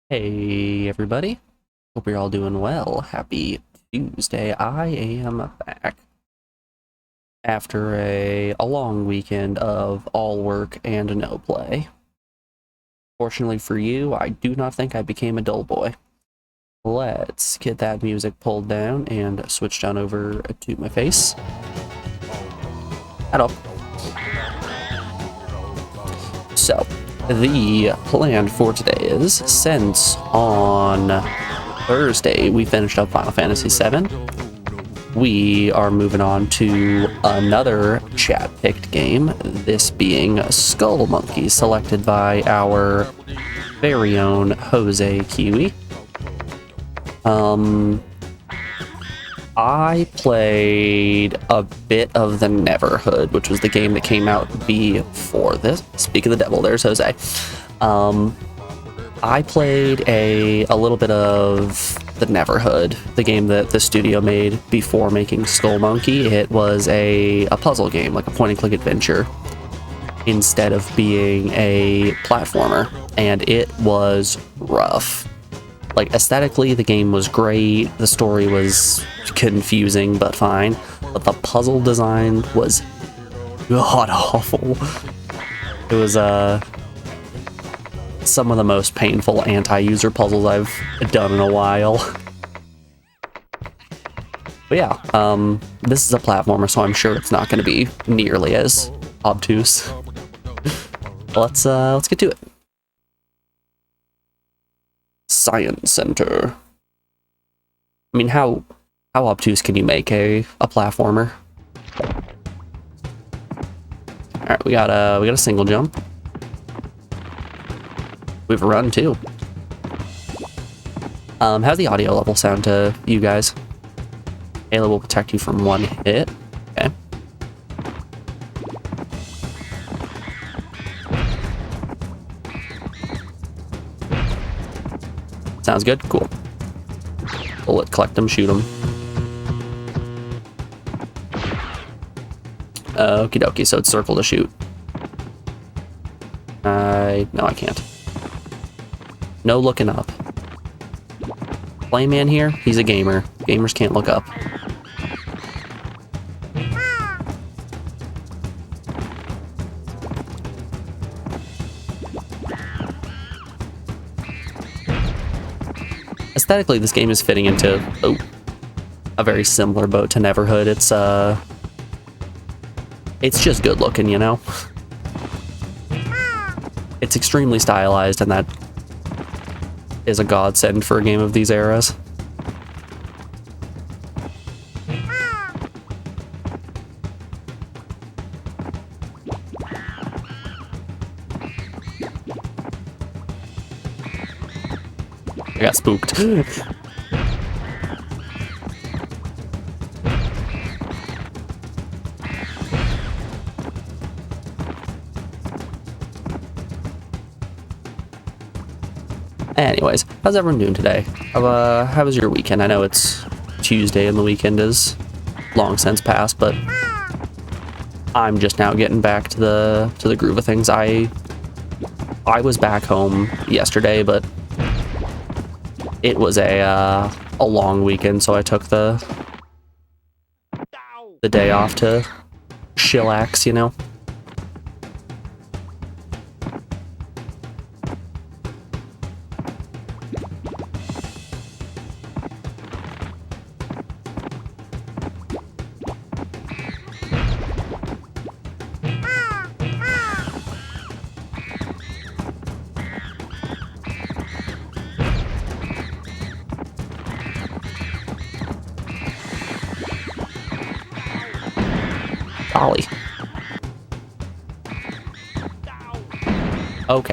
Hey everybody, hope you're all doing well. Happy Tuesday. I am back after a long weekend of all work and no play. Fortunately for you, I do not think I became a dull boy. Let's get that music pulled down and switch down over to my face. Hello. So, the plan for today is, since on Thursday we finished up Final Fantasy VII, we are moving on to another chat-picked game, this being Skullmonkeys, selected by our very own Jose Kiwi. I played a bit of the Neverhood, which was the game that came out before this. Speak of the devil, there's Jose. I played a little bit of the Neverhood, the game that the studio made before making Skullmonkey. It was a puzzle game, like a point-and-click adventure, instead of being a platformer, and it was rough. Like, aesthetically, the game was great, the story was confusing, but fine, but the puzzle design was god-awful. It was, some of the most painful anti-user puzzles I've done in a while. But yeah, this is a platformer, so I'm sure it's not going to be nearly as obtuse. Let's get to it. Science Center. I mean, how obtuse can you make a platformer? All right, we got a single jump. We have a run too. How's the audio level sound to you guys? Halo will protect you from one hit. Okay. Sounds good. Cool. Bullet, collect them, shoot them. Okie dokie. So it's circle to shoot. No, I can't. No looking up. Playman here, he's a gamer. Gamers can't look up. Aesthetically, this game is fitting into a very similar boat to Neverhood. It's just good looking, you know? It's extremely stylized, and that is a godsend for a game of these eras. I got spooked. Anyways, how's everyone doing today? How was your weekend? I know it's Tuesday and the weekend is long since past, but I'm just now getting back to the groove of things. I was back home yesterday, but it was a long weekend, so I took the day off to chillax, you know? Ollie. Okay.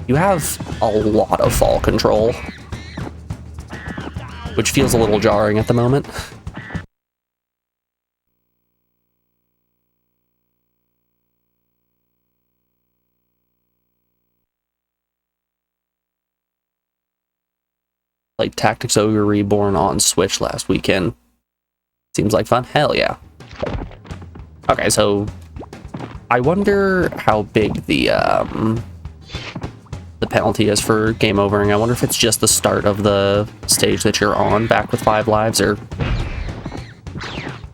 You have a lot of fall control, which feels a little jarring at the moment. Played Tactics Ogre Reborn on Switch last weekend. Seems like fun. Hell yeah. Okay, so I wonder how big the penalty is for game overing. I wonder if it's just the start of the stage that you're on back with 5 lives, or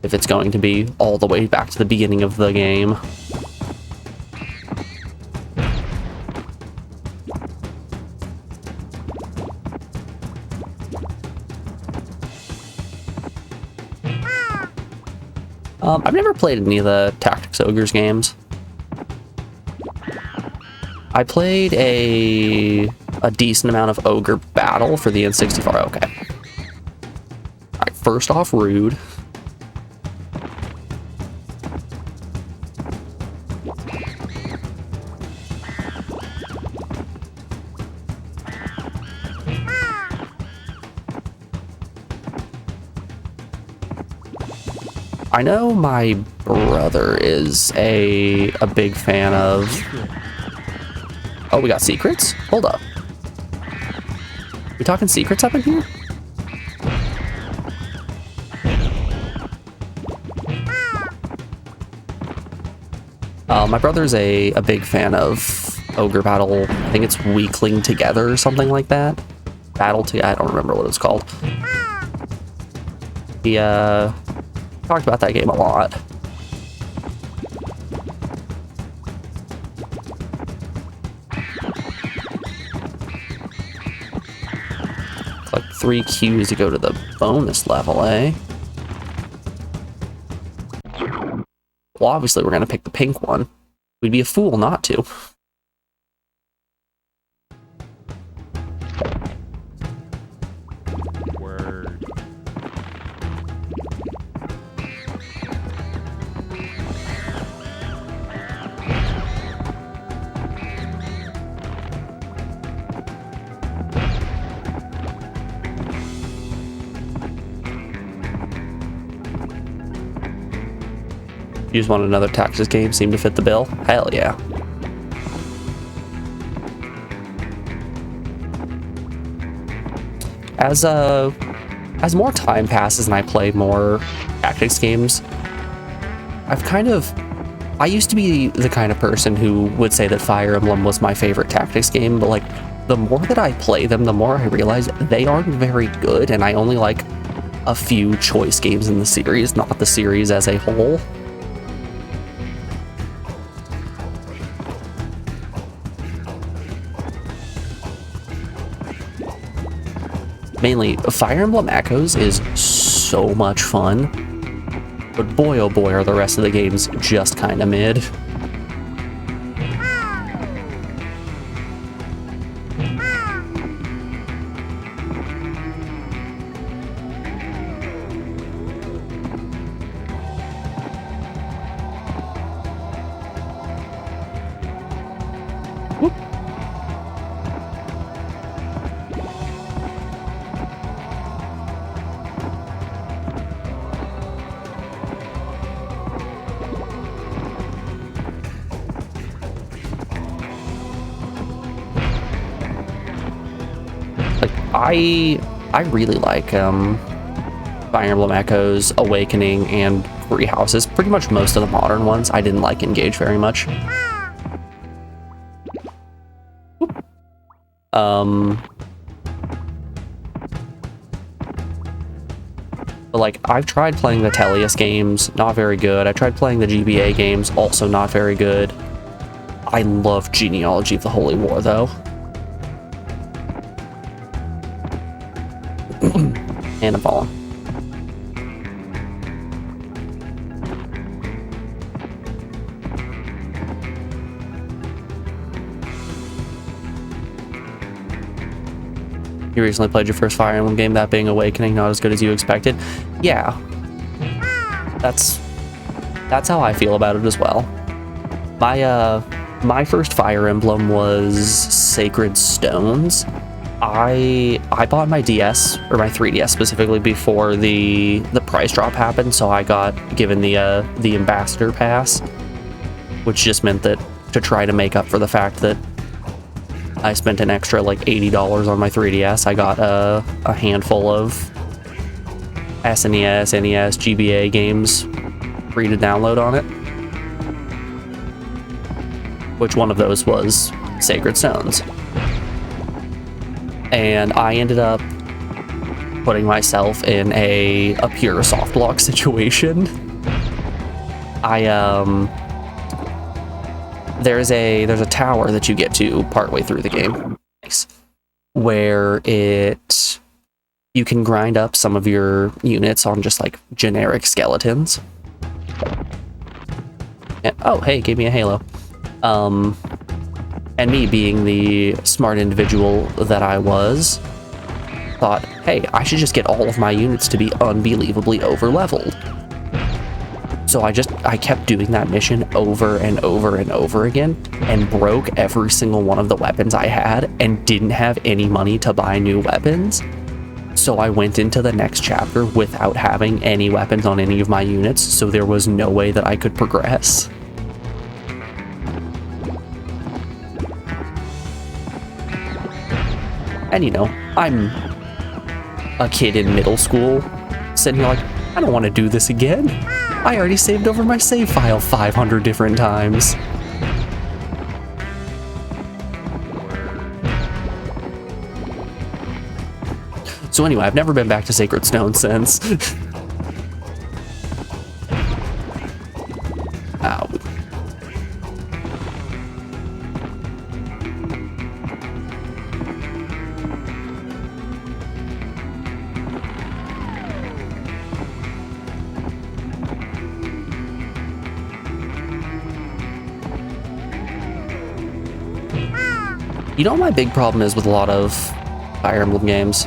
if it's going to be all the way back to the beginning of the game. I've never played any of the Tactics Ogres games. I played a decent amount of Ogre Battle for the N64. Okay. Alright, first off, rude. I know my brother is a big fan of... Oh, we got secrets? Hold up. We talking secrets up in here? My brother's a big fan of Ogre Battle. I think it's Weakling Together or something like that. Battle to... I don't remember what it's called. He, talked about that game a lot. Like 3 Qs to go to the bonus level, eh? Well, obviously we're gonna pick the pink one. We'd be a fool not to. You just want another Tactics game, seem to fit the bill? Hell yeah. As more time passes and I play more Tactics games, I used to be the kind of person who would say that Fire Emblem was my favorite Tactics game, but like, the more that I play them, the more I realize they aren't very good, and I only like a few choice games in the series, not the series as a whole. Mainly, Fire Emblem Echoes is so much fun, but boy oh boy are the rest of the games just kinda mid. Whoop. I really like Fire Emblem Echoes, Awakening, and Three Houses. Pretty much most of the modern ones. I didn't like Engage very much. But like, I've tried playing the Tellius games, not very good. I tried playing the GBA games, also not very good. I love Genealogy of the Holy War, though. And I'm falling. You recently played your first Fire Emblem game, that being Awakening, not as good as you expected. Yeah. That's how I feel about it as well. My first Fire Emblem was Sacred Stones. I bought my DS, or my 3DS specifically, before the price drop happened, so I got given the Ambassador Pass, which just meant that to try to make up for the fact that I spent an extra like $80 on my 3DS. I got a handful of SNES, NES, GBA games free to download on it. Which one of those was Sacred Stones. And I ended up putting myself in a pure soft block situation. There's a tower that you get to partway through the game, where you can grind up some of your units on just like generic skeletons. And, oh, hey, gave me a halo. And me being the smart individual that I was, thought, hey, I should just get all of my units to be unbelievably over-leveled. So I kept doing that mission over and over and over again, and broke every single one of the weapons I had, and didn't have any money to buy new weapons. So I went into the next chapter without having any weapons on any of my units, so there was no way that I could progress. And you know, I'm a kid in middle school, sitting here like, I don't want to do this again. I already saved over my save file 500 different times. So anyway, I've never been back to Sacred Stone since. Ow. You know what my big problem is with a lot of Fire Emblem games?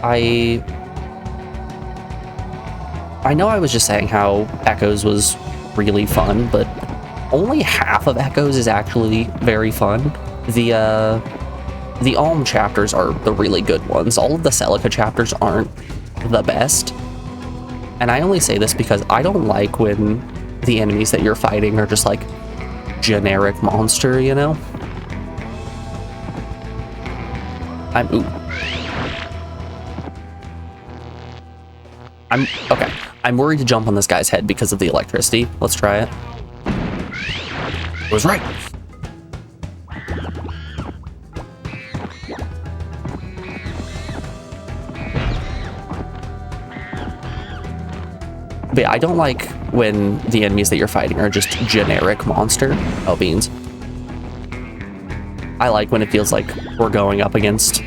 I know I was just saying how Echoes was really fun, but only half of Echoes is actually very fun. The Alm chapters are the really good ones. All of the Celica chapters aren't the best. And I only say this because I don't like when the enemies that you're fighting are just like generic monster, you know? Okay. I'm worried to jump on this guy's head because of the electricity. Let's try it. I was right. But yeah, I don't like when the enemies that you're fighting are just generic monster. Oh, beans. I like when it feels like we're going up against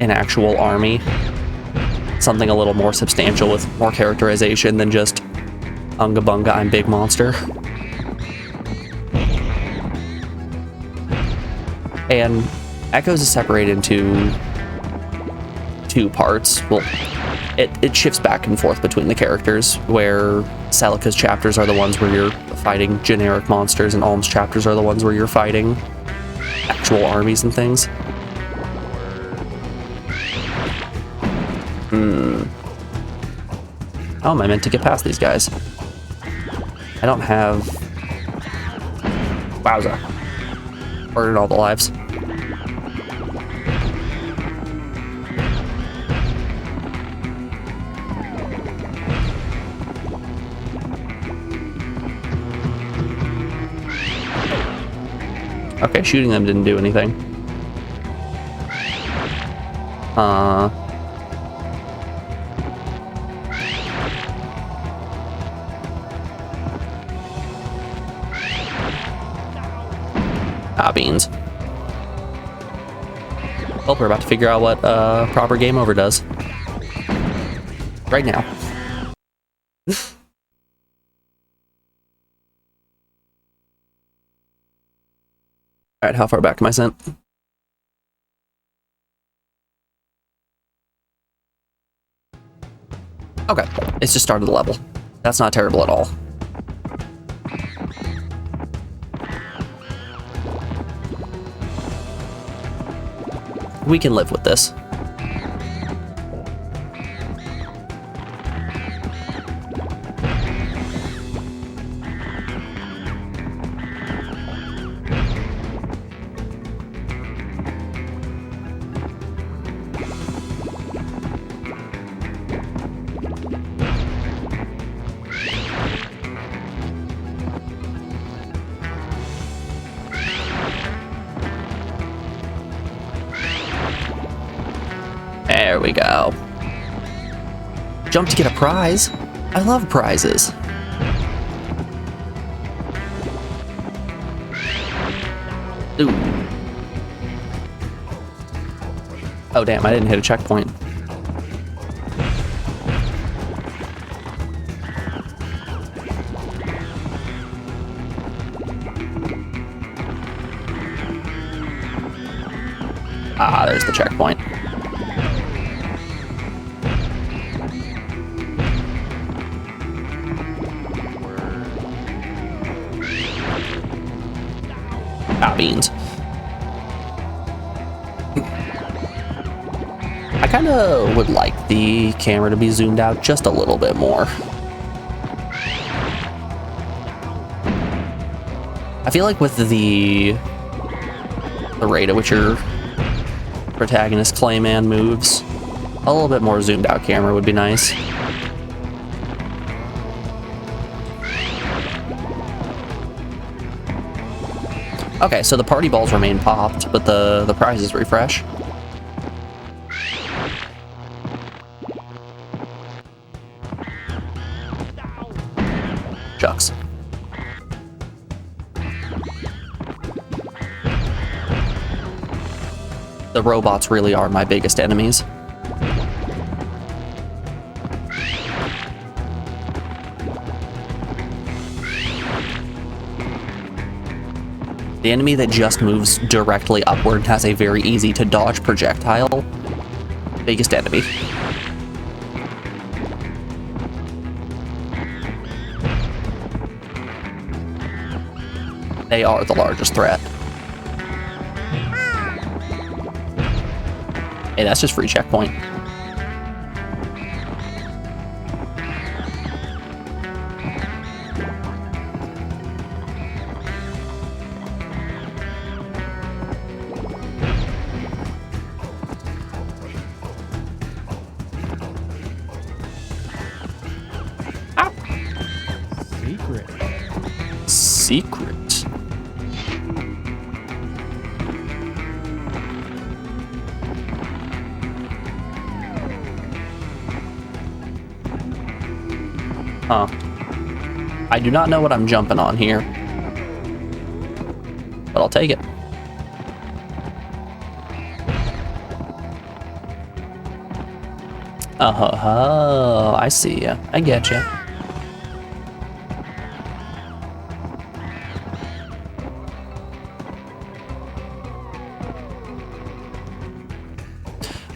an actual army. Something a little more substantial with more characterization than just Unga Bunga, I'm big monster. And Echoes is separated into two parts. Well, it shifts back and forth between the characters, where Celica's chapters are the ones where you're fighting generic monsters, and Alm's chapters are the ones where you're fighting actual armies and things. How am I meant to get past these guys? I don't have... Wowza. Burning all the lives. Okay, shooting them didn't do anything. Beans. Well, we're about to figure out what proper game over does. Right now. Alright, how far back am I sent? Okay, it's just started the level. That's not terrible at all. We can live with this. we go. Jump to get a prize. I love prizes. Ooh. Oh damn, I didn't hit a checkpoint. Ah, there's the checkpoint. Ah, beans. I kind of would like the camera to be zoomed out just a little bit more. I feel like with the rate at which your protagonist Clayman moves, a little bit more zoomed out camera would be nice. Okay, so the party balls remain popped, but the prizes refresh. Shucks. The robots really are my biggest enemies. The enemy that just moves directly upward and has a very easy to dodge projectile. Biggest enemy. They are the largest threat. Hey, that's just free checkpoint. Ah. Secret. Huh. I do not know what I'm jumping on here, but I'll take it. Oh, I see ya. I get ya.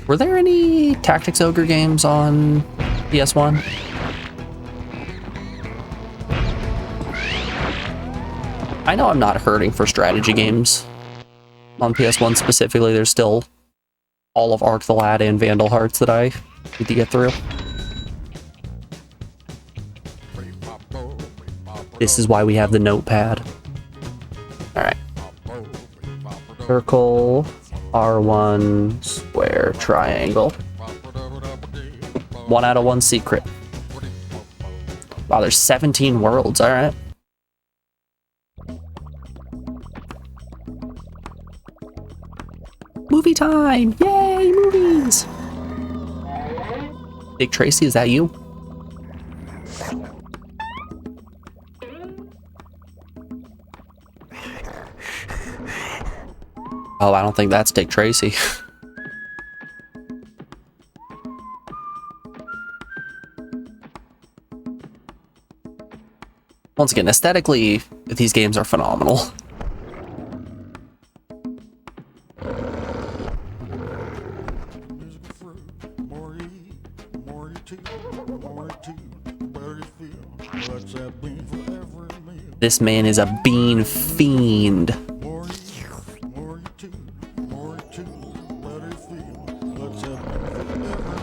Were there any Tactics Ogre games on PS1? I know I'm not hurting for strategy games on PS1 specifically. There's still all of Arc the Lad and Vandal Hearts that I need to get through. This is why we have the notepad. Alright. Circle, R1, square, triangle. 1 out of 1 secret. Wow, there's 17 worlds, alright. Movie time! Yay, movies! Big Tracy, is that you? Oh, I don't think that's Dick Tracy. Once again, aesthetically, these games are phenomenal. This man is a bean fiend.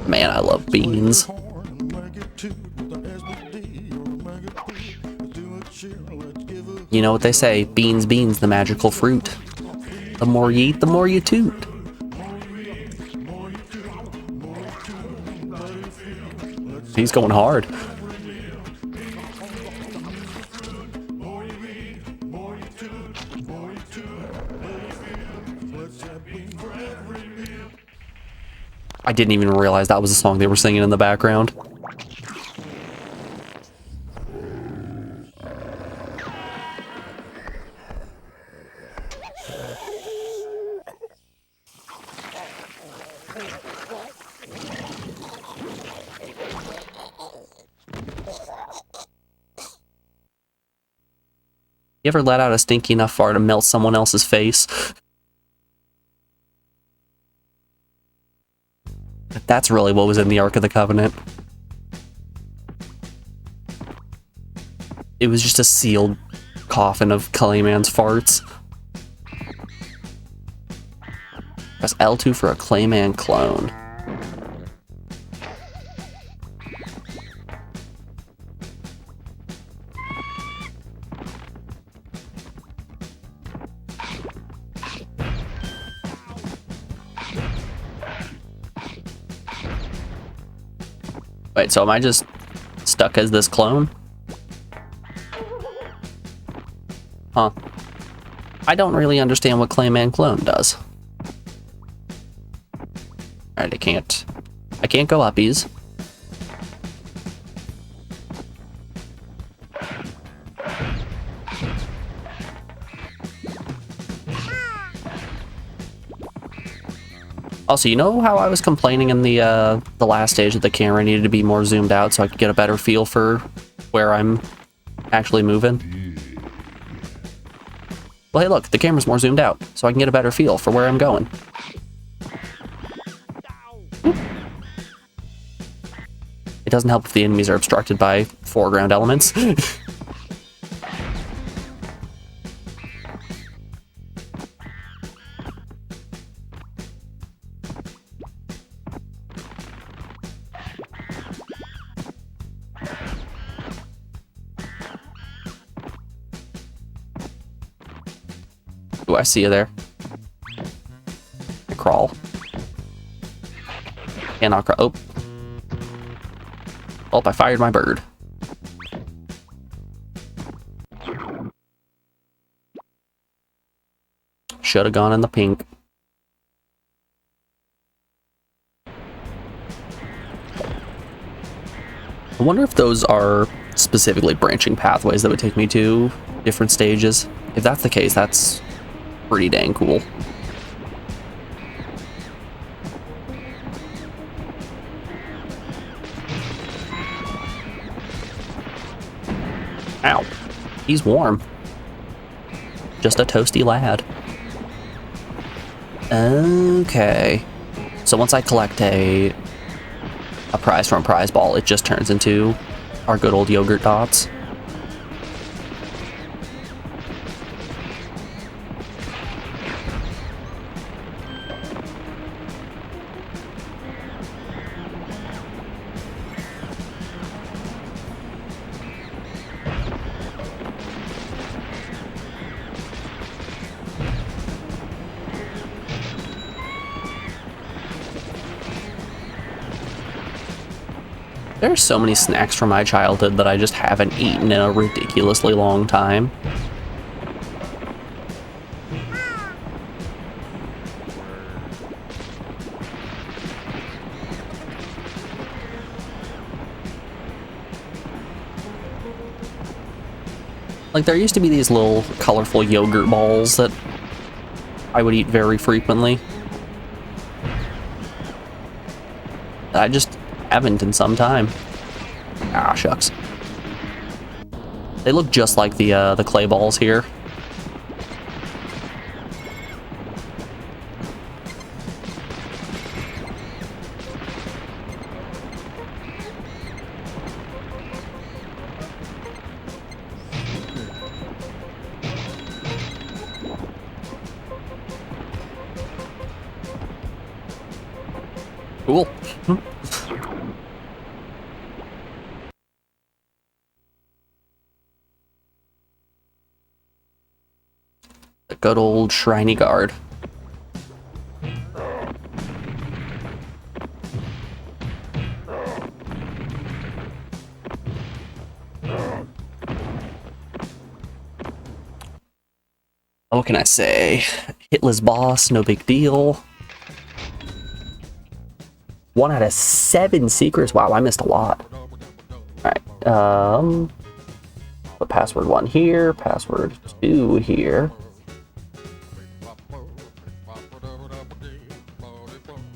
Man, I love beans. You know what they say, beans, beans, the magical fruit. The more you eat, the more you toot. He's going hard. I didn't even realize that was the song they were singing in the background. You ever let out a stinky enough fart to melt someone else's face? That's really what was in the Ark of the Covenant. It was just a sealed coffin of Clayman's farts. Press L2 for a Clayman clone. Wait, so am I just stuck as this clone? Huh. I don't really understand what Clayman clone does. Alright, I can't go uppies. Also, you know how I was complaining in the last stage that the camera needed to be more zoomed out so I could get a better feel for where I'm actually moving? Well, hey, look, the camera's more zoomed out, so I can get a better feel for where I'm going. It doesn't help if the enemies are obstructed by foreground elements. Ooh, I see you there. I crawl. And I'll crawl. Oh, I fired my bird. Should have gone in the pink. I wonder if those are specifically branching pathways that would take me to different stages. If that's the case, that's pretty dang cool. Ow. He's warm. Just a toasty lad. Okay. So once I collect a prize from Prize Ball, it just turns into our good old yogurt dots. There are so many snacks from my childhood that I just haven't eaten in a ridiculously long time. Like, there used to be these little colorful yogurt balls that I would eat very frequently. I just haven't in some time. Ah, shucks. They look just like the clay balls here. Cool. The good old Shriny Guard. What can I say? Hitless boss, no big deal. 1 out of 7 secrets. Wow, I missed a lot. Alright, put password 1 here, password 2 here.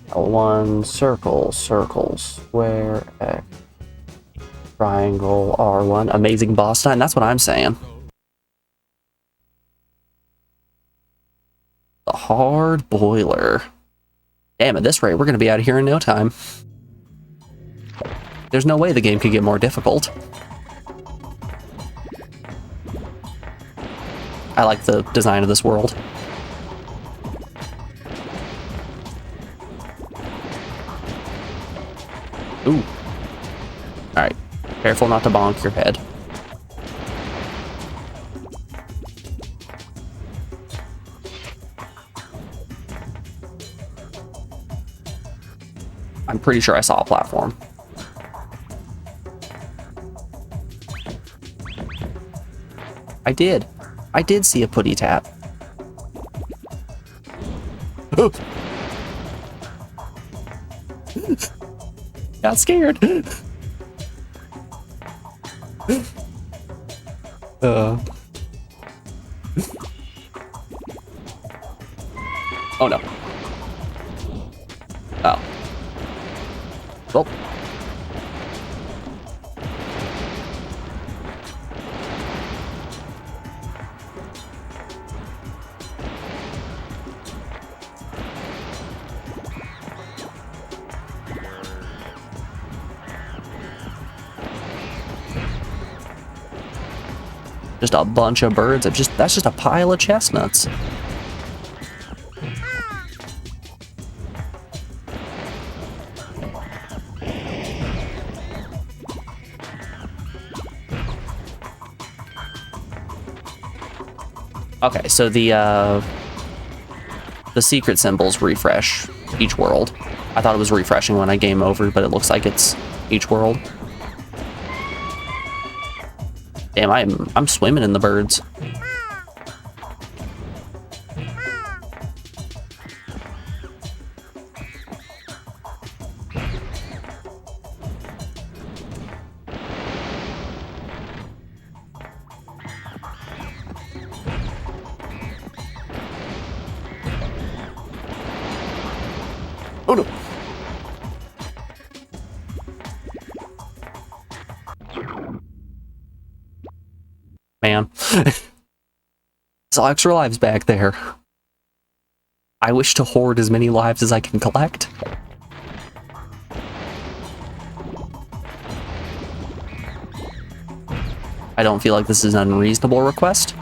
L1, circle, circle, square, X, triangle, R1. Amazing boss time, that's what I'm saying. The hard boiler. Damn, at this rate, we're going to be out of here in no time. There's no way the game could get more difficult. I like the design of this world. Ooh. Alright. Careful not to bonk your head. I'm pretty sure I saw a platform. I did. I did see a putty tap. Oh. Got scared. Oh no. Oh. Well. Just a bunch of birds. That's just a pile of chestnuts. Okay, so the secret symbols refresh each world. I thought it was refreshing when I game over, but it looks like it's each world. Damn, I'm swimming in the birds. Oh no. Man. Saw extra lives back there. I wish to hoard as many lives as I can collect. I don't feel like this is an unreasonable request.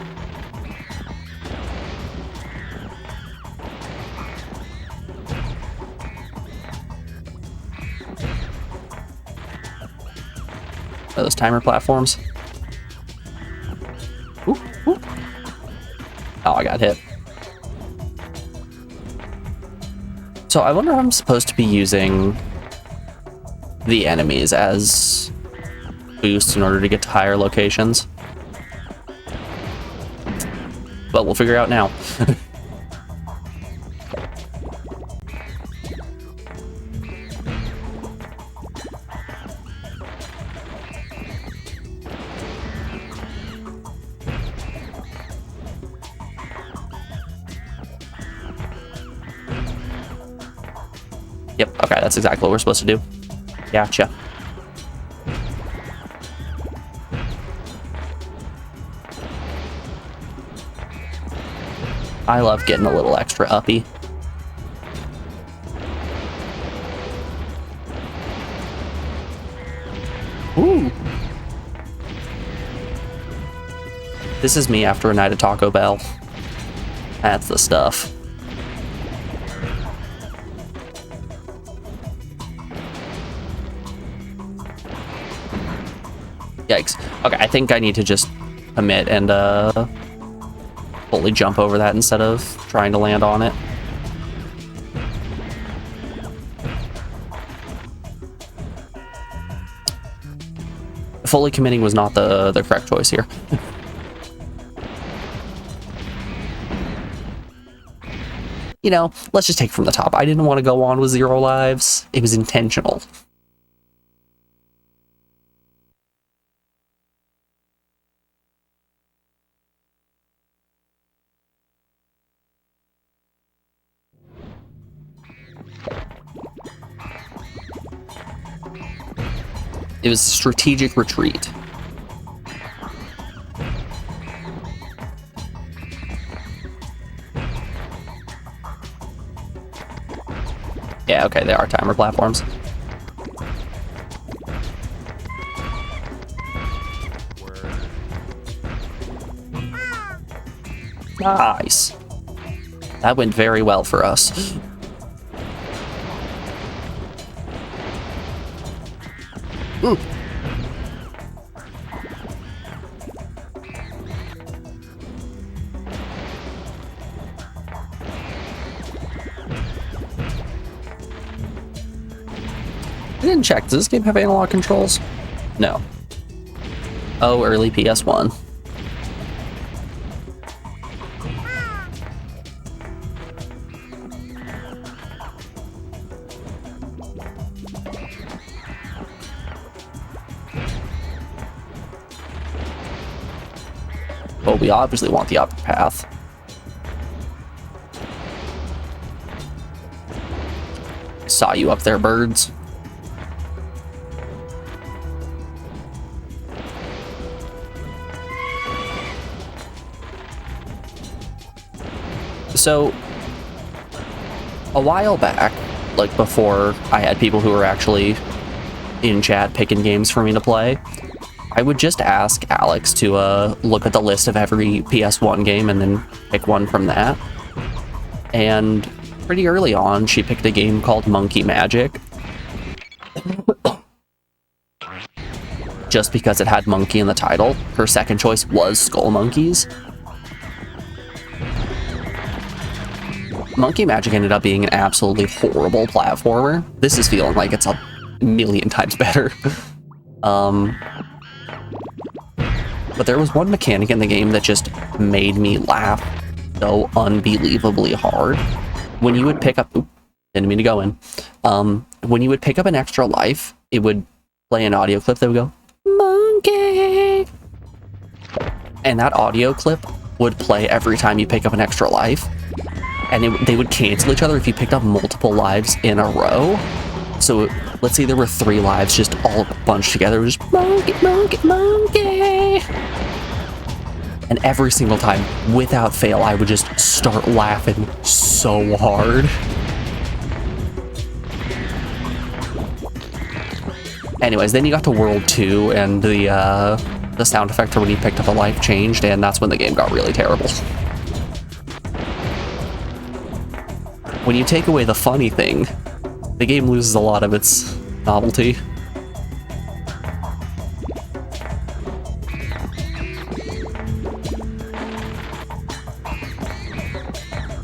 Are those timer platforms? Ooh, ooh. Oh, I got hit. So I wonder if I'm supposed to be using the enemies as boosts in order to get to higher locations. But we'll figure out now. Yep, okay, that's exactly what we're supposed to do. Gotcha. I love getting a little extra uppy. Ooh. This is me after a night at Taco Bell. That's the stuff. Yikes. Okay, I think I need to just commit and fully jump over that instead of trying to land on it. Fully committing was not the correct choice here. you know, let's just take from the top. I didn't want to go on with 0 lives. It was intentional. It was strategic retreat. Yeah, okay, they are timer platforms. Nice. That went very well for us. Ooh. I didn't check. Does this game have analog controls? No. Oh, early PS1. But we obviously want the upper path. I saw you up there, birds. So, a while back, like before I had people who were actually in chat picking games for me to play, I would just ask Alex to look at the list of every PS1 game and then pick one from that. And pretty early on, she picked a game called Monkey Magic. Just because it had monkey in the title. Her second choice was Skullmonkeys. Monkey Magic ended up being an absolutely horrible platformer. This is feeling like it's a million times better. But there was one mechanic in the game that just made me laugh so unbelievably hard. When you would pick up... Oop, didn't mean to go in. When you would pick up an extra life, it would play an audio clip that would go, "Monkey!" And that audio clip would play every time you pick up an extra life. And they would cancel each other if you picked up multiple lives in a row. So let's say there were 3 lives just all bunched together. It was just monkey, monkey, monkey. And every single time, without fail, I would just start laughing so hard. Anyways, then you got to World 2, and the sound effect for when you picked up a life changed, and that's when the game got really terrible. When you take away the funny thing, the game loses a lot of its novelty.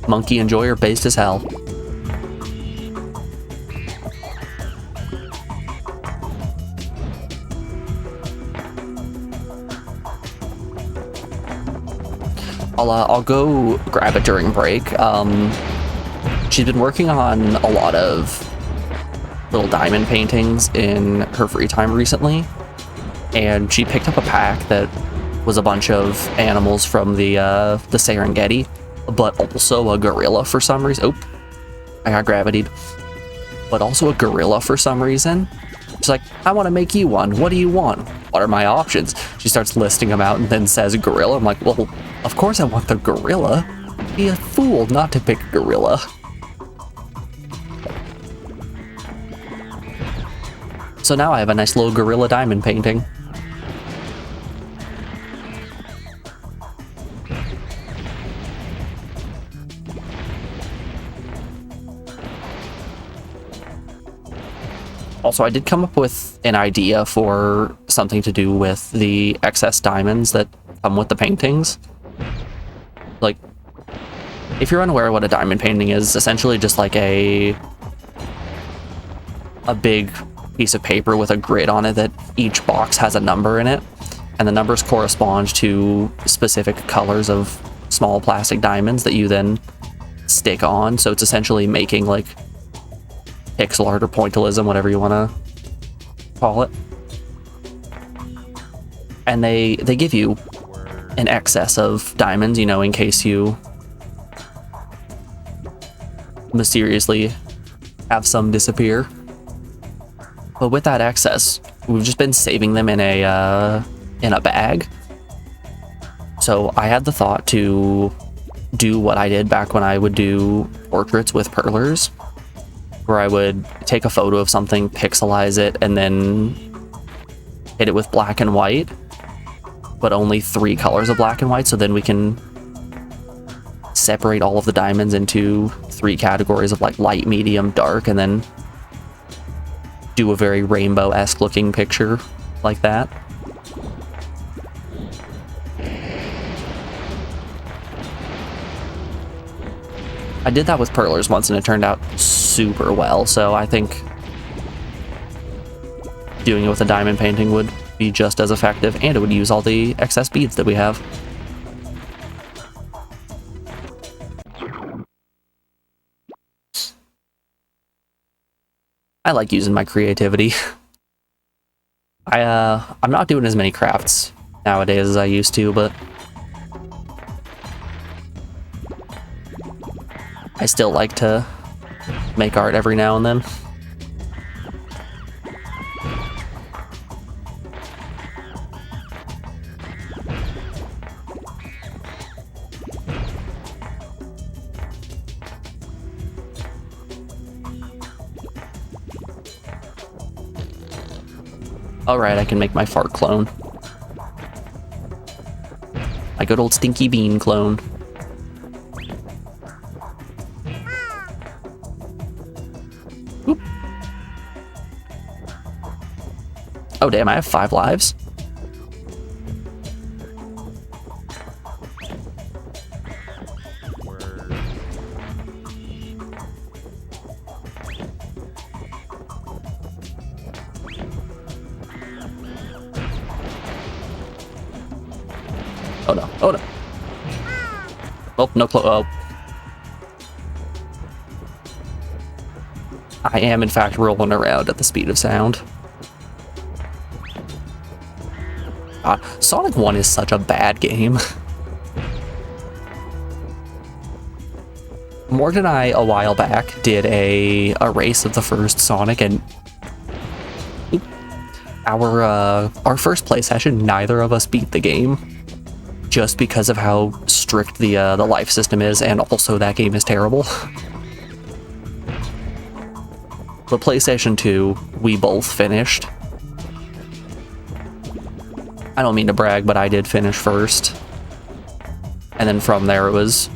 Monkey Enjoyer based as hell. I'll go grab it during break. She's been working on a lot of little diamond paintings in her free time recently, and she picked up a pack that was a bunch of animals from the Serengeti, but also a gorilla for some reason. Oh, I got gravitied. But also a gorilla for some reason. She's like, "I want to make you one. What do you want? What are my options?" She starts listing them out and then says gorilla. I'm like, well, of course I want the gorilla. Be a fool not to pick gorilla. So now I have a nice little gorilla diamond painting. Also, I did come up with an idea for something to do with the excess diamonds that come with the paintings. Like, if you're unaware of what a diamond painting is, essentially just like a big piece of paper with a grid on it that each box has a number in it, and the numbers correspond to specific colors of small plastic diamonds that you then stick on. So it's essentially making like pixel art or pointillism, whatever you want to call it. And they give you an excess of diamonds, you know, in case you mysteriously have some disappear. But with that excess, we've just been saving them in a bag. So I had the thought to do what I did back when I would do portraits with perlers, where I would take a photo of something, pixelize it, and then hit it with black and white, but only 3 colors of black and white, so then we can separate all of the diamonds into 3 categories of like light, medium, dark, and then do a very rainbow-esque looking picture like that. I did that with perlers once and it turned out super well, so I think doing it with a diamond painting would be just as effective, and it would use all the excess beads that we have. I like using my creativity. I'm not doing as many crafts nowadays as I used to, but I still like to make art every now and then. Alright, I can make my fart clone. My good old Stinky Bean clone. Oop. Oh damn, I have 5 lives. Oh no, oh no. Oh, no oh. I am in fact rolling around at the speed of sound. God, Sonic 1 is such a bad game. Morgan and I, a while back, did a race of the first Sonic, and our first play session, neither of us beat the game, just because of how strict the life system is, and also that game is terrible. The PlayStation 2, we both finished. I don't mean to brag, but I did finish first. And then from there it was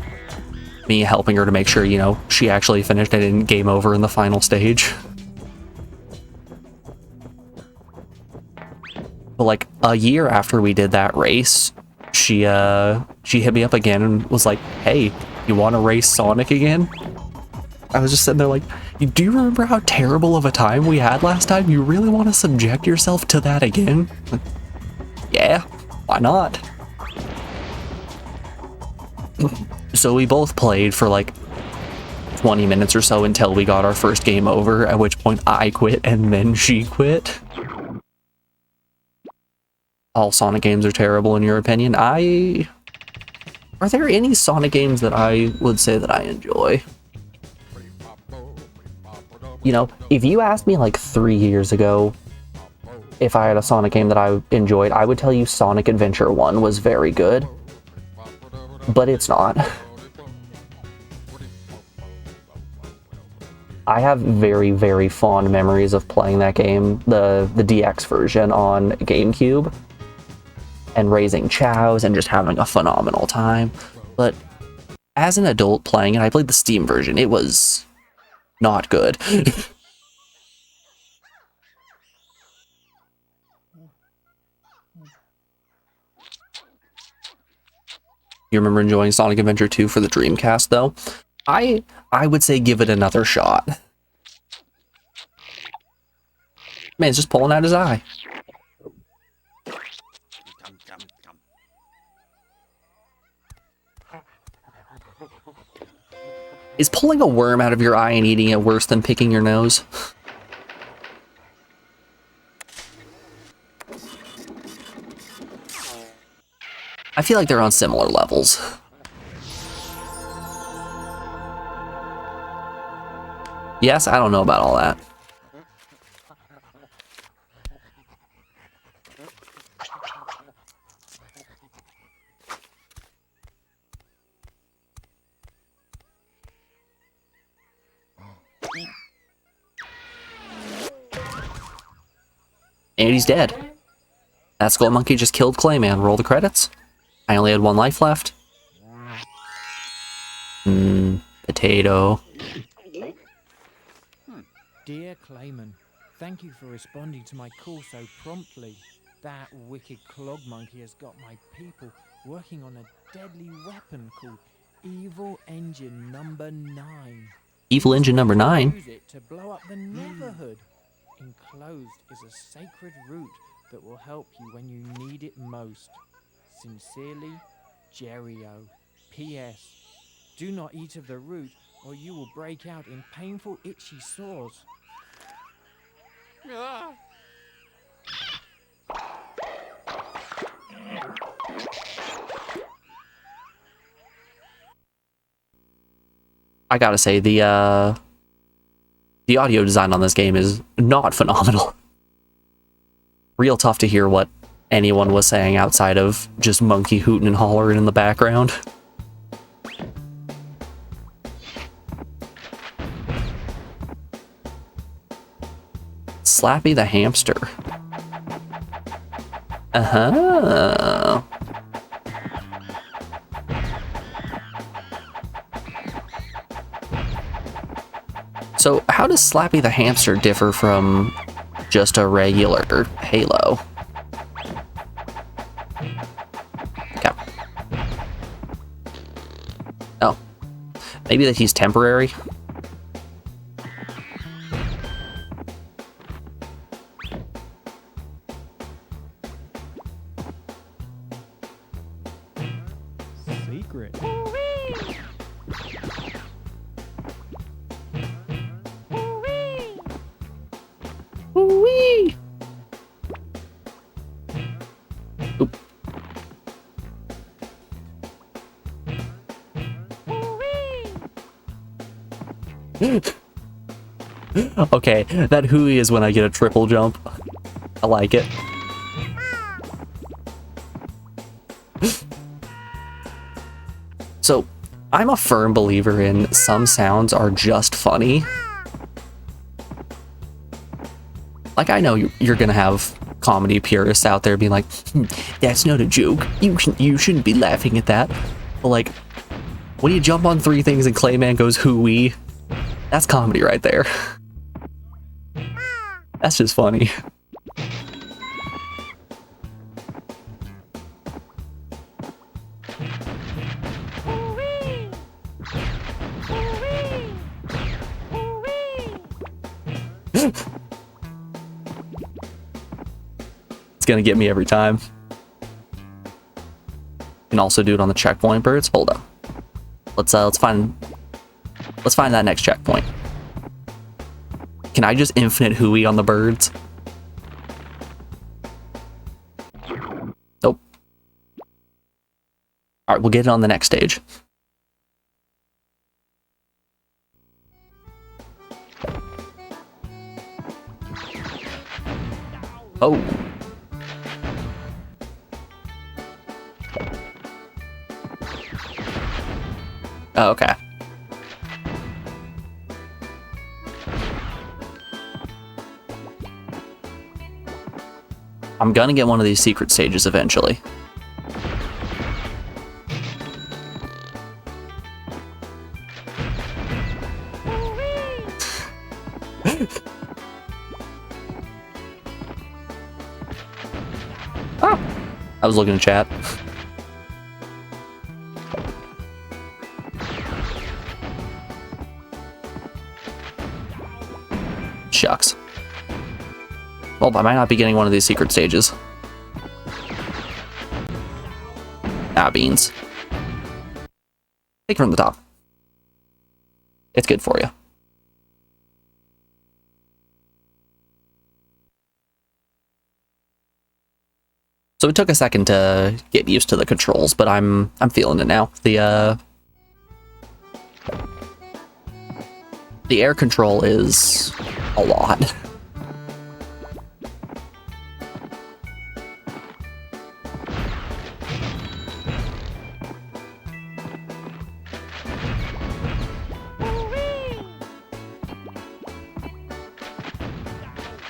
me helping her to make sure, you know, she actually finished and didn't game over in the final stage. But like a year after we did that race, she hit me up again and was like, "Hey, you want to race Sonic again?" I was just sitting there like, "Do you remember how terrible of a time we had last time? You really want to subject yourself to that again?" Like, yeah, why not? So we both played for like 20 minutes or so until we got our first game over, at which point I quit and then she quit. All Sonic games are terrible in your opinion. Are there any Sonic games that I would say that I enjoy? You know, if you asked me like 3 years ago if I had a Sonic game that I enjoyed, I would tell you Sonic Adventure 1 was very good. But it's not. I have very, very fond memories of playing that game, the DX version on GameCube, and raising chows and just having a phenomenal time. But as an adult playing it, I played the Steam version. It was not good. You remember enjoying Sonic Adventure 2 for the Dreamcast, though? I would say give it another shot. Man's just pulling out his eye. Is pulling a worm out of your eye and eating it worse than picking your nose? I feel like they're on similar levels. Yes, I don't know about all that. And he's dead. That Skullmonkey just killed Clayman. Roll the credits. I only had 1 life left. Potato. Dear Clayman, thank you for responding to my call so promptly. That wicked clog monkey has got my people working on a deadly weapon called Evil Engine Number 9. Evil Engine Number 9? Use it to blow up the Neverhood. Enclosed is a sacred root that will help you when you need it most. Sincerely, Jerryo. P.S. Do not eat of the root or you will break out in painful itchy sores. I gotta say, the audio design on this game is not phenomenal. Real tough to hear what anyone was saying outside of just monkey hooting and hollering in the background. Slappy the hamster. Uh-huh. So, how does Slappy the hamster differ from just a regular Halo? Okay. Oh. Maybe that he's temporary? Secret. Wee! Oop. Okay, that hooey is when I get a triple jump. I like it. So, I'm a firm believer in some sounds are just funny. Like, I know you're gonna have comedy purists out there being like, that's not a joke. You shouldn't be laughing at that. But like, when you jump on 3 things and Clayman goes hooey, that's comedy right there. That's just funny. It's gonna get me every time. Can also do it on the checkpoint birds. Hold up. Let's find that next checkpoint. Can I just infinite hooey on the birds? Nope. Alright, we'll get it on the next stage. Oh. Oh, okay. I'm gonna get one of these secret stages eventually. Oh, I was looking at chat. Shucks. Well, I might not be getting one of these secret stages. Ah, beans. Take it from the top. It's good for you. So it took a second to get used to the controls, but I'm feeling it now. The air control is a lot.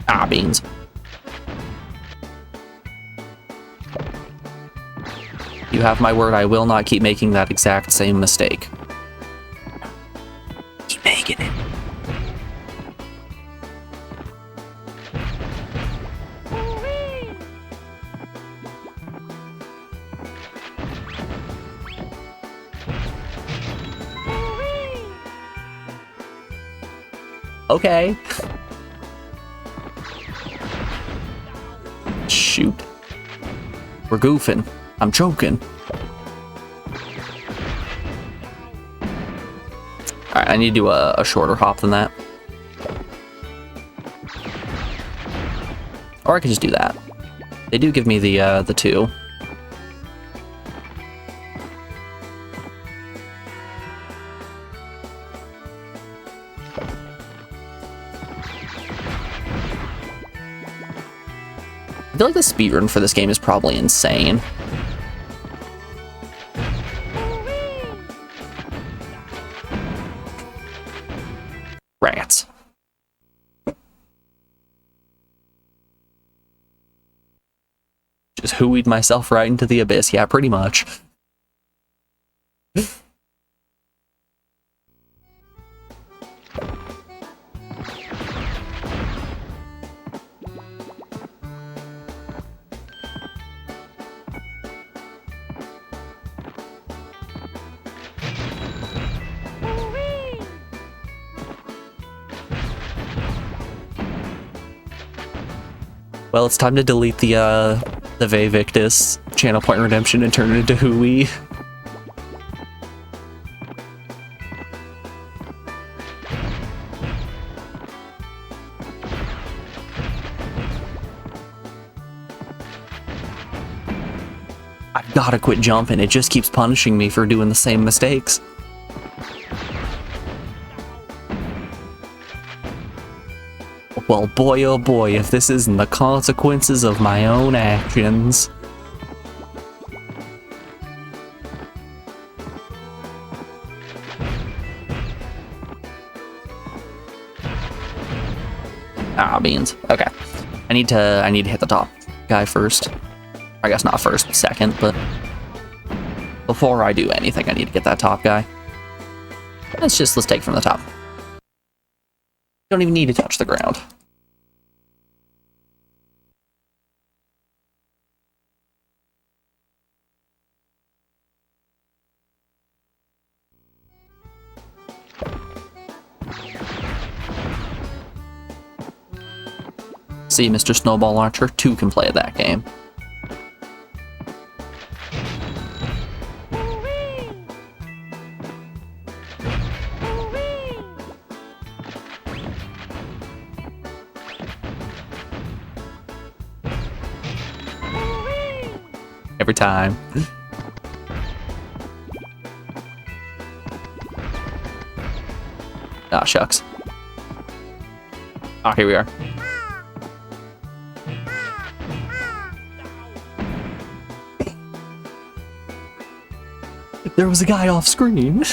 Ah, beans. You have my word, I will not keep making that exact same mistake. Keep making it. Okay. Shoot. We're goofing. I'm choking. Alright, I need to do a shorter hop than that. Or I could just do that. They do give me the two. I feel like the speedrun for this game is probably insane. Rats. Just hooeyed myself right into the abyss. Yeah, pretty much. Well, it's time to delete the Vevictus channel point redemption and turn it into Hooey. I've gotta quit jumping, it just keeps punishing me for doing the same mistakes. Well, boy oh boy, if this isn't the consequences of my own actions. Ah, beans. Okay. I need to hit the top guy first. I guess not first, second, but before I do anything, I need to get that top guy. Let's take from the top. Don't even need to touch the ground. See, Mr. Snowball Launcher, 2 can play that game. Every time. Ah, shucks. Ah, here we are. There was a guy off screen.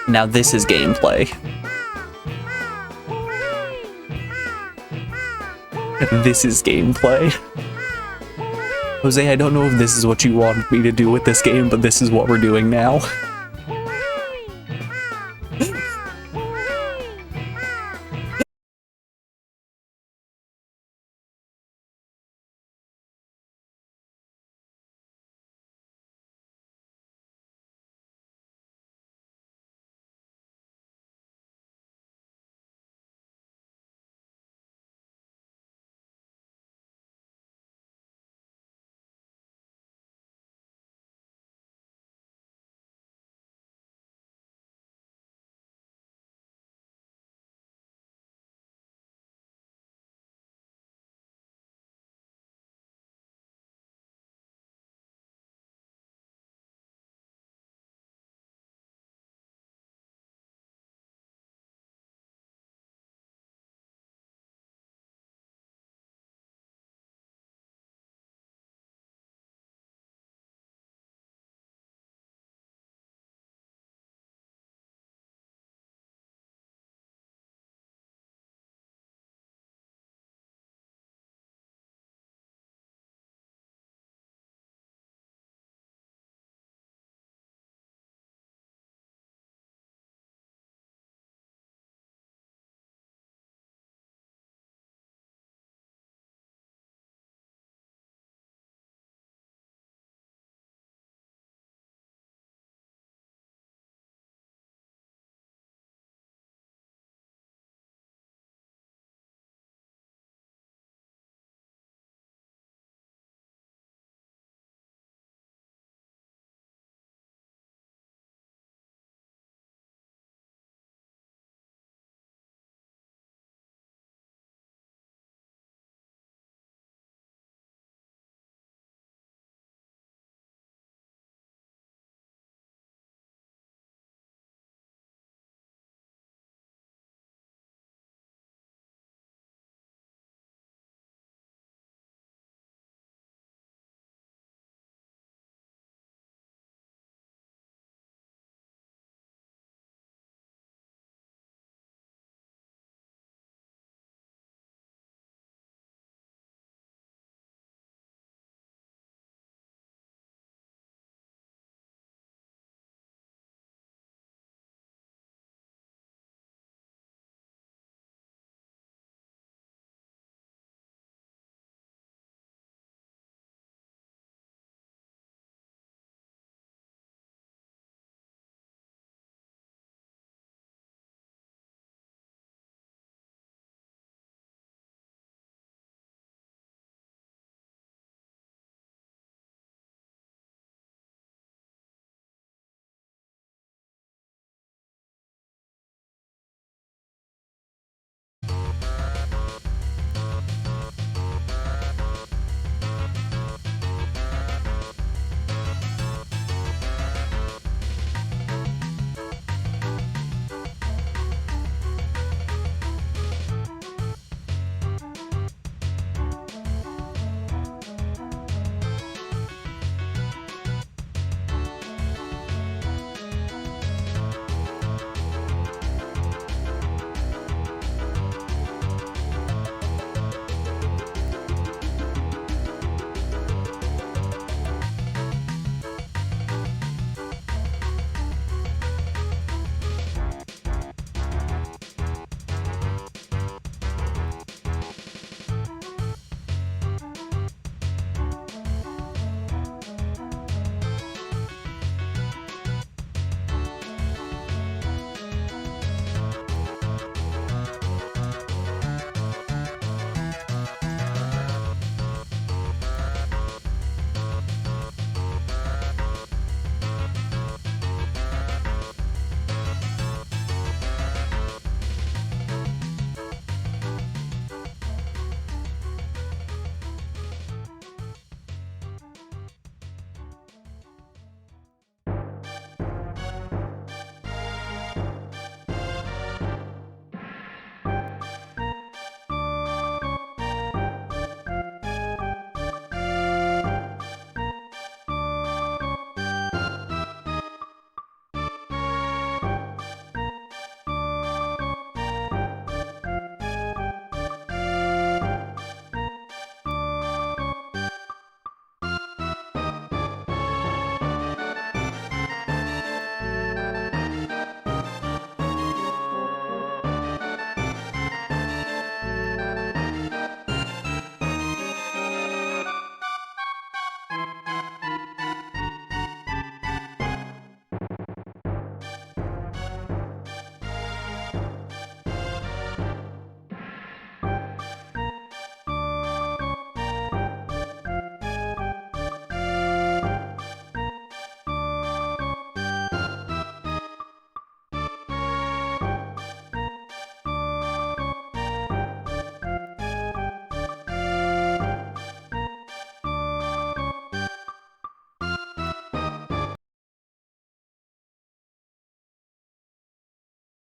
Now this is gameplay. This is gameplay. Jose, I don't know if this is what you wanted me to do with this game, but this is what we're doing now.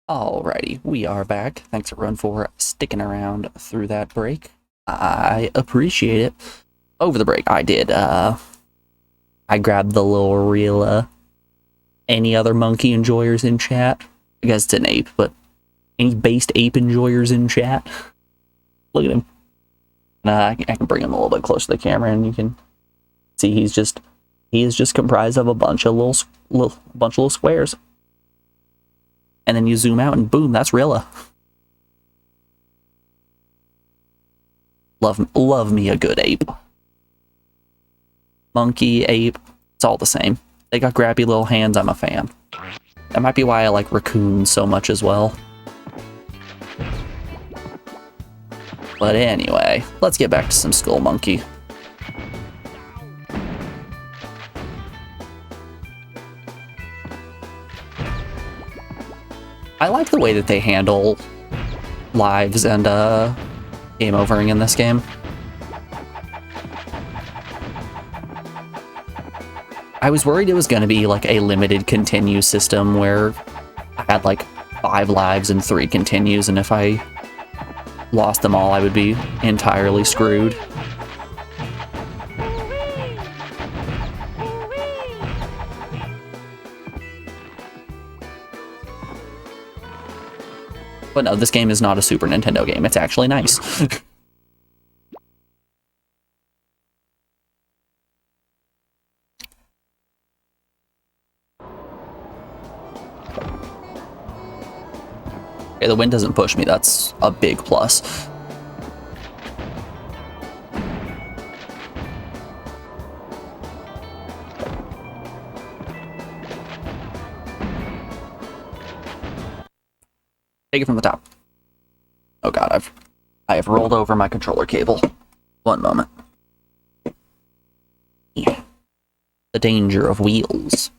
Alrighty, we are back. Thanks everyone for sticking around through that break. I appreciate it. Over the break, I did, I grabbed the little real, any other monkey enjoyers in chat? I guess it's an ape, but any based ape enjoyers in chat? Look at him. I can bring him a little bit closer to the camera and you can see he is just comprised of a bunch of little squares. And then you zoom out and boom, that's Rilla. Love me a good ape. Monkey, ape, it's all the same. They got grabby little hands, I'm a fan. That might be why I like raccoons so much as well. But anyway, let's get back to some Skullmonkey. I like the way that they handle lives and game overing in this game. I was worried it was going to be like a limited continue system where I had like 5 lives and 3 continues, and if I lost them all, I would be entirely screwed. But no, this game is not a Super Nintendo game. It's actually nice. Okay, the wind doesn't push me. That's a big plus. Take it from the top. Oh god, I have rolled over my controller cable. One moment. Yeah. The danger of wheels.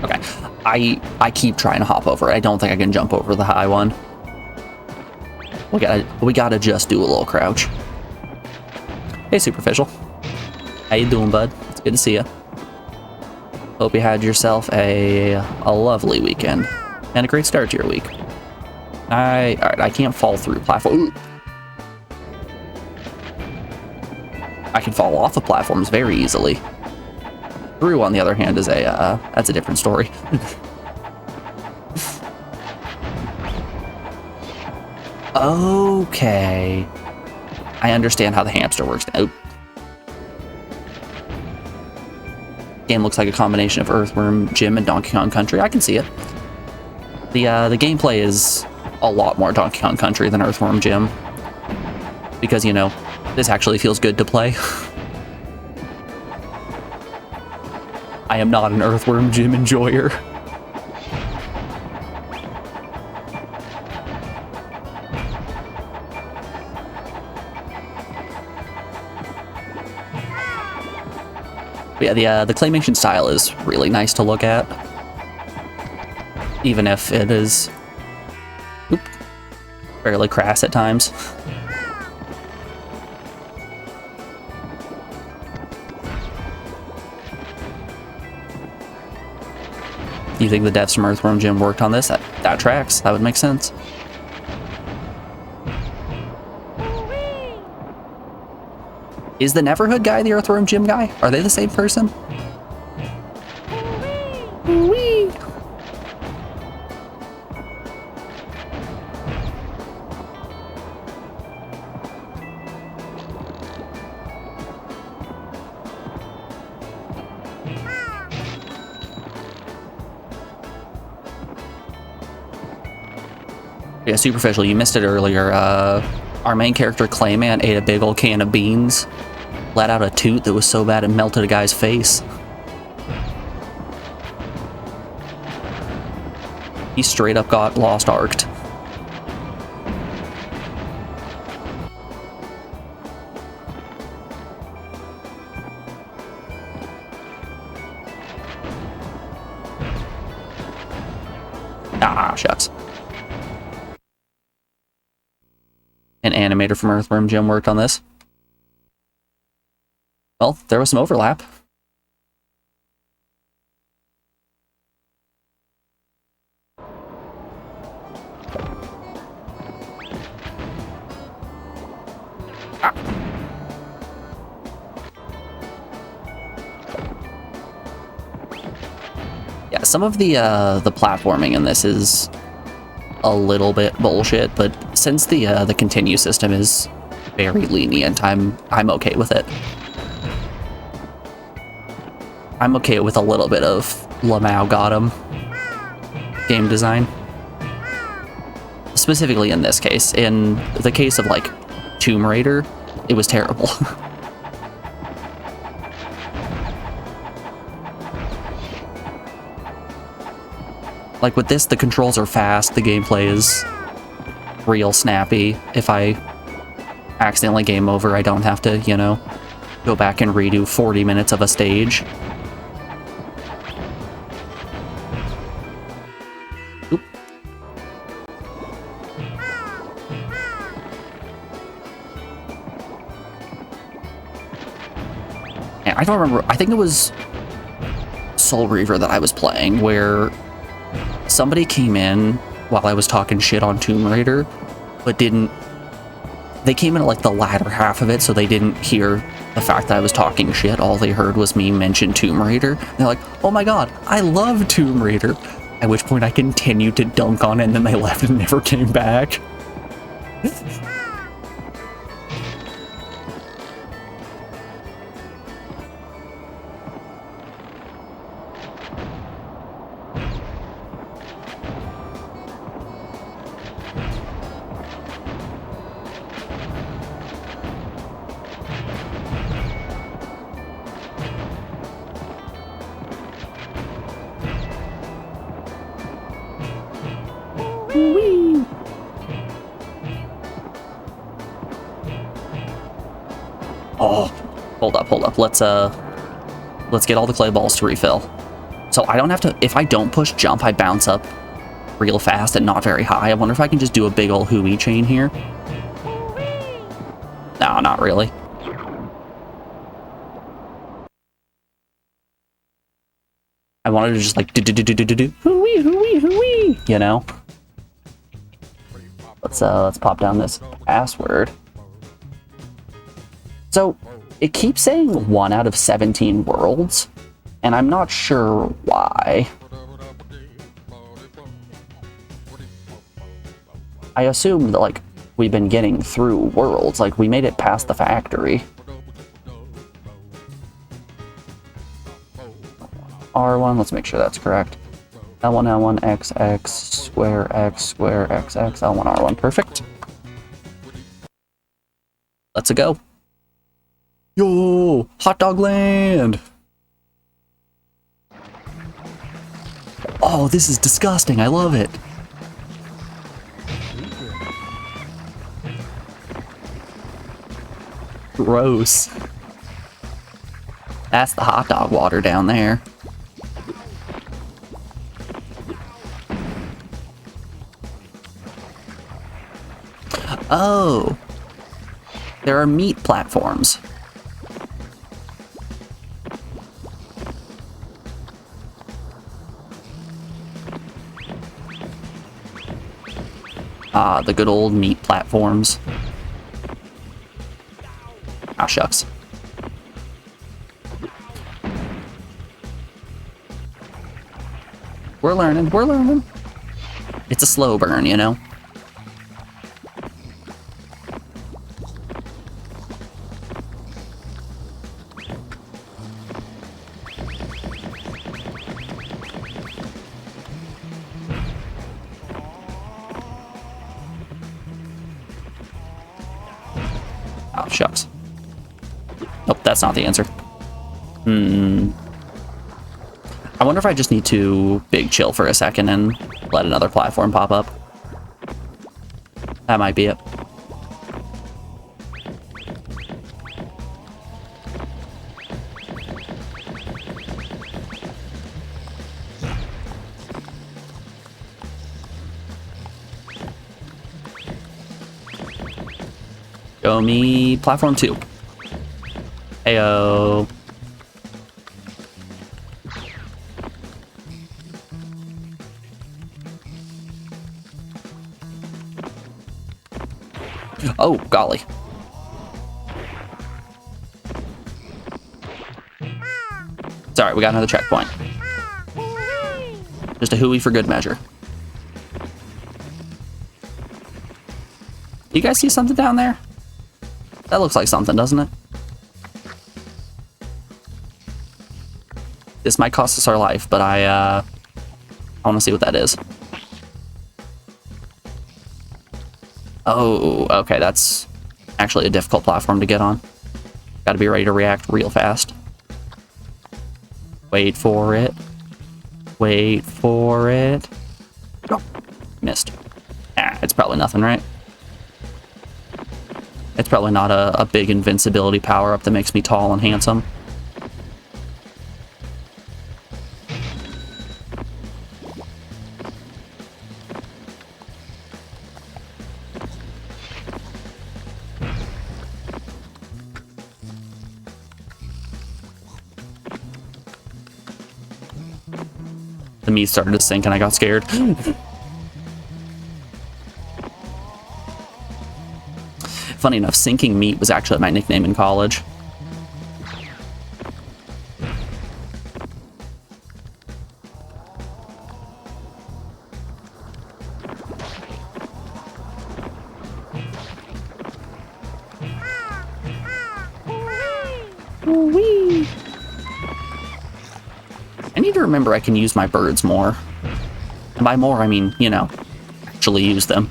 Okay, I keep trying to hop over it. I don't think I can jump over the high one. We gotta just do a little crouch. Hey, Superficial. How you doing, bud? It's good to see you. Hope you had yourself a lovely weekend and a great start to your week. Alright, I can't fall through platform. I can fall off of platforms very easily. Through, on the other hand, is that's a different story. Okay. I understand how the hamster works now. Game looks like a combination of Earthworm Jim and Donkey Kong Country. I can see it. The gameplay is a lot more Donkey Kong Country than Earthworm Jim. Because, you know, this actually feels good to play. I am not an Earthworm Jim enjoyer. But yeah, the claymation style is really nice to look at. Even if it is fairly crass at times. You think the devs from Earthworm Jim worked on this? That tracks. That would make sense. Is the Neverhood guy the Earthworm Jim guy? Are they the same person? Whee! Yeah, Superficial, you missed it earlier. Our main character, Clayman, ate a big old can of beans, let out a toot that was so bad it melted a guy's face. He straight up got lost arced. Ah, shucks. An animator from Earthworm Jim worked on this. Well, there was some overlap. Ah. Yeah, some of the platforming in this is a little bit bullshit, but since the continue system is very lenient, I'm okay with it. I'm okay with a little bit of Lamau got him game design. Specifically in this case. In the case of like Tomb Raider, it was terrible. Like with this, the controls are fast, the gameplay is real snappy. If I accidentally game over, I don't have to, you know, go back and redo 40 minutes of a stage. Oop. And I don't remember, I think it was Soul Reaver that I was playing, where somebody came in while I was talking shit on Tomb Raider, but didn't... They came in at like the latter half of it, so they didn't hear the fact that I was talking shit. All they heard was me mention Tomb Raider. And they're like, oh my god, I love Tomb Raider. At which point I continued to dunk on it, and then they left and never came back. Whee! Oh, hold up. Let's get all the clay balls to refill. So I don't have to, if I don't push jump, I bounce up real fast and not very high. I wonder if I can just do a big ol' hooey chain here. No, not really. I wanted to just like do hooey, hooey, hooey, you know? Let's pop down this password. So it keeps saying 1 out of 17 worlds, and I'm not sure why. I assumed that like we've been getting through worlds, like we made it past the factory. R1, let's make sure that's correct. L1, L1, X, X, square, X, L1, R1, perfect. Let's go. Yo, hot dog land! Oh, this is disgusting, I love it. Gross. That's the hot dog water down there. Oh, there are meat platforms. Ah, the good old meat platforms. Ah, shucks. We're learning, we're learning. It's a slow burn, you know? Oh, shucks. Nope, that's not the answer. I wonder if I just need to big chill for a second and let another platform pop up. That might be it. Show me platform 2. Ayo. Oh, golly. Sorry, we got another checkpoint. Just a hooey for good measure. You guys see something down there? That looks like something, doesn't it? This might cost us our life, but I want to see what that is. Oh, okay, that's actually a difficult platform to get on. Gotta be ready to react real fast. Wait for it. Wait for it. Oh, missed. Ah, it's probably nothing, right? It's probably not a big invincibility power-up that makes me tall and handsome. The meat started to sink and I got scared. Funny enough, sinking meat was actually my nickname in college. Wee. I need to remember I can use my birds more. And by more, I mean, you know, actually use them.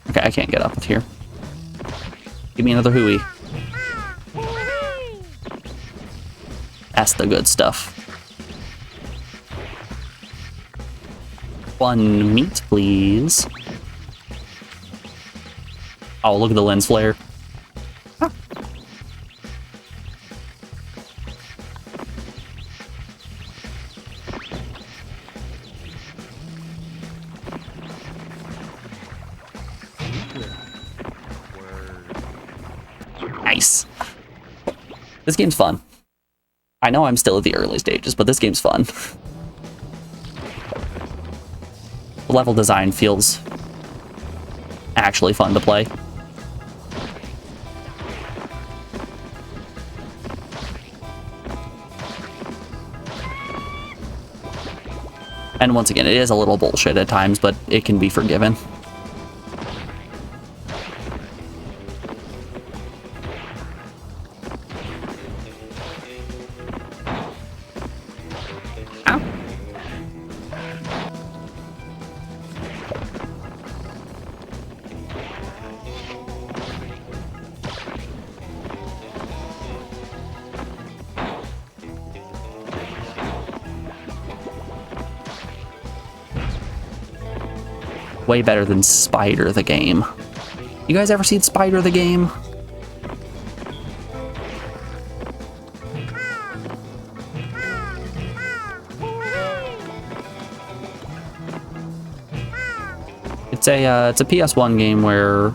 Okay, I can't get up with here. Give me another hooey. That's the good stuff. One meat, please. Oh, look at the lens flare. Huh. Nice. This game's fun. I know I'm still at the early stages, but this game's fun. The level design feels actually fun to play. And once again, it is a little bullshit at times, but it can be forgiven. Way better than Spider the game. You guys ever seen Spider the game? It's a PS1 game where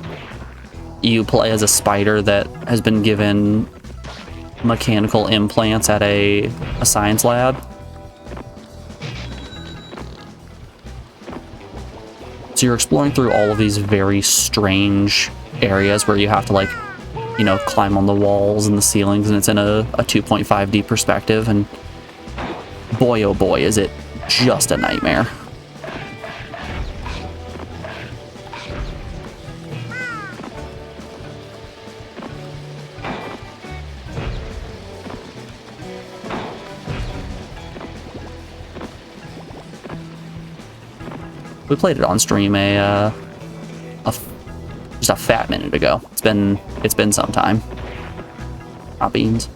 you play as a spider that has been given mechanical implants at a science lab. So you're exploring through all of these very strange areas where you have to, like, you know, climb on the walls and the ceilings, and it's in a 2.5D perspective, and boy oh boy is it just a nightmare. We played it on stream just a fat minute ago. It's been some time. Hot beans.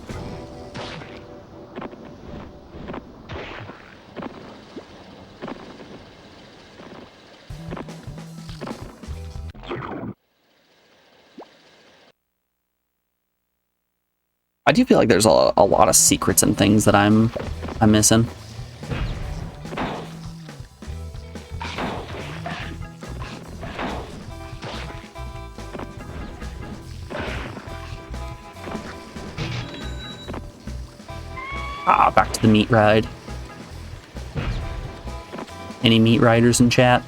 I do feel like there's a lot of secrets and things that I'm missing. Ah, back to the meat ride. Any meat riders in chat?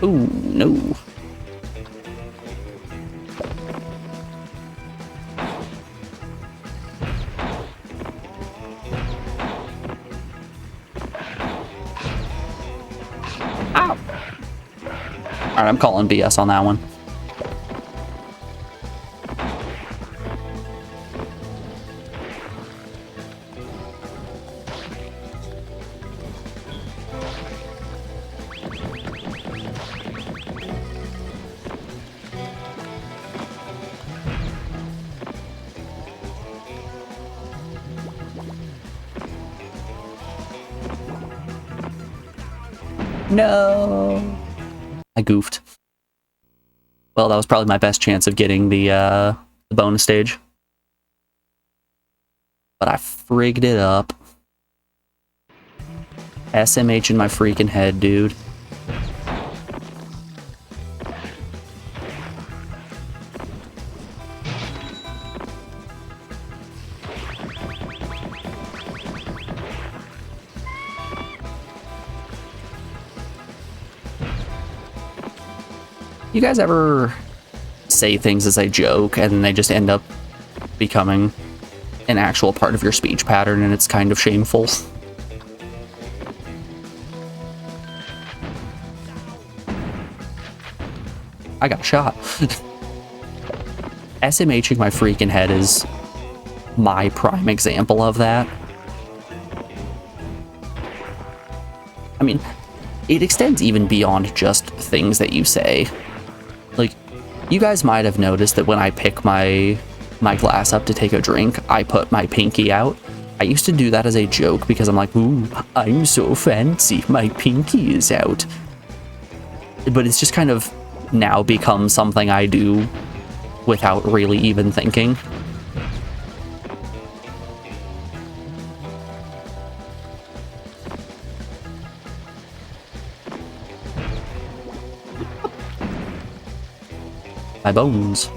Ooh, no. Ow. Alright, I'm calling BS on that one. No. I goofed. Well, that was probably my best chance of getting the bonus stage. But I frigged it up. SMH in my freaking head, dude. You guys ever say things as a joke and then they just end up becoming an actual part of your speech pattern and it's kind of shameful? I got shot. SMHing my freaking head is my prime example of that. I mean, it extends even beyond just things that you say. Like, you guys might have noticed that when I pick my glass up to take a drink, I put my pinky out. I used to do that as a joke because I'm like, ooh, I'm so fancy, my pinky is out. But it's just kind of now become something I do without really even thinking. My bones.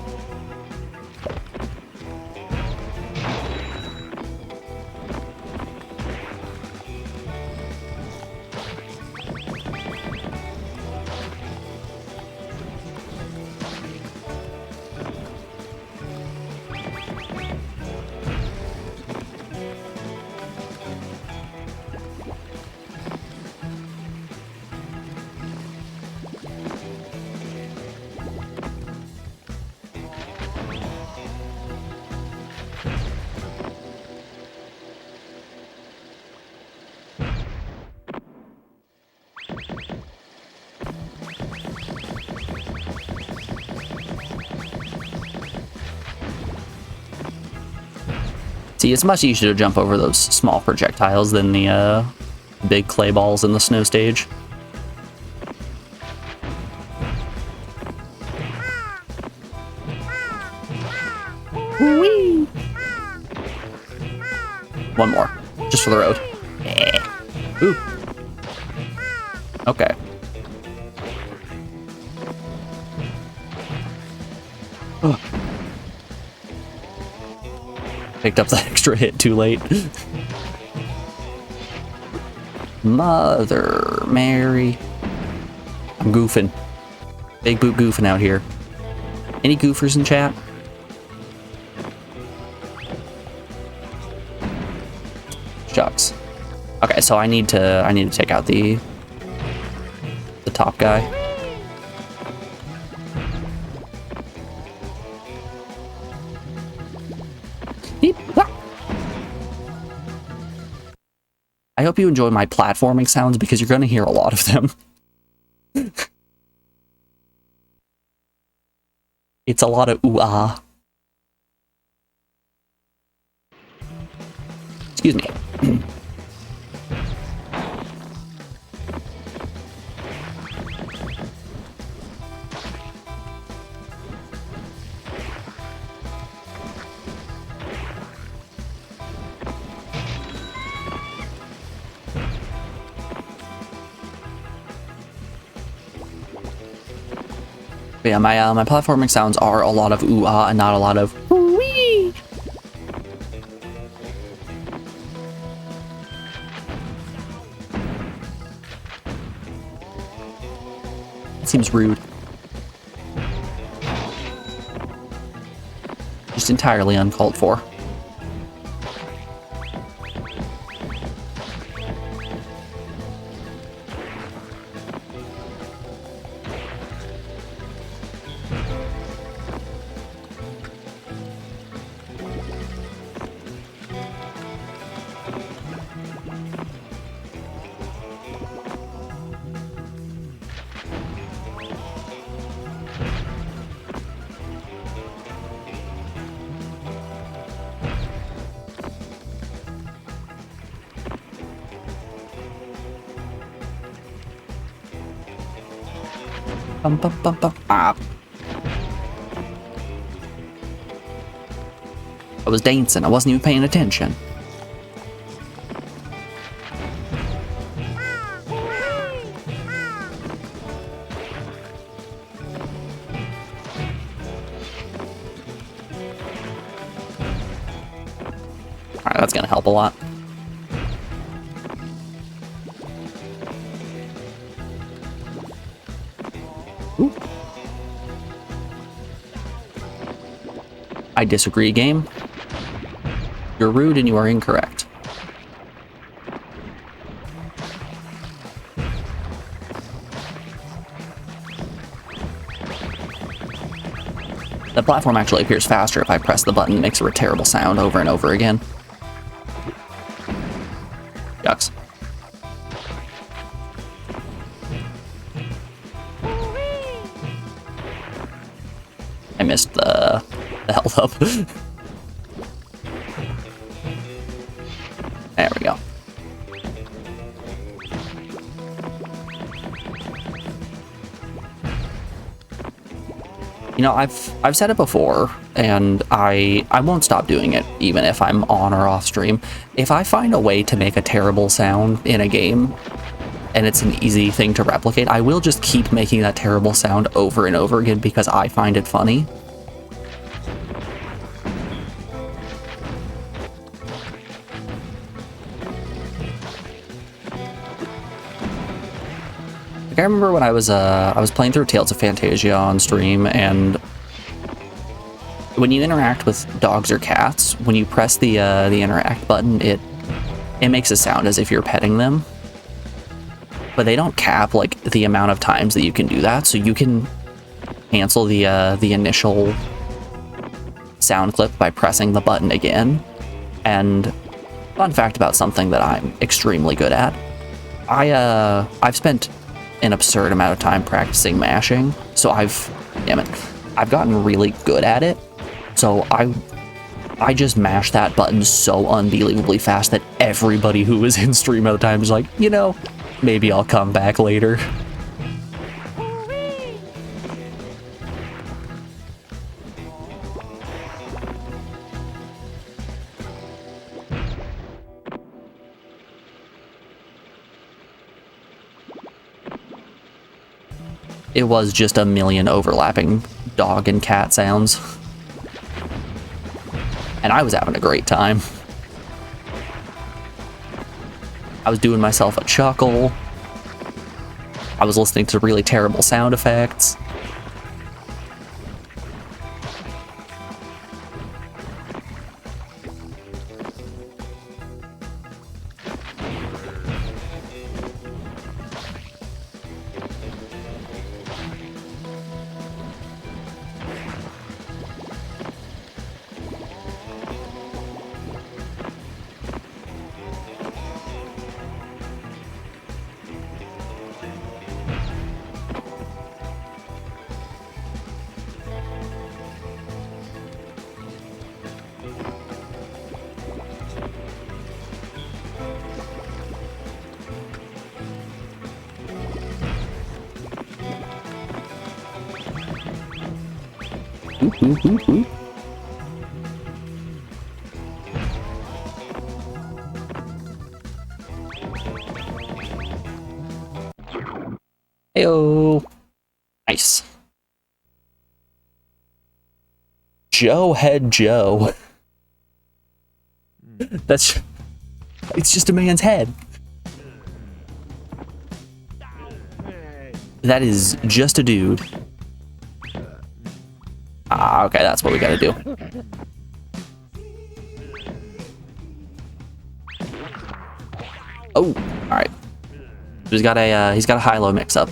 See, it's much easier to jump over those small projectiles than the big clay balls in the snow stage. Whee! One more, just for the road. Yeah. Ooh. Okay. Ugh. Picked up that extra hit too late. Mother Mary. I'm goofing. Big boot goofing out here. Any goofers in chat? Shucks. Okay, so I need to take out the top guy. I hope you enjoy my platforming sounds because you're going to hear a lot of them. It's a lot of ooh-ah. Excuse me. But yeah, my platforming sounds are a lot of ooh-ah and not a lot of wee. It seems rude. Just entirely uncalled for. Bum, bum, bum, bum. Ah. I was dancing. I wasn't even paying attention. Alright, that's gonna help a lot. Ooh. I disagree, game. You're rude and you are incorrect. The platform actually appears faster if I press the button that makes a terrible sound over and over again. Yucks. I missed the health up. There we go. You know, I've said it before, and I won't stop doing it, even if I'm on or off stream. If I find a way to make a terrible sound in a game, and it's an easy thing to replicate, I will just keep making that terrible sound over and over again because I find it funny. Like, I remember when I was playing through Tales of Phantasia on stream, and when you interact with dogs or cats, when you press the interact button, it makes a sound as if you're petting them. But they don't cap like the amount of times that you can do that, so you can cancel the initial sound clip by pressing the button again. And fun fact about something that I'm extremely good at, I've spent an absurd amount of time practicing mashing, so I've gotten really good at it. So I just mash that button so unbelievably fast that everybody who was in stream at the time is like, you know, maybe I'll come back later. It was just a million overlapping dog and cat sounds. And I was having a great time. I was doing myself a chuckle. I was listening to really terrible sound effects. Heyo. Nice. Joe Head Joe. It's just a man's head. That is just a dude. Ah, okay, that's what we gotta do. Oh, all right. He's got a high-low mix-up.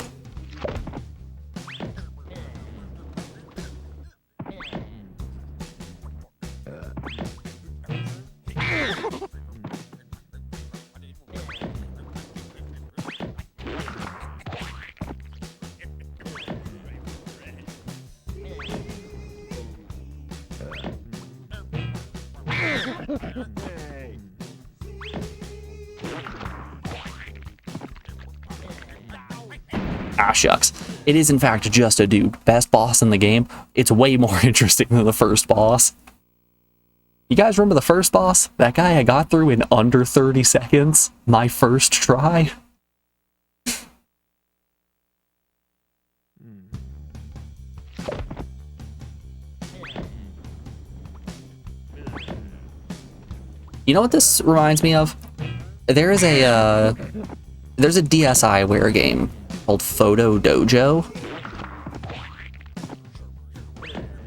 Ah, shucks. It is, in fact, just a dude. Best boss in the game. It's way more interesting than the first boss. You guys remember the first boss? That guy I got through in under 30 seconds? My first try? You know what this reminds me of? There's a DSiWare game called Photo Dojo,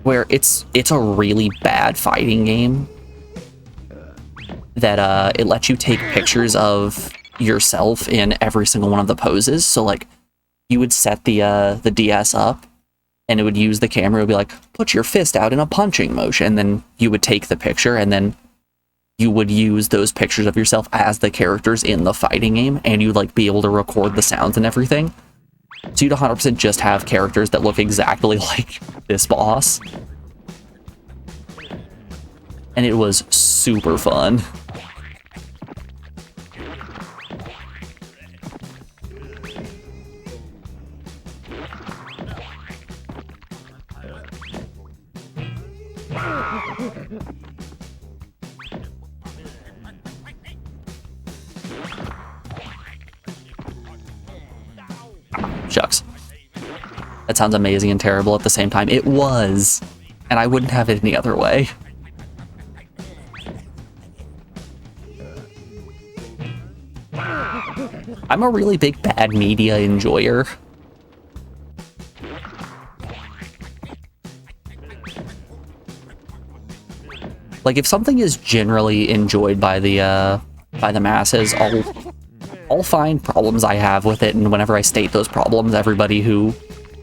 where it's a really bad fighting game that it lets you take pictures of yourself in every single one of the poses. So like you would set the DS up and it would use the camera. It would be like, put your fist out in a punching motion, and then you would take the picture, and then you would use those pictures of yourself as the characters in the fighting game, and you'd like be able to record the sounds and everything. So you'd 100% just have characters that look exactly like this boss. And it was super fun. Shucks. That sounds amazing and terrible at the same time. It was, and I wouldn't have it any other way. I'm a really big bad media enjoyer. Like, if something is generally enjoyed by the masses, I'll find problems I have with it, and whenever I state those problems, everybody who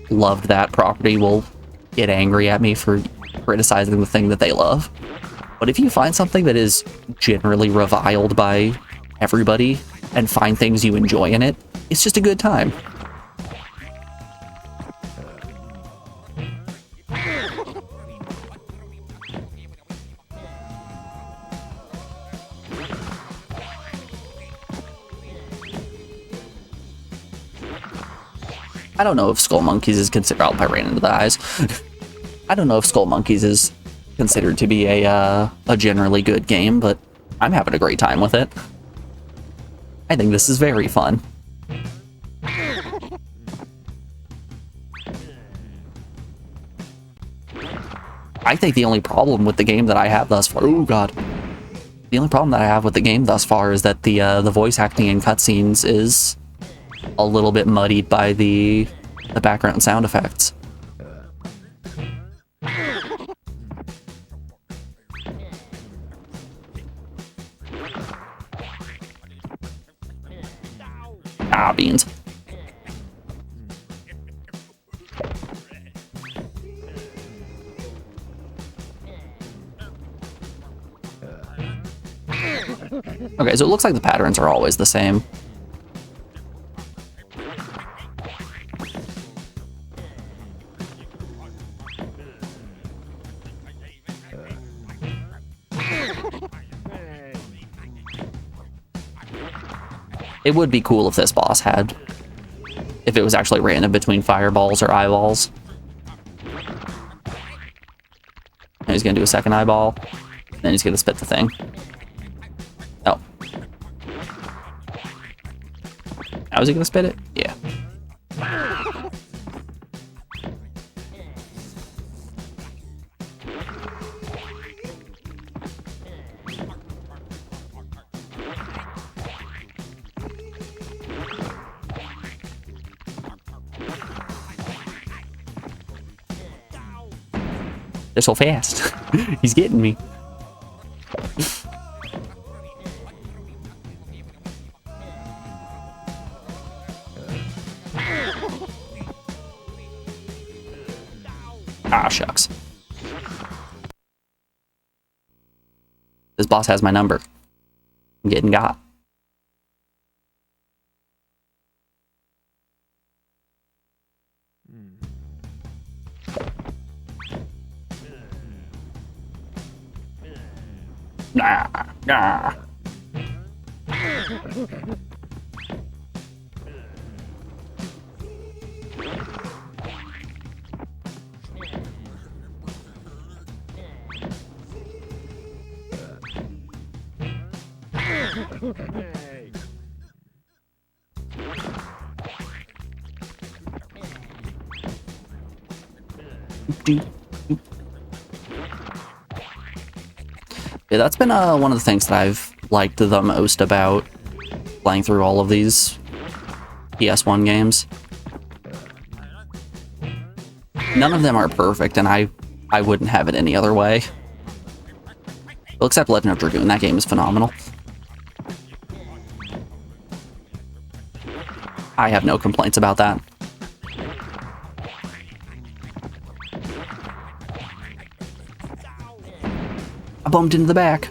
loved that property will get angry at me for criticizing the thing that they love. But if you find something that is generally reviled by everybody and find things you enjoy in it, it's just a good time. I don't know if Skullmonkeys is considered. Oh, I ran into the eyes. I don't know if Skullmonkeys is considered to be a generally good game, but I'm having a great time with it. I think this is very fun. I think the only problem with the game that I have thus far— oh god. The only problem that I have with the game thus far is that the voice acting in cutscenes is a little bit muddied by the background sound effects. Ah, beans. Okay, so it looks like the patterns are always the same. It would be cool if this boss had, if it was actually random between fireballs or eyeballs. And he's gonna do a second eyeball, then he's gonna spit the thing. Oh. How is he gonna spit it? Yeah. They're so fast. He's getting me. Ah, shucks. This boss has my number. I'm getting got. Nah, nah. Yeah, that's been one of the things that I've liked the most about playing through all of these ps1 games. None of them are perfect, and I wouldn't have it any other way. Well, except Legend of Dragoon, that game is phenomenal. I have no complaints about that. I bumped into the back.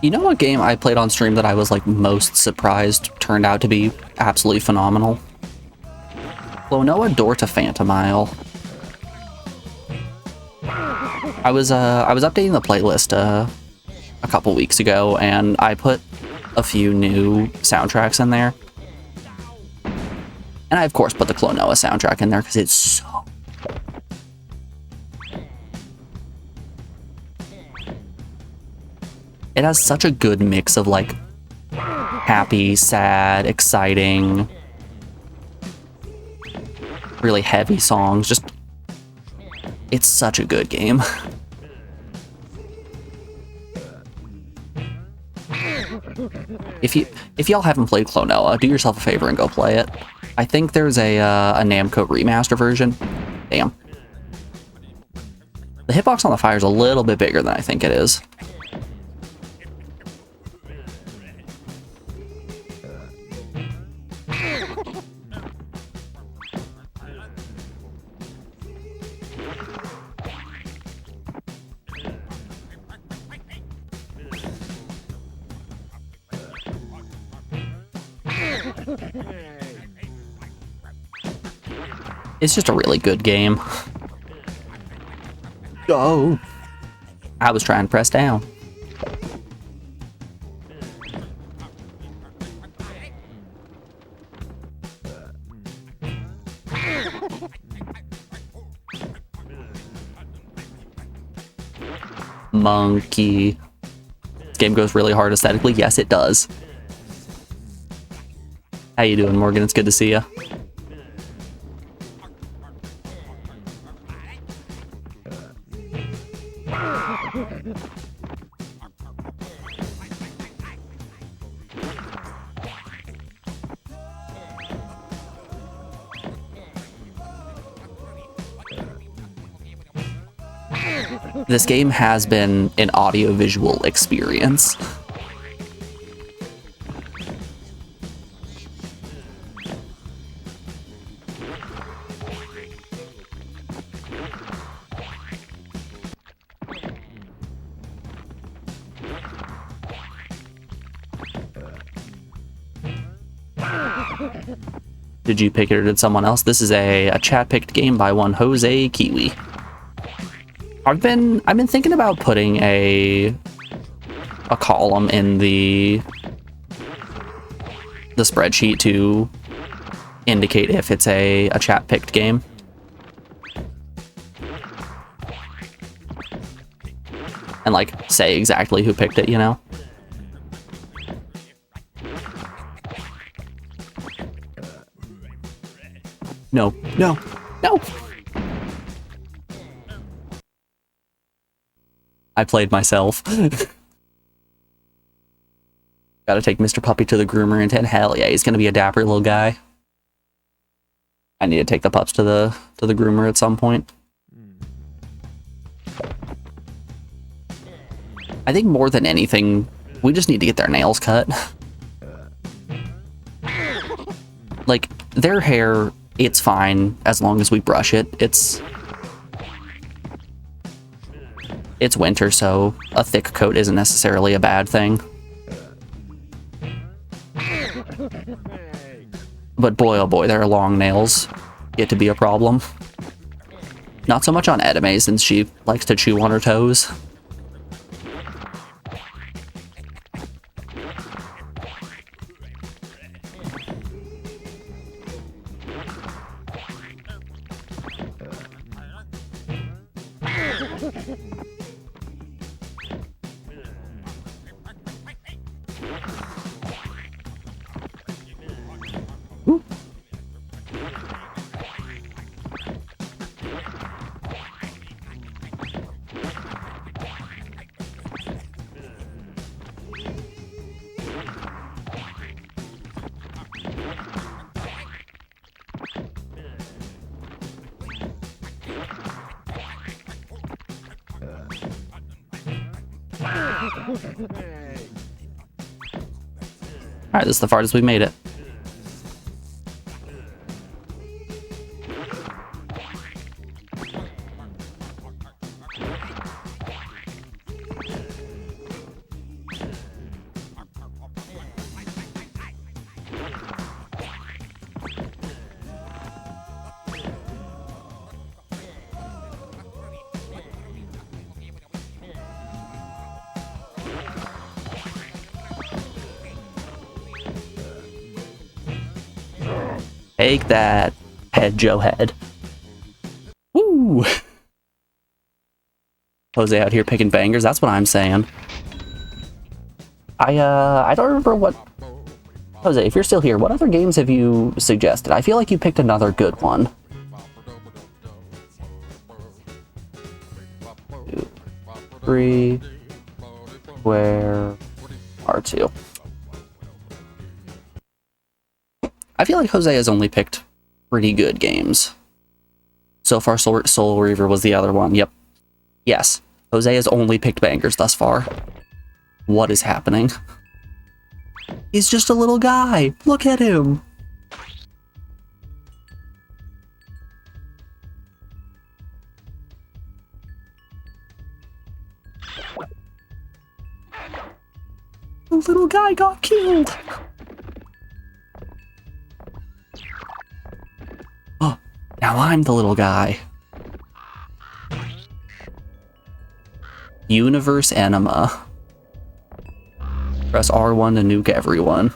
You know what game I played on stream that I was like most surprised turned out to be absolutely phenomenal? Klonoa Door to Phantom Isle. I was updating the playlist a couple weeks ago, and I put a few new soundtracks in there. And I of course put the Klonoa soundtrack in there because it's so... It has such a good mix of like happy, sad, exciting, really heavy songs. Just, it's such a good game. If y'all haven't played Klonoa, do yourself a favor and go play it. I think there's a Namco remaster version. Damn. The hitbox on the fire is a little bit bigger than I think it is. It's just a really good game. Oh! I was trying to press down. Monkey. This game goes really hard aesthetically. Yes, it does. How you doing, Morgan? It's good to see you. This game has been an audio-visual experience. Did you pick it or did someone else? This is a chat-picked game by one Jose Kiwi. I've been thinking about putting a column in the spreadsheet to indicate if it's a chat-picked game. And, like, say exactly who picked it, you know? No, no, no! I played myself. Gotta take Mr. Puppy to the groomer, and hell yeah, he's gonna be a dapper little guy. I need to take the pups to the groomer at some point. I think more than anything, we just need to get their nails cut. Like, their hair, it's fine as long as we brush it. It's winter, so a thick coat isn't necessarily a bad thing. But boy, oh boy, their long nails get to be a problem. Not so much on Edame, since she likes to chew on her toes. Alright, this is the farthest we made it. Take that, Head Joe Head. Woo! Jose out here picking bangers, that's what I'm saying. I don't remember what... Jose, if you're still here, what other games have you suggested? I feel like you picked another good one. 2, 3, where R2. I feel like Jose has only picked pretty good games. So far, Soul Reaver was the other one. Yep. Yes. Jose has only picked bangers thus far. What is happening? He's just a little guy. Look at him. The little guy got killed. Now I'm the little guy. Universe Enema. Press R1 to nuke everyone.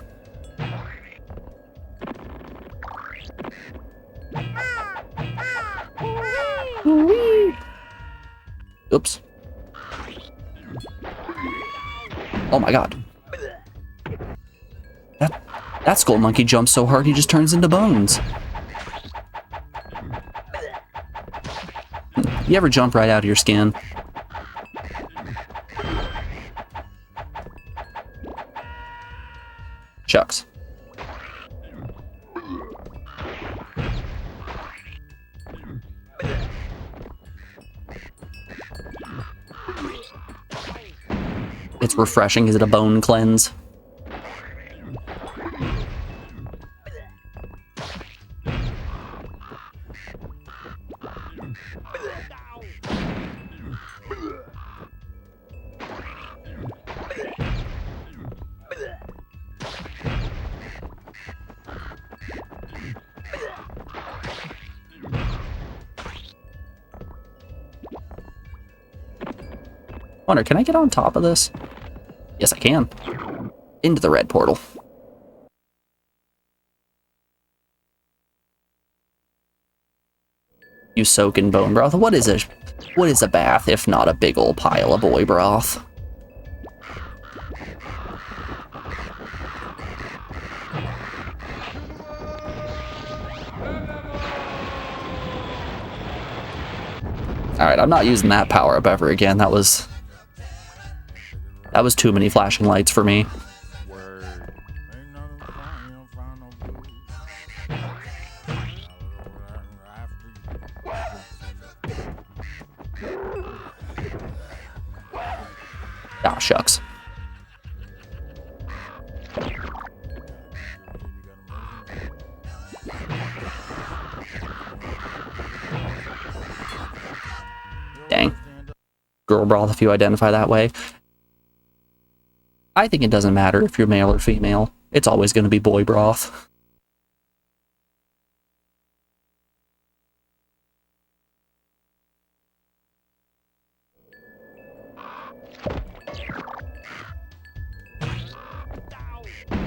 Oops. Oh my god. That skull monkey jumps so hard he just turns into bones. You ever jump right out of your skin? Shucks. It's refreshing. Is it a bone cleanse? Wonder, can I get on top of this? Yes, I can. Into the red portal. You soak in bone broth. What is a bath if not a big old pile of boy broth? Alright, I'm not using that power-up ever again. That was too many flashing lights for me. Ah, shucks. Dang. Girl broth if you identify that way. I think it doesn't matter if you're male or female. It's always going to be boy broth.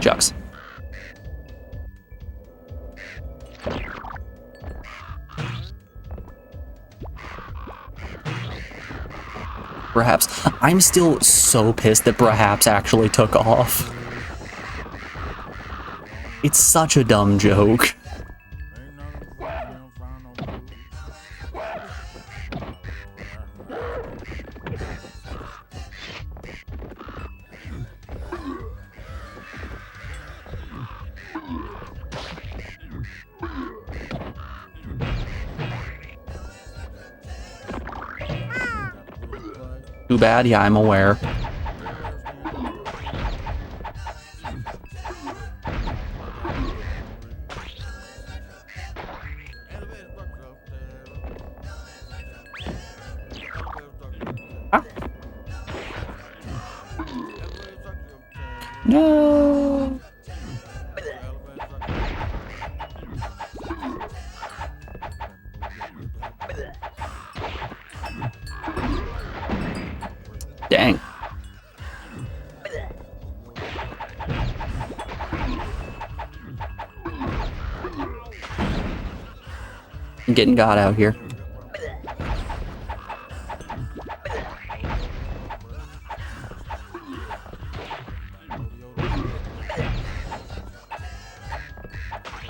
Shucks. Perhaps. I'm still so pissed that Perhaps actually took off. It's such a dumb joke. Too bad, yeah, I'm aware. Ah. No. Dang. I'm getting got out here.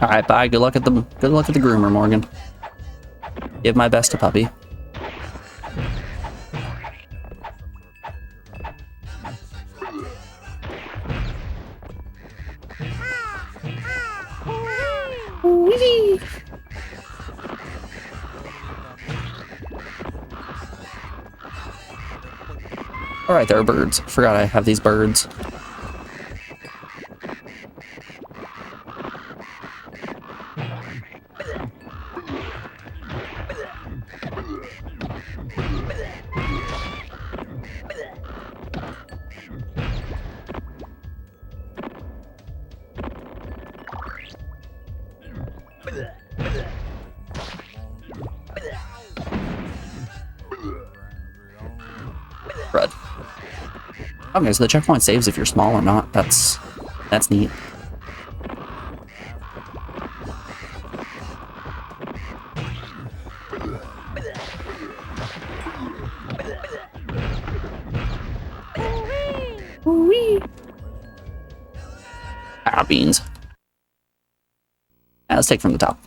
All right, bye. Good luck at the groomer, Morgan. Give my best to Puppy. Alright, there are birds. Forgot I have these birds. Crud. Okay, so the checkpoint saves if you're small or not. That's neat. Wee. Ah, beans. Yeah, let's take from the top.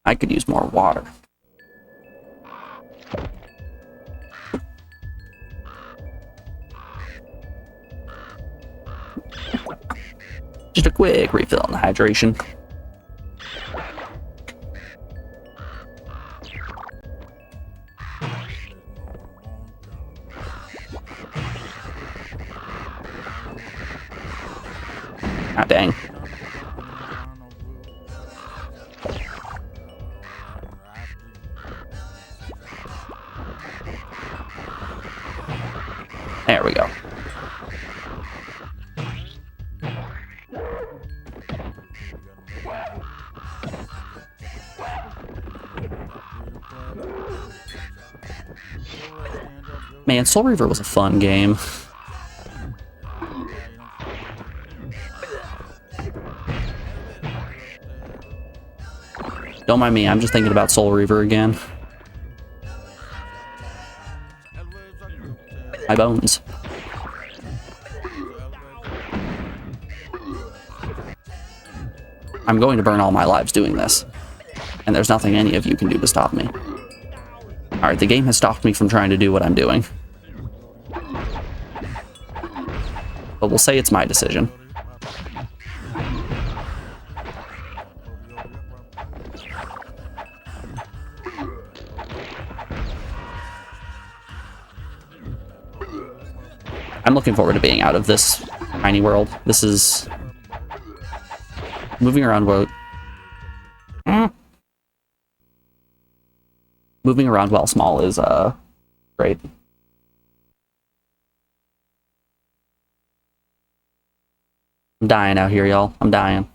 I could use more water. Just a quick refill on the hydration. Ah, dang. There we go. Man, Soul Reaver was a fun game. Don't mind me, I'm just thinking about Soul Reaver again. My bones. I'm going to burn all my lives doing this. And there's nothing any of you can do to stop me. Alright, the game has stopped me from trying to do what I'm doing. But we'll say it's my decision. I'm looking forward to being out of this tiny world. This is... Moving around Moving around while small is, great. I'm dying out here, y'all. I'm dying.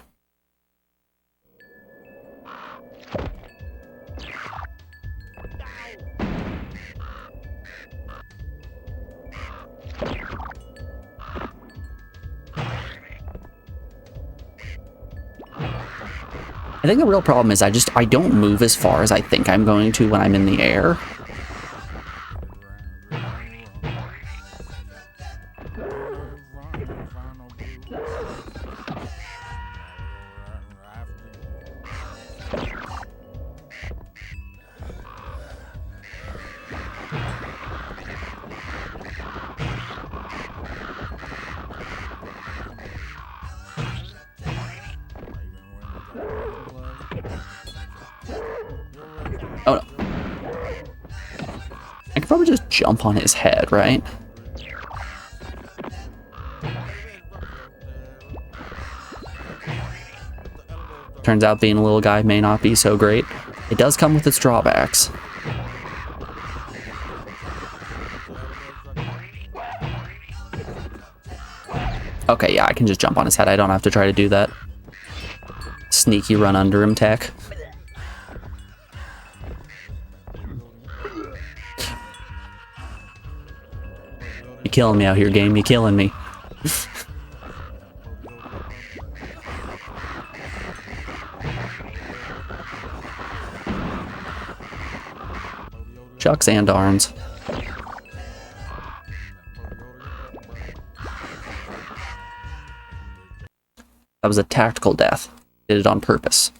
I think the real problem is I don't move as far as I think I'm going to when I'm in the air. Oh no. I could probably just jump on his head, right? Turns out being a little guy may not be so great. It does come with its drawbacks. Okay, yeah, I can just jump on his head. I don't have to try to do that sneaky run under him tech. You're killing me out here, game. You're killing me. Chucks and darns. That was a tactical death. Did it on purpose.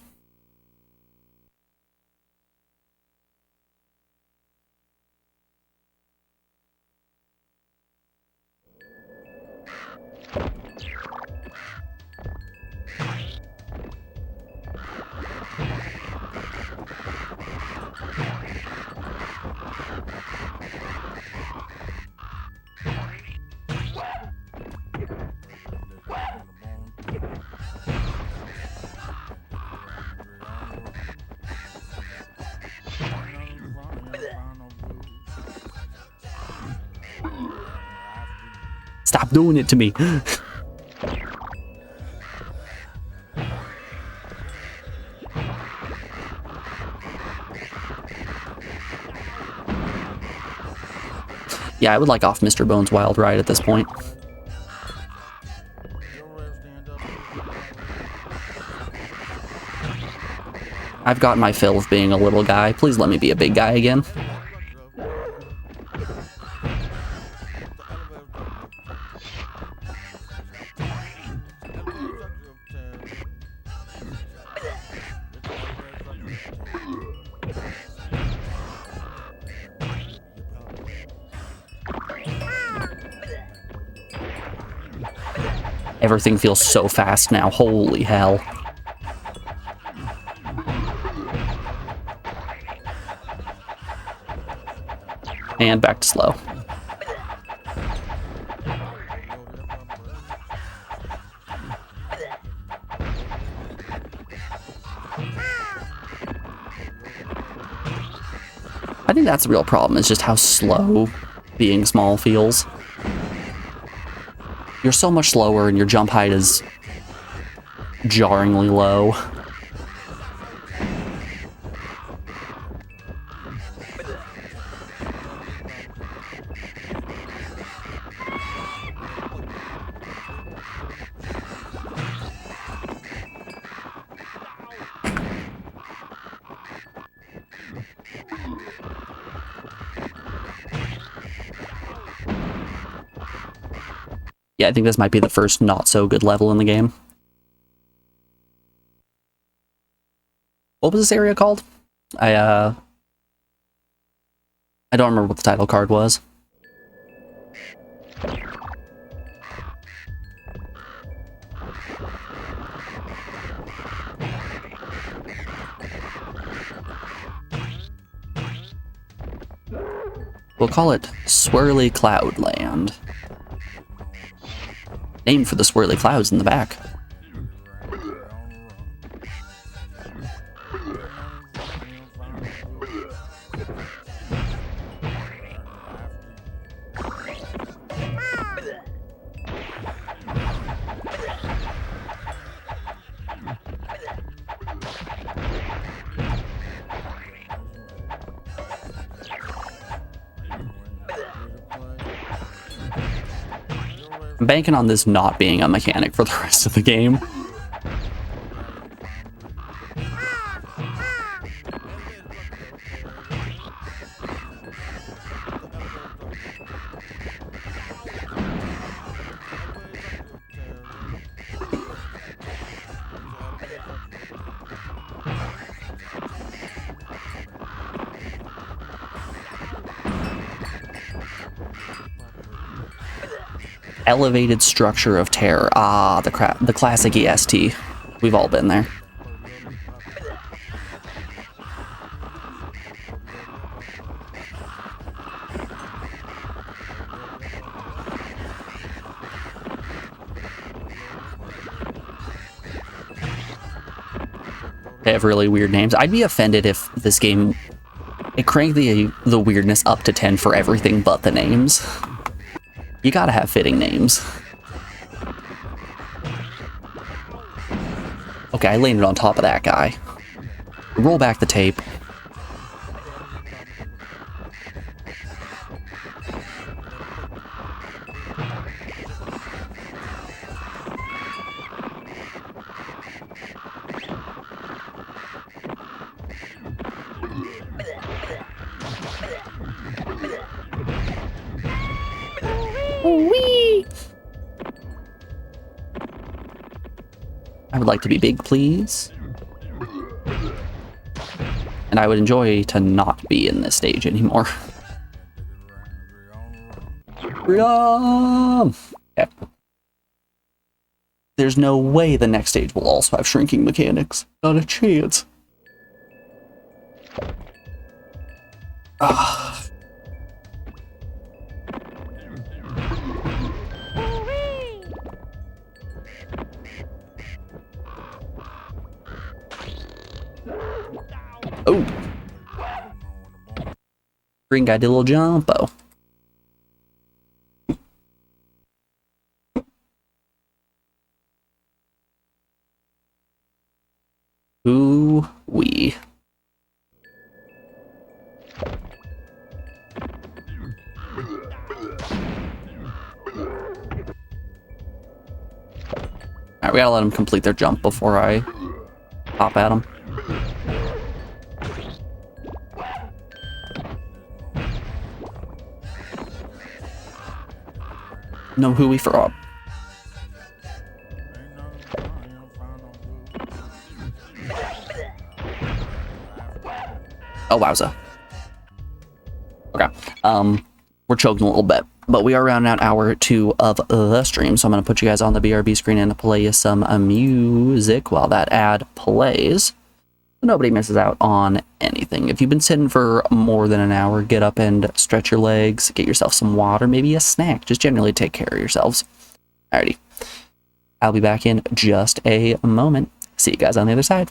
Stop doing it to me. Yeah, I would like off Mr. Bones' wild ride at this point. I've got my fill of being a little guy. Please let me be a big guy again. Everything feels so fast now. Holy hell. And back to slow. I think that's the real problem, is just how slow being small feels. You're so much slower and your jump height is jarringly low. Yeah, I think this might be the first not so good level in the game. What was this area called? I don't remember what the title card was. We'll call it Swirly Cloud Land. Named for the swirly clouds in the back. I'm banking on this not being a mechanic for the rest of the game. Elevated structure of terror. Ah, the classic EST. We've all been there. They have really weird names. I'd be offended if this game it cranked the weirdness up to 10 for everything but the names. You gotta have fitting names. Okay, I landed on top of that guy. Roll back the tape. Whee! I would like to be big, please. And I would enjoy to not be in this stage anymore. Freedom! Okay. There's no way the next stage will also have shrinking mechanics. Not a chance. Ah. Oh. Green guy did a little jumpo. Ooh-wee. Alright, we gotta let them complete their jump before I pop at them. No hooey frog. Oh, wowza. Okay. We're choking a little bit, but we are around an hour 2 of the stream, so I'm going to put you guys on the BRB screen and play you some music while that ad plays. Nobody misses out on anything. If you've been sitting for more than an hour, get up and stretch your legs, get yourself some water, maybe a snack. Just generally take care of yourselves. Alrighty. I'll be back in just a moment. See you guys on the other side.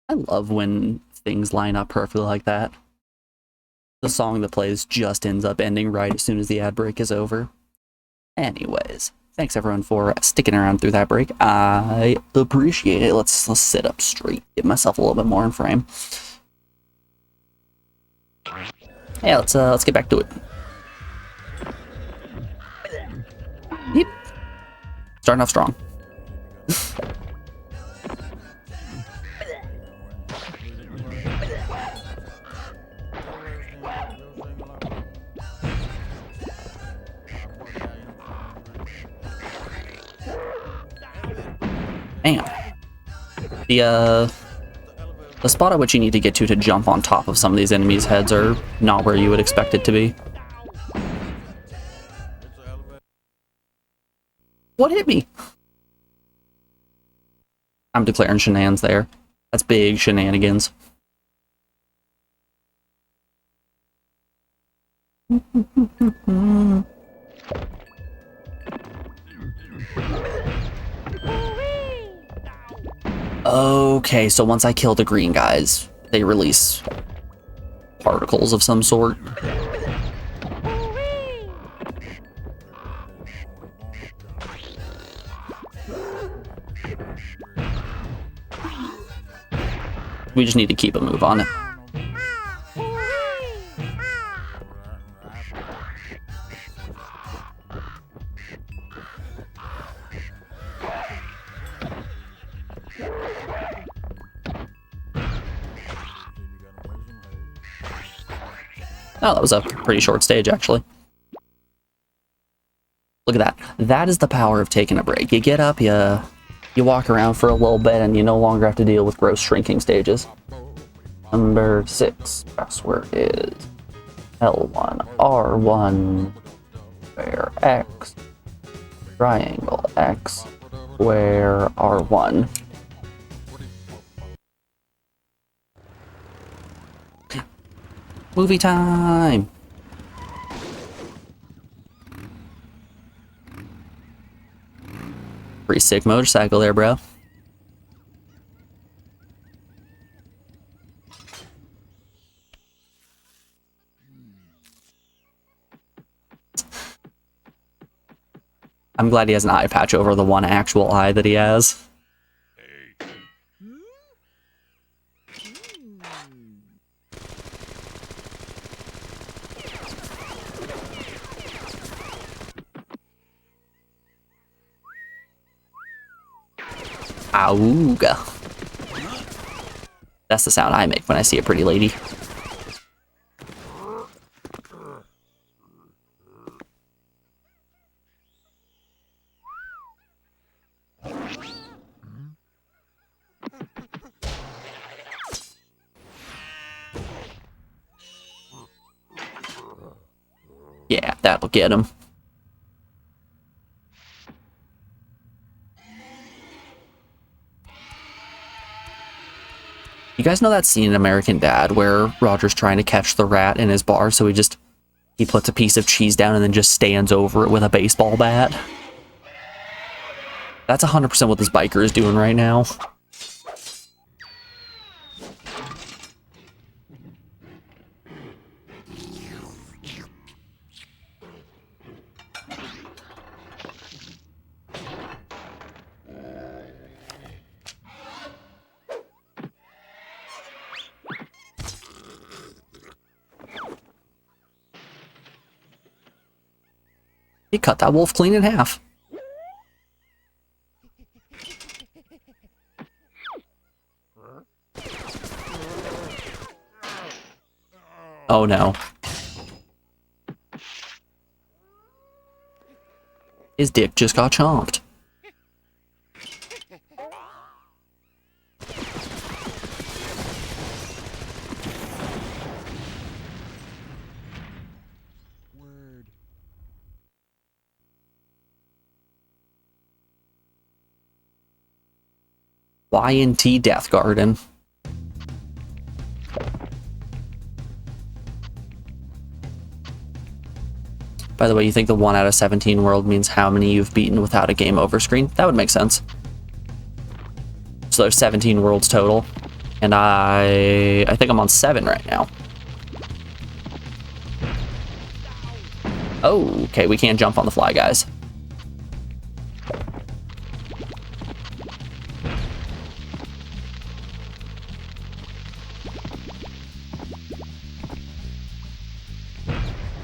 I love when things line up perfectly like that. The song that plays just ends up ending right as soon as the ad break is over. Anyways, thanks everyone for sticking around through that break. I appreciate it. Let's sit up straight, get myself a little bit more in frame. Yeah, let's get back to it. Yep. Starting off strong. Damn. The spot at which you need to get to jump on top of some of these enemies' heads are not where you would expect it to be. What hit me? I'm declaring shenanigans there. That's big shenanigans. Okay, so once I kill the green guys, they release particles of some sort. We just need to keep a move on it. Oh, that was a pretty short stage, actually. Look at that. That is the power of taking a break. You get up, you walk around for a little bit, and you no longer have to deal with gross shrinking stages. Number 6. Password is L1, R1, square X, triangle X, square R1. Movie time! Pretty sick motorcycle there, bro. I'm glad he has an eye patch over the one actual eye that he has. Auga. That's the sound I make when I see a pretty lady. Yeah, that'll get him. You guys know that scene in American Dad where Roger's trying to catch the rat in his bar, so he puts a piece of cheese down and then just stands over it with a baseball bat? That's 100% what this biker is doing right now. He cut that wolf clean in half. Oh no. His dick just got chomped. Y&T Death Garden. By the way, you think the 1 out of 17 world means how many you've beaten without a game over screen? That would make sense. So there's 17 worlds total. And I think I'm on 7 right now. Oh, okay, we can't jump on the fly, guys.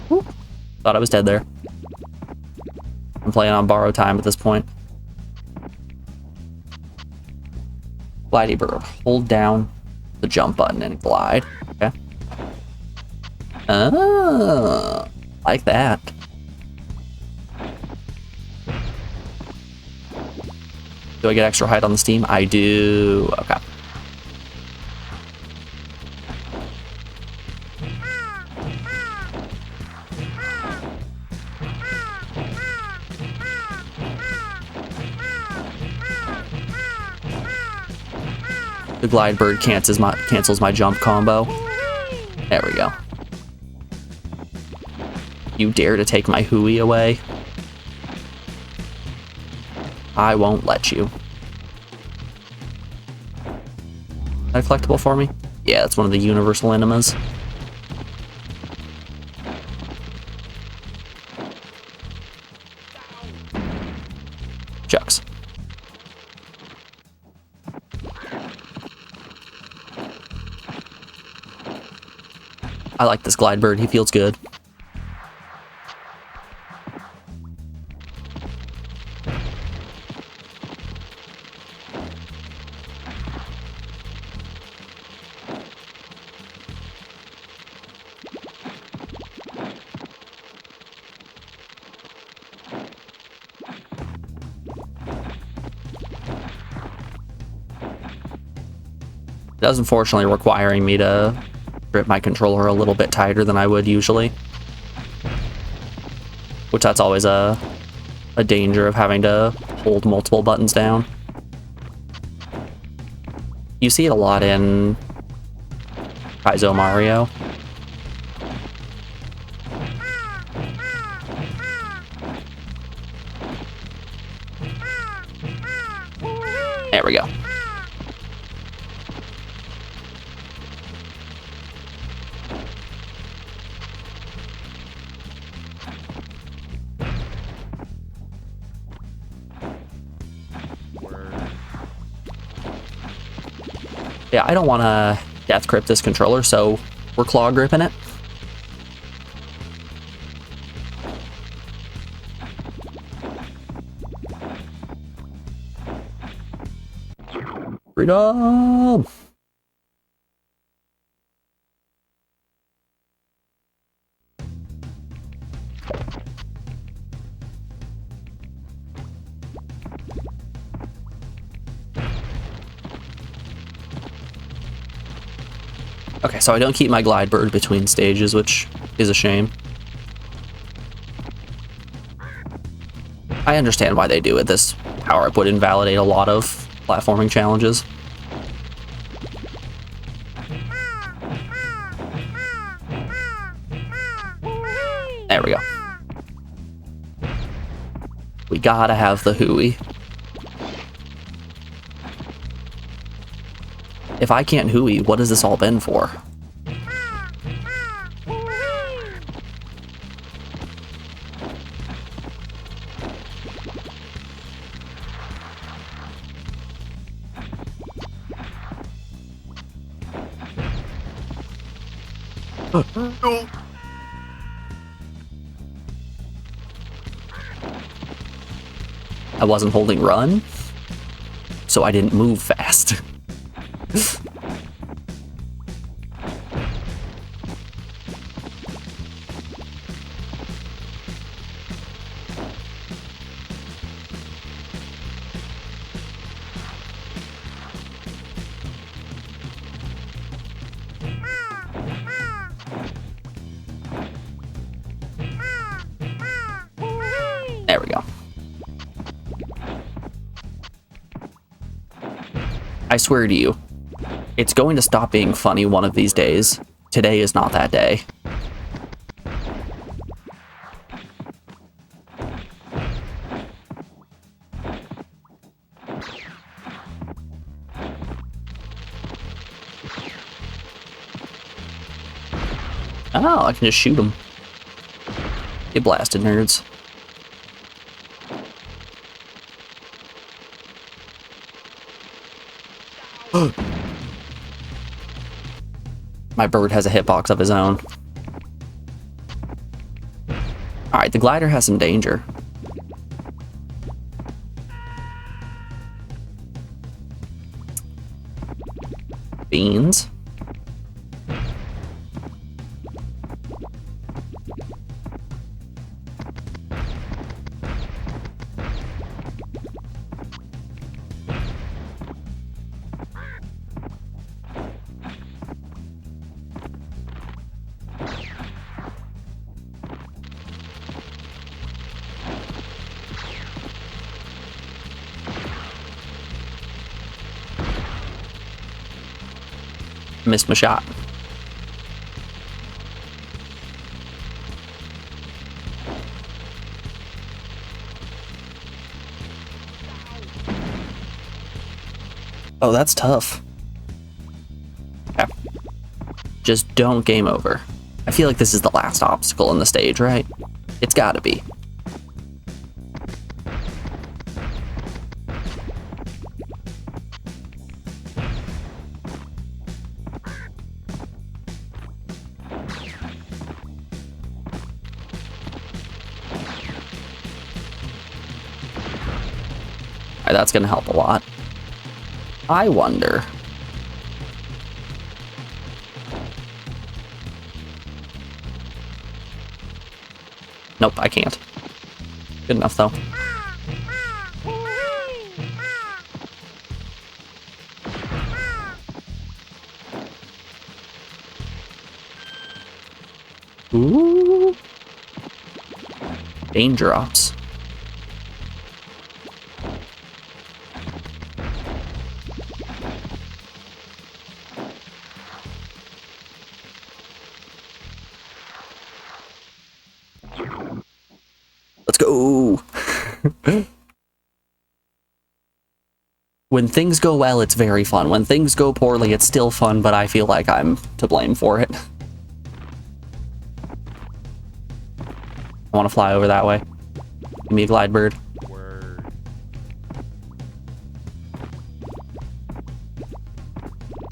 Whoop. Thought I was dead there. I'm playing on borrowed time at this point. Glidey bird. Hold down the jump button and glide. Okay. Oh, like that. Do I get extra height on the Steam? I do. Okay. The glide bird cancels my jump combo. There we go. You dare to take my hooey away? I won't let you. Is that collectible for me? Yeah, it's one of the universal enemas. Chucks. I like this glide bird, he feels good. It does unfortunately requiring me to grip my controller a little bit tighter than I would usually. Which that's always a danger of having to hold multiple buttons down. You see it a lot in Kaizo Mario. There we go. Yeah, I don't want to death grip this controller, so we're claw gripping it. Freedom! Okay, so I don't keep my glide bird between stages, which is a shame. I understand why they do it. This power-up would invalidate a lot of platforming challenges. There we go. We gotta have the hooey. If I can't hooey, what has this all been for? I wasn't holding run, so I didn't move fast. There we go. I swear to you, it's going to stop being funny one of these days. Today is not that day. Oh, I can just shoot them. Get blasted, nerds. My bird has a hitbox of his own. Alright, the glider has some danger. Beans. Missed my shot. Oh, that's tough. Okay. Just don't game over. I feel like this is the last obstacle in the stage, right? It's gotta be. That's gonna help a lot. I wonder. Nope, I can't. Good enough though. Ooh. Danger drops. Let's go. When things go well, it's very fun. When things go poorly, it's still fun, but I feel like I'm to blame for it. I want to fly over that way. Give me a glide bird. Word.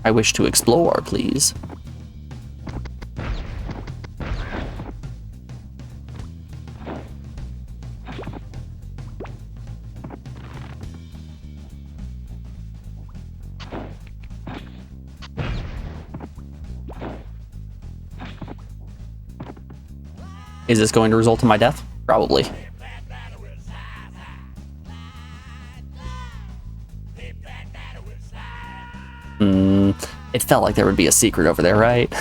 I wish to explore, please. Is this going to result in my death? Probably. It felt like there would be a secret over there, right?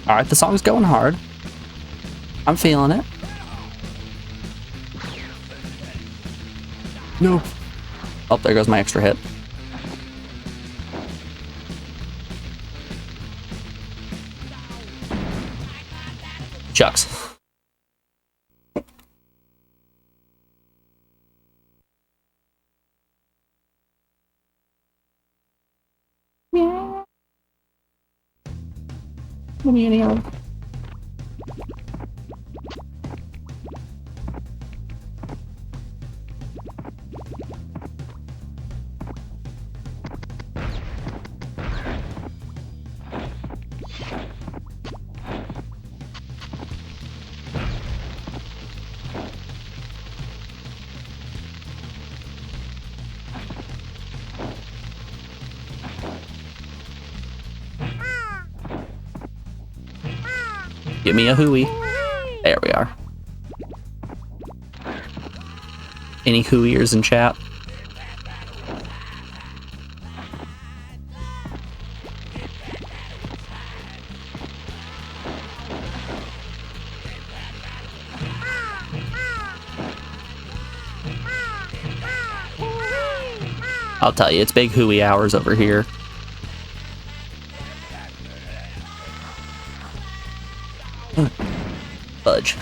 Alright, the song's going hard. I'm feeling it. No. Oh, there goes my extra hit. Chucks. Yeah. Give me any help. Give me a hooey. There we are. Any hooeyers in chat? I'll tell you, it's big hooey hours over here. Fudge.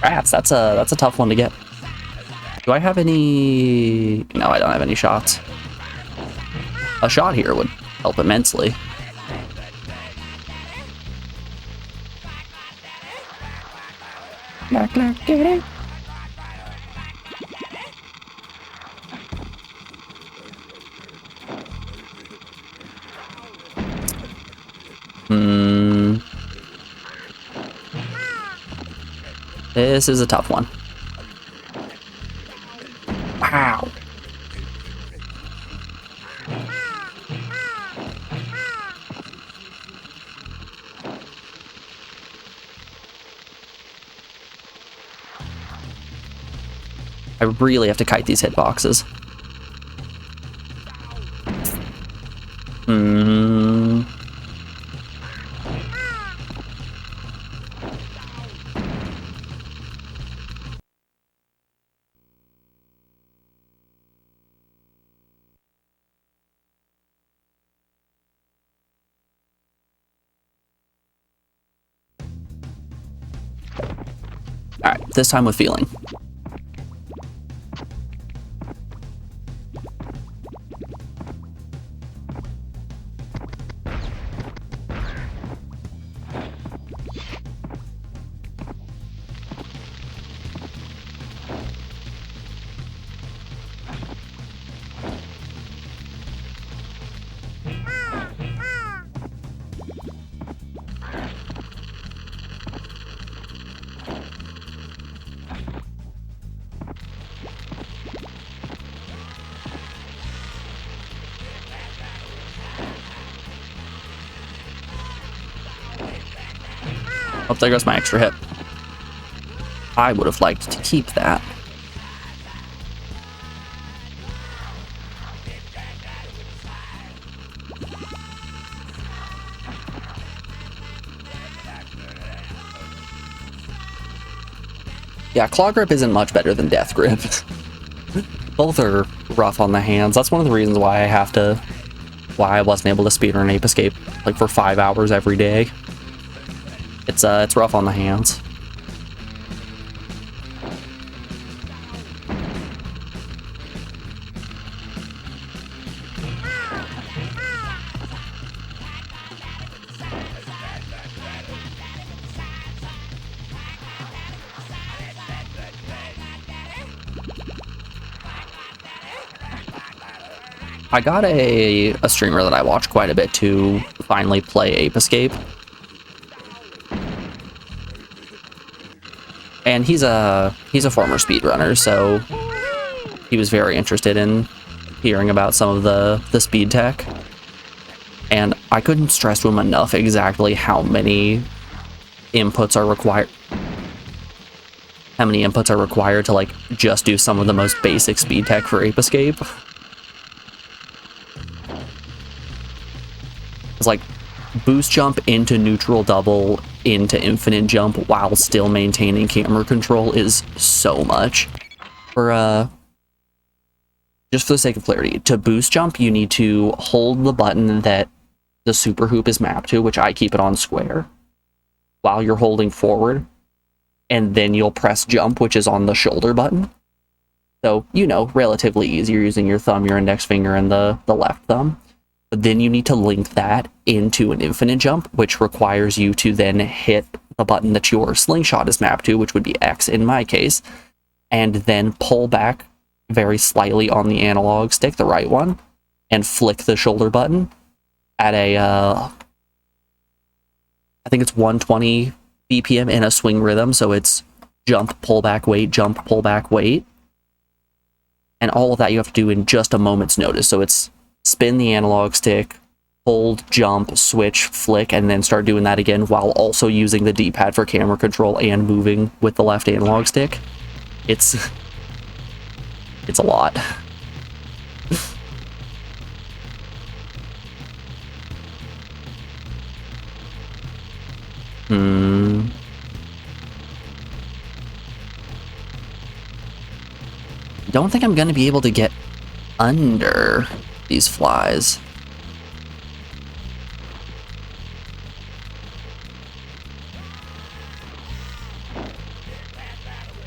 Rats, that's a tough one to get. Do I have any? No, I don't have any shots. A shot here would help immensely. This is a tough one. Wow. I really have to kite these hitboxes. Alright, this time with feeling. Oh, there goes my extra hit. I would have liked to keep that. Yeah, Claw Grip isn't much better than Death Grip. Both are rough on the hands. That's one of the reasons why I wasn't able to speedrun Ape Escape like for 5 hours every day. It's rough on the hands. I got a streamer that I watch quite a bit to finally play Ape Escape. And he's a former speedrunner, so he was very interested in hearing about some of the speed tech. And I couldn't stress to him enough exactly how many inputs are required. How many inputs are required to like just do some of the most basic speed tech for Ape Escape. It's like boost jump into neutral double into infinite jump while still maintaining camera control is so much. For just for the sake of clarity, to boost jump you need to hold the button that the super hoop is mapped to, which I keep it on square, while you're holding forward, and then you'll press jump, which is on the shoulder button. So, you know, relatively easy. You're using your thumb, your index finger, and the left thumb. But then you need to link that into an infinite jump, which requires you to then hit the button that your slingshot is mapped to, which would be X in my case, and then pull back very slightly on the analog stick, the right one, and flick the shoulder button at a, I think it's 120 BPM in a swing rhythm, so it's jump, pull back, wait, jump, pull back, wait. And all of that you have to do in just a moment's notice, so it's spin the analog stick, hold, jump, switch, flick, and then start doing that again while also using the D-pad for camera control and moving with the left analog stick. It's a lot. Don't think I'm gonna be able to get under these flies.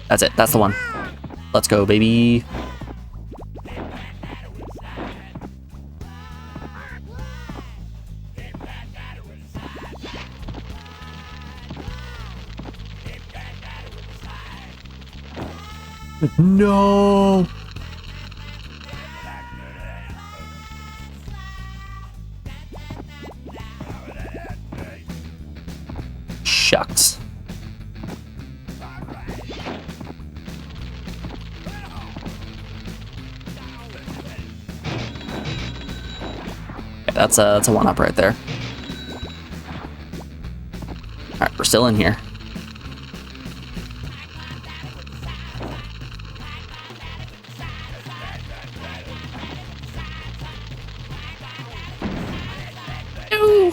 That's it. That's the one. Let's go, baby. No. Shucks. Okay, that's a one-up right there. All right, we're still in here. Ooh.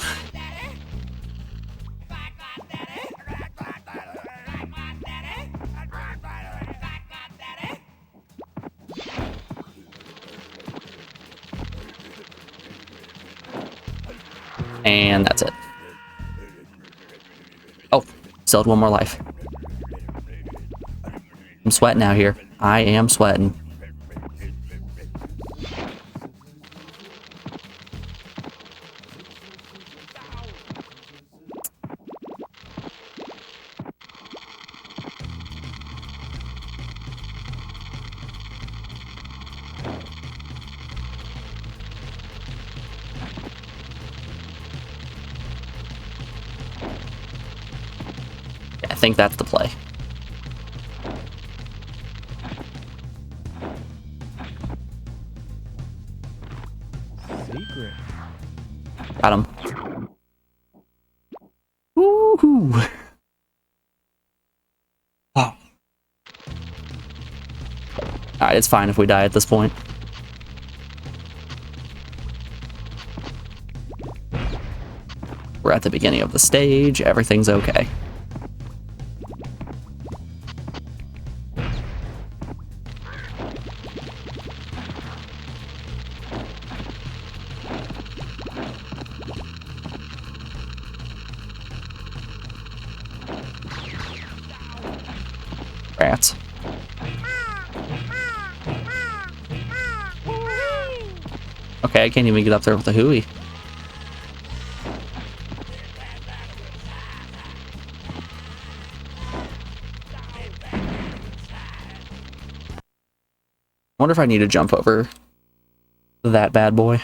And that's it. Oh, still had one more life. I'm sweating out here. I am sweating. I think that's the play. Secret. Got him. Woohoo! Alright, it's fine if we die at this point. We're at the beginning of the stage. Everything's okay. Rats. Okay, I can't even get up there with the hooey. I wonder if I need to jump over that bad boy.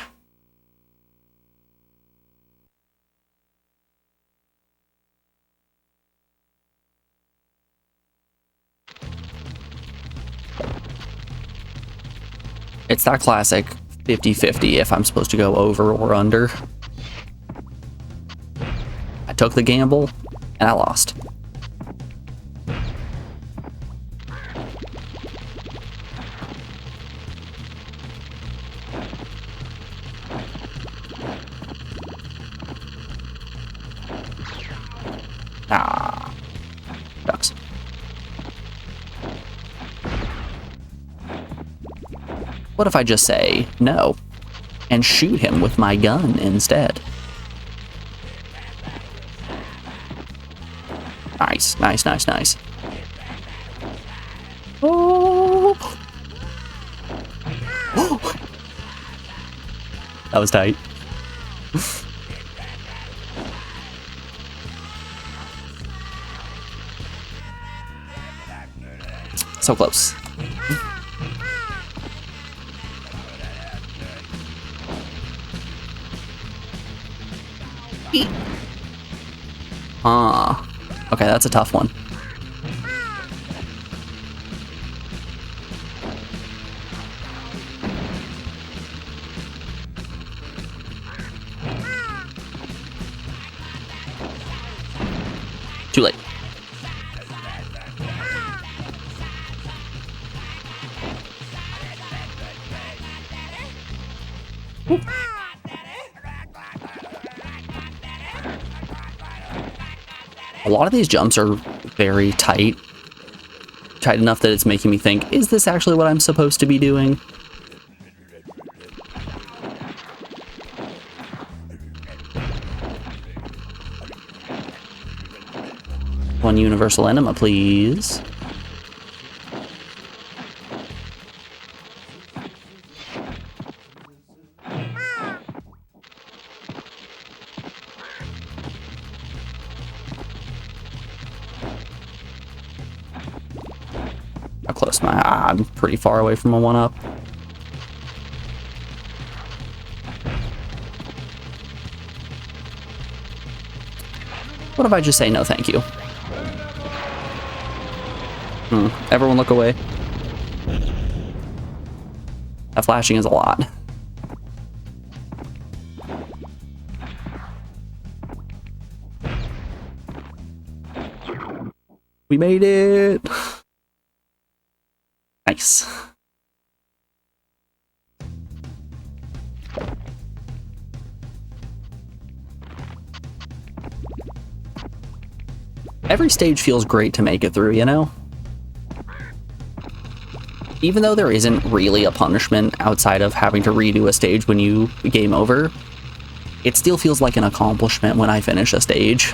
It's that classic 50-50 if I'm supposed to go over or under. I took the gamble and I lost. Ah, sucks. What if I just say no and shoot him with my gun instead? Nice, nice, nice, nice. Oh. That was tight. So close. Ah, okay, that's a tough one. Too late. A lot of these jumps are very tight. Tight enough that it's making me think, is this actually what I'm supposed to be doing? One universal enema, please. How close am I? I'm pretty far away from a 1-up. What if I just say no thank you? Everyone look away. That flashing is a lot. We made it! Nice. Every stage feels great to make it through, you know? Even though there isn't really a punishment outside of having to redo a stage when you game over, it still feels like an accomplishment when I finish a stage.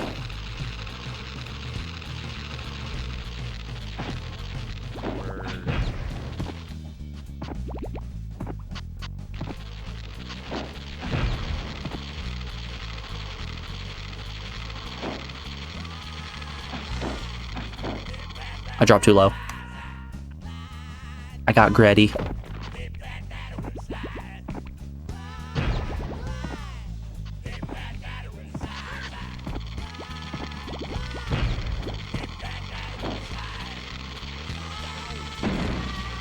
I dropped too low. I got greedy.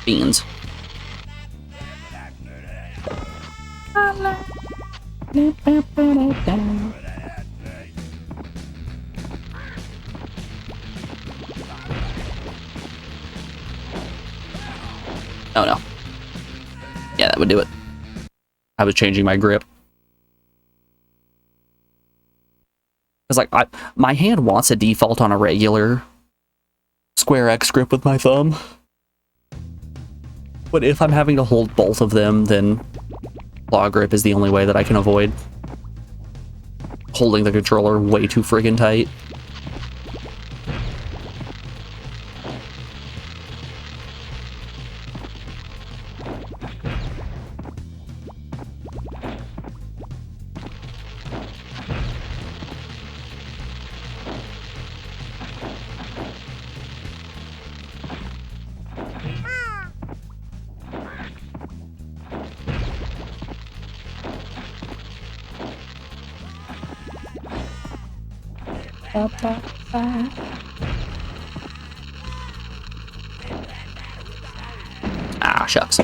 Beans. Oh no. Yeah, that would do it. I was changing my grip. Because like my hand wants to default on a regular square X grip with my thumb. But if I'm having to hold both of them, then claw grip is the only way that I can avoid holding the controller way too friggin' tight. Ah, shucks.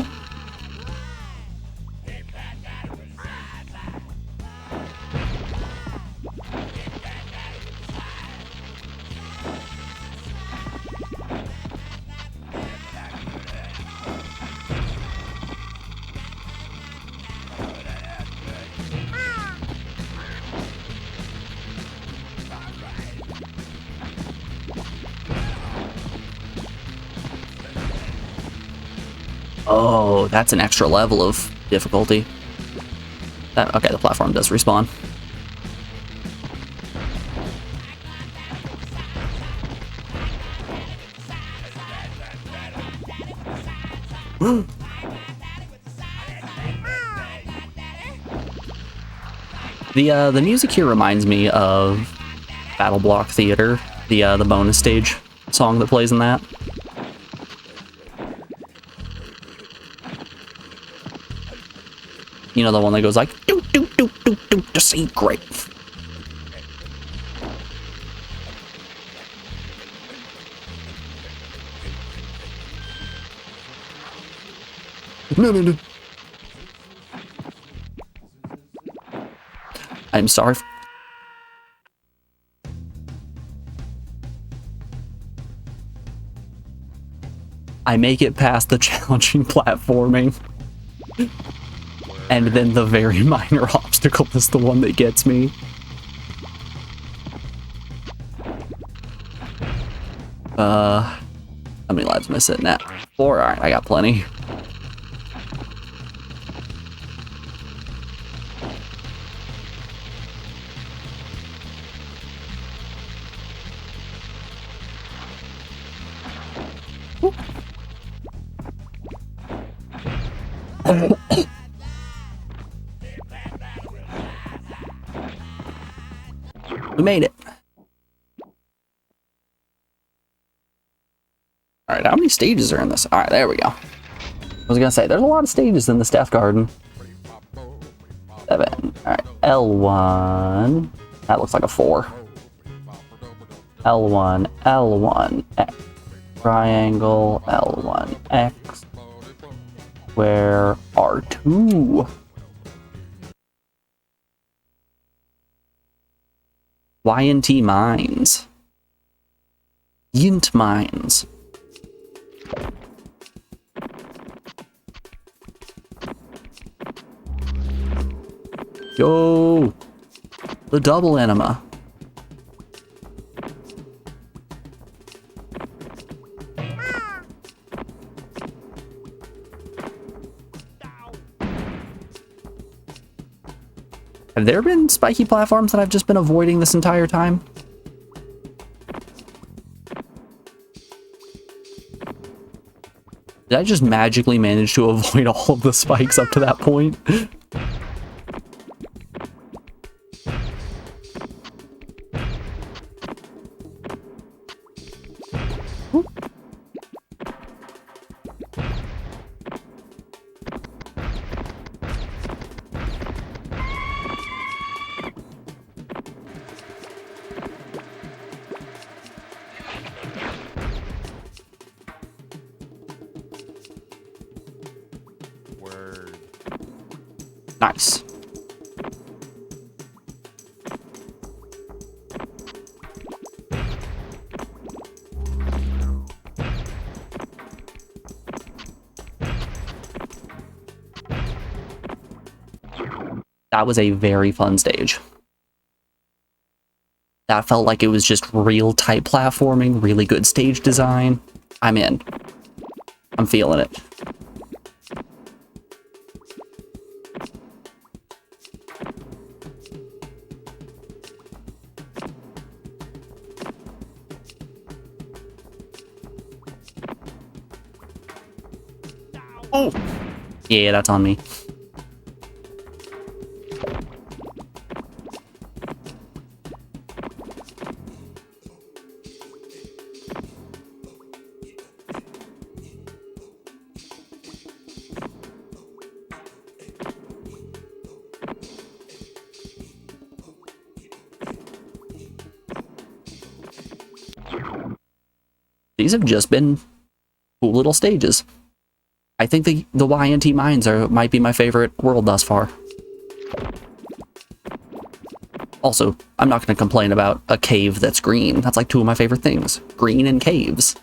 Oh, that's an extra level of difficulty. Okay, the platform does respawn. The music here reminds me of Battle Block Theater, the bonus stage song that plays in that. You know, the one that goes like, doo doo doo doo doo, to see great. No. I'm sorry. I make it past the challenging platforming. And then the very minor obstacle is the one that gets me. How many lives am I sitting at? 4? Alright, I got plenty. We made it. Alright, how many stages are in this? Alright, there we go. I was gonna say, there's a lot of stages in this Death Garden. 7. Alright, L1. That looks like a 4. L1, L1, X. Triangle, L1, X. Where R2? Y&T Mines. Yint Mines. Yo! The double enema. Have there been spiky platforms that I've just been avoiding this entire time? Did I just magically manage to avoid all of the spikes up to that point? Nice. That was a very fun stage. That felt like it was just real tight platforming, really good stage design. I'm in. I'm feeling it. Oh! Yeah, that's on me. These have just been cool little stages. I think the YNT mines might be my favorite world thus far. Also, I'm not going to complain about a cave that's green. That's like two of my favorite things. Green and caves.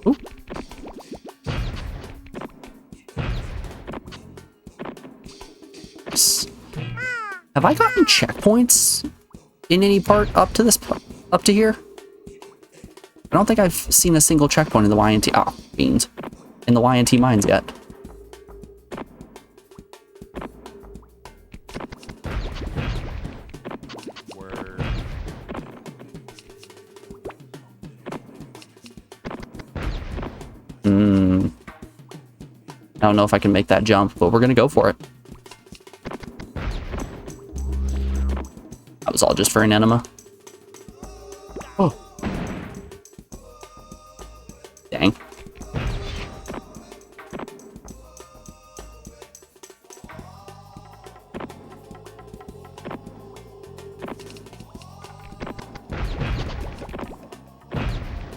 Ooh. Have I gotten checkpoints in any part up to here? I don't think I've seen a single checkpoint in the YNT. Oh, beans. In the YNT mines yet. I don't know if I can make that jump, but we're gonna go for it. That was all just for an enema. Oh. Dang.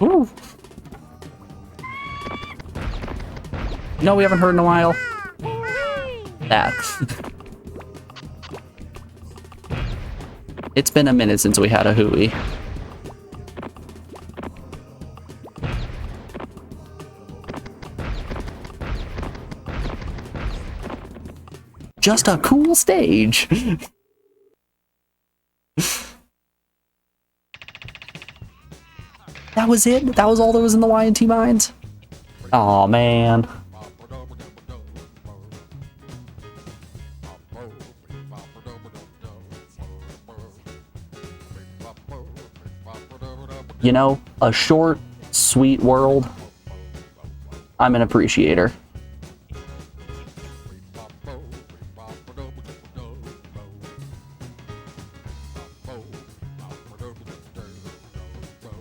Ooh. No, we haven't heard in a while. That. It's been a minute since we had a hooey. Just a cool stage. That was it? That was all there was in the YNT mines? Aw, man. You know, a short, sweet world. I'm an appreciator.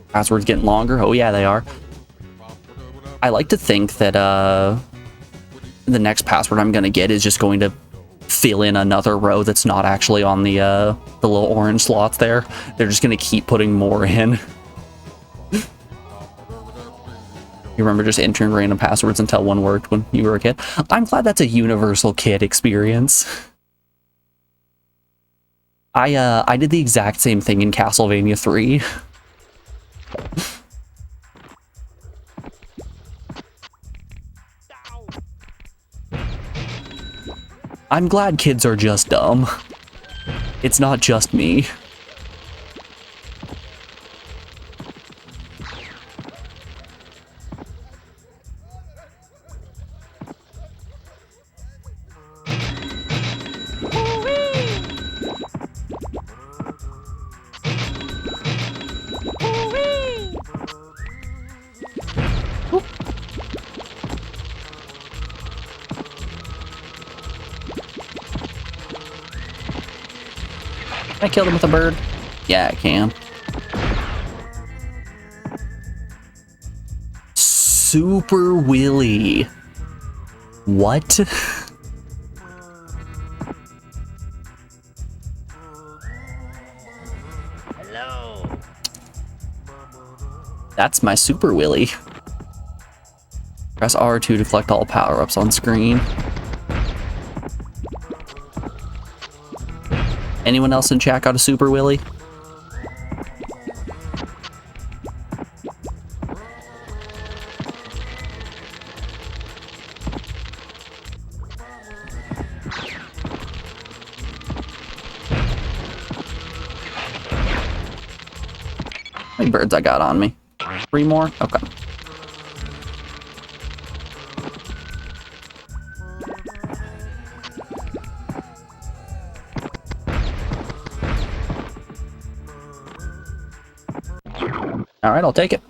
Passwords getting longer? Oh yeah, they are. I like to think that the next password I'm gonna get is just going to fill in another row that's not actually on the little orange slots there. They're just gonna keep putting more in. You remember just entering random passwords until one worked when you were a kid? I'm glad that's a universal kid experience. I did the exact same thing in Castlevania 3. I'm glad kids are just dumb. It's not just me. Can I kill them with a bird? Yeah, I can. Super Willy. What? Hello. That's my Super Willy. Press R2 to collect all power-ups on screen. Anyone else in chat got a Super Willy? How many birds I got on me? 3 more? Okay. Alright, I'll take it.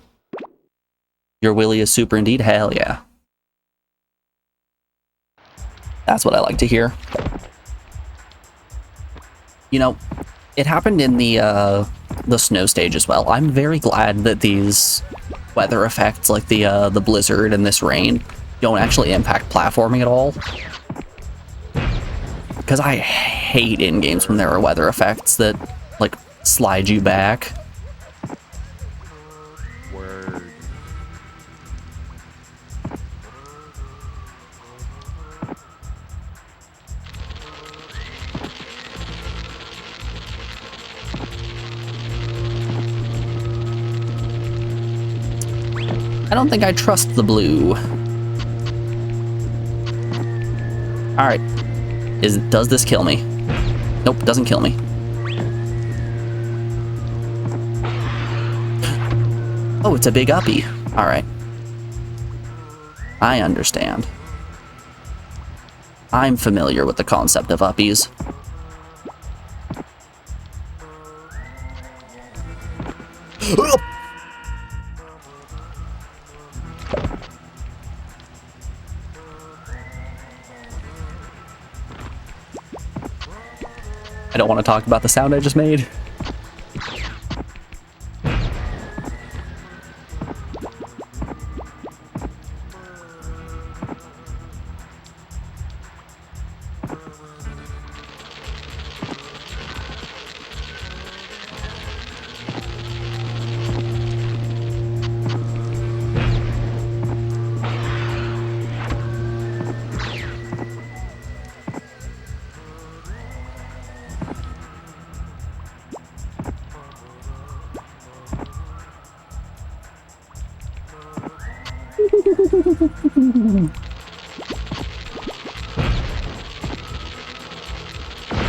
Your Willy is super indeed? Hell yeah. That's what I like to hear. You know, it happened in the snow stage as well. I'm very glad that these weather effects, like the blizzard and this rain, don't actually impact platforming at all. Because I hate in games when there are weather effects that, like, slide you back. I don't think I trust the blue. Alright. Does this kill me? Nope, doesn't kill me. Oh, it's a big uppy. Alright. I understand. I'm familiar with the concept of uppies. I don't want to talk about the sound I just made.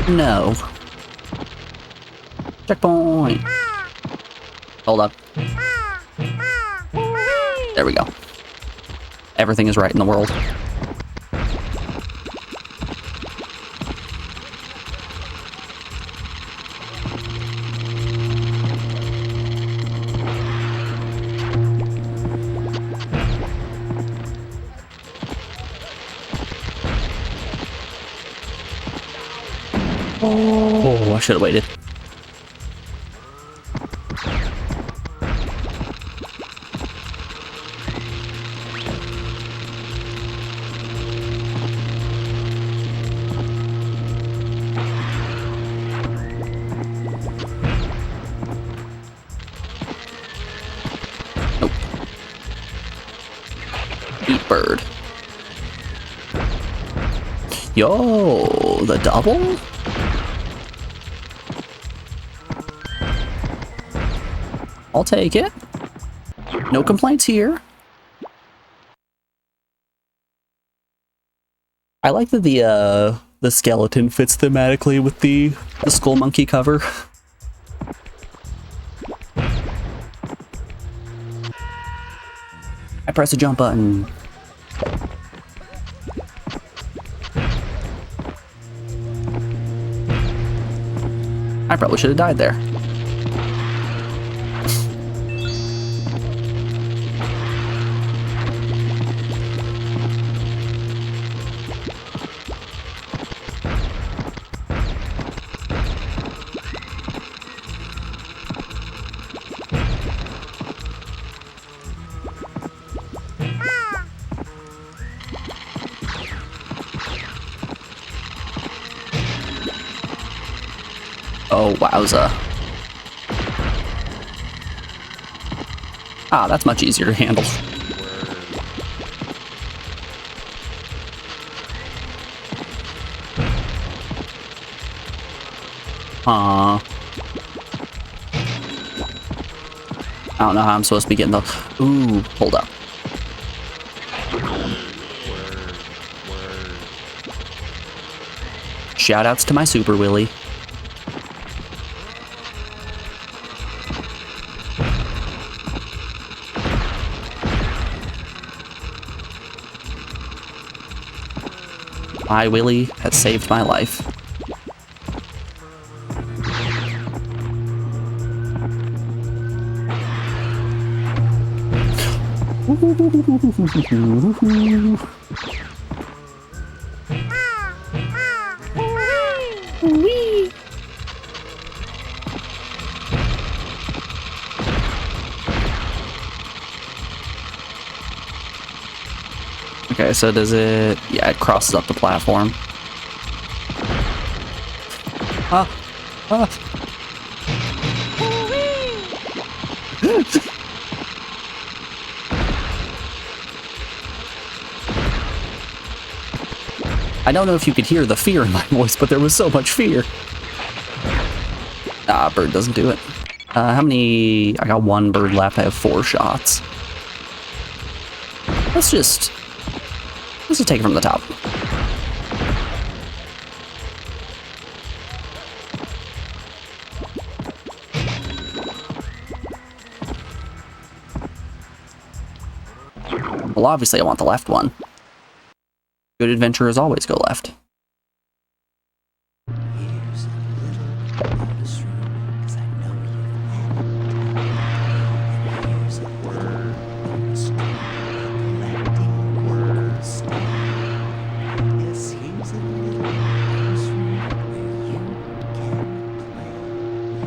No. Checkpoint. Hold up. There we go. Everything is right in the world. Oh, I should have waited. Nope. Eat bird. Yo, the double? I'll take it. No complaints here. I like that the skeleton fits thematically with the Skullmonkey cover. I press the jump button. I probably should have died there. Oh, wowza. Ah, that's much easier to handle. Aw. I don't know how I'm supposed to be getting those. Ooh, hold up. Shoutouts to my Super Willy. My Willy has saved my life. Okay, so does it... Yeah, it crosses up the platform. Ah! Ah! I don't know if you could hear the fear in my voice, but there was so much fear. Ah, bird doesn't do it. How many... I got one bird left. I have 4 shots. Let's just take it from the top. Well, obviously I want the left one. Good adventurers always go left.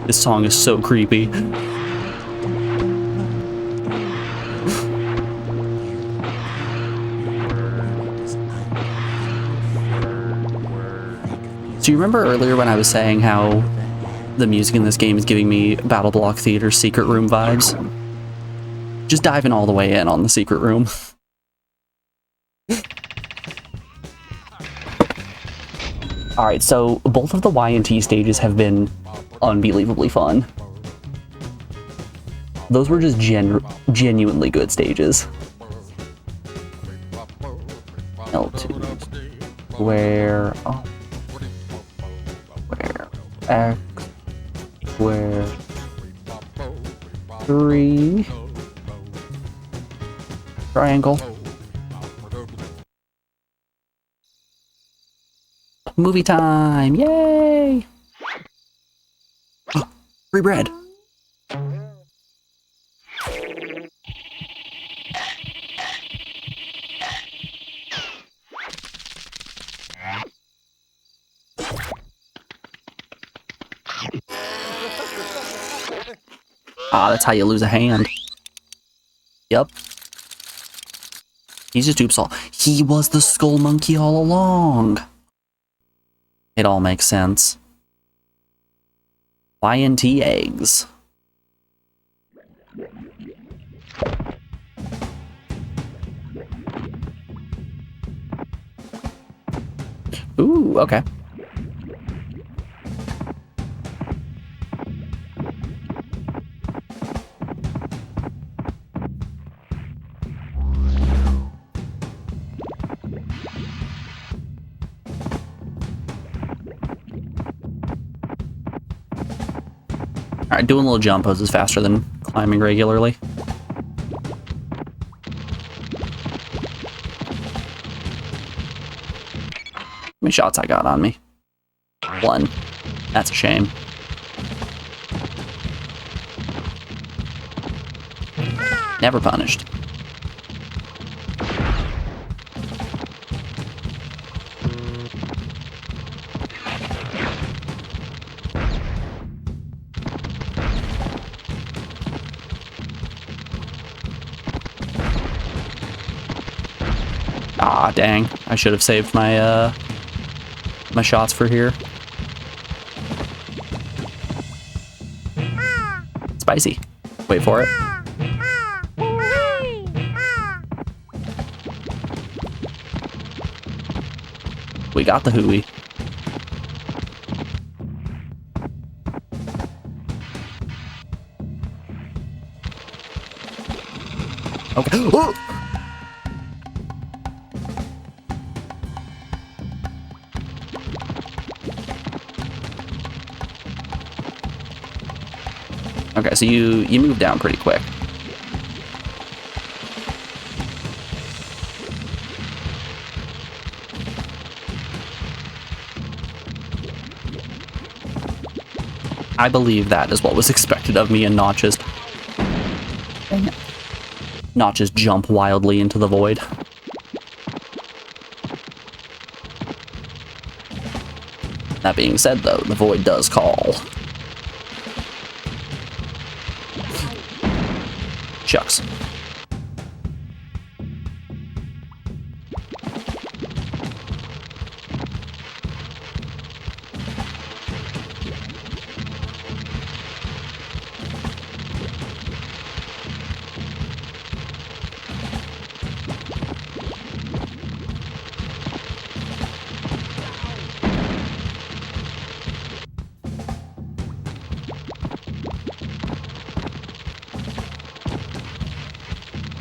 This song is so creepy. Do you remember earlier when I was saying how the music in this game is giving me Battle Block Theater Secret Room vibes? Just diving all the way in on the Secret Room. Alright, so both of the Y and T stages have been unbelievably fun. Those were just genuinely good stages. L2, where, oh, where, X, where, 3, triangle. Movie time, yay! Free bread. Ah, that's how you lose a hand. Yep. He's just oops all. He was the skull monkey all along. It all makes sense. Y&T eggs. Ooh, okay. Alright, doing little jump poses is faster than climbing regularly. How many shots I got on me? 1. That's a shame. Never punished. Ah, dang. I should have saved my, my shots for here. Spicy. Wait for it. We got the hooey. Okay. Oh! Okay, so you move down pretty quick. I believe that is what was expected of me and not just jump wildly into the void. That being said, though, the void does call. Shucks.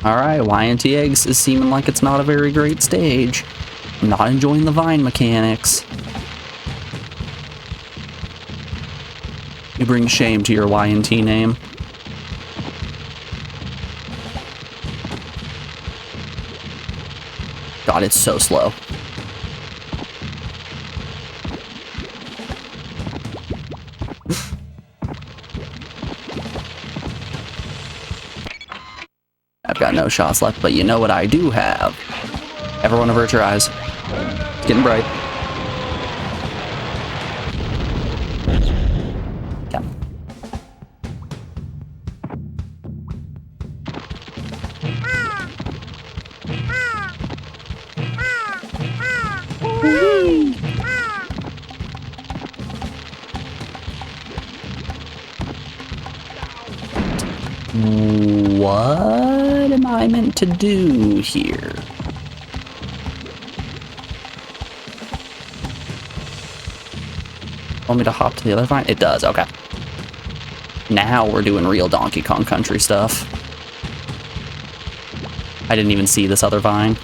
Alright, YNT Eggs is seeming like it's not a very great stage. I'm not enjoying the vine mechanics. You bring shame to your YNT name. God, it's so slow. I've got no shots left, but you know what I do have. Everyone avert your eyes. It's getting bright. Okay. What am I meant to do here? Want me to hop to the other vine? It does, okay. Now we're doing real Donkey Kong Country stuff. I didn't even see this other vine.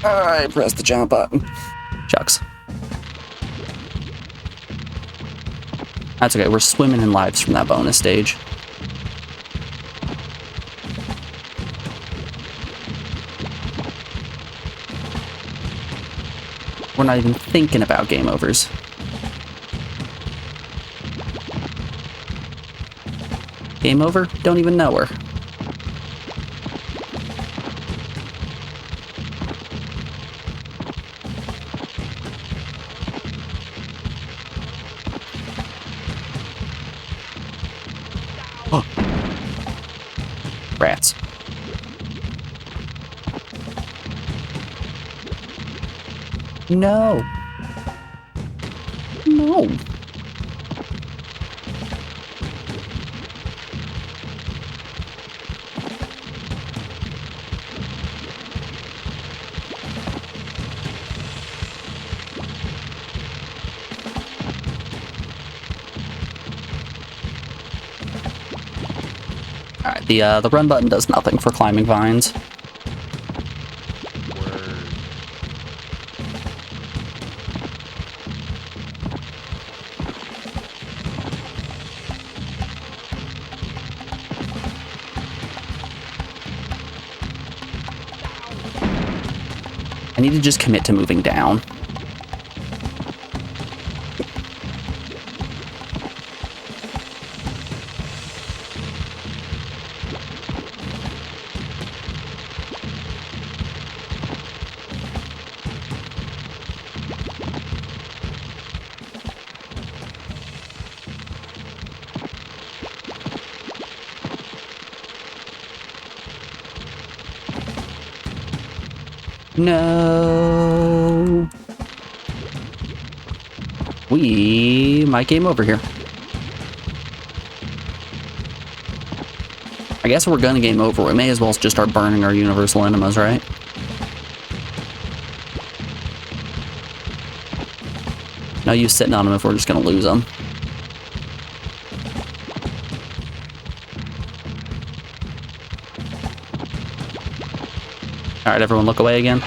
Alright, press the jump button. Shucks. That's okay, we're swimming in lives from that bonus stage. We're not even thinking about game overs. Game over? Don't even know her. Rats. No. No. Alright, the run button does nothing for climbing vines. I need to just commit to moving down. No. We might game over here. I guess we're gonna game over. We may as well just start burning our universal enemas, right? No use sitting on them if we're just gonna lose them. Alright, everyone look away again.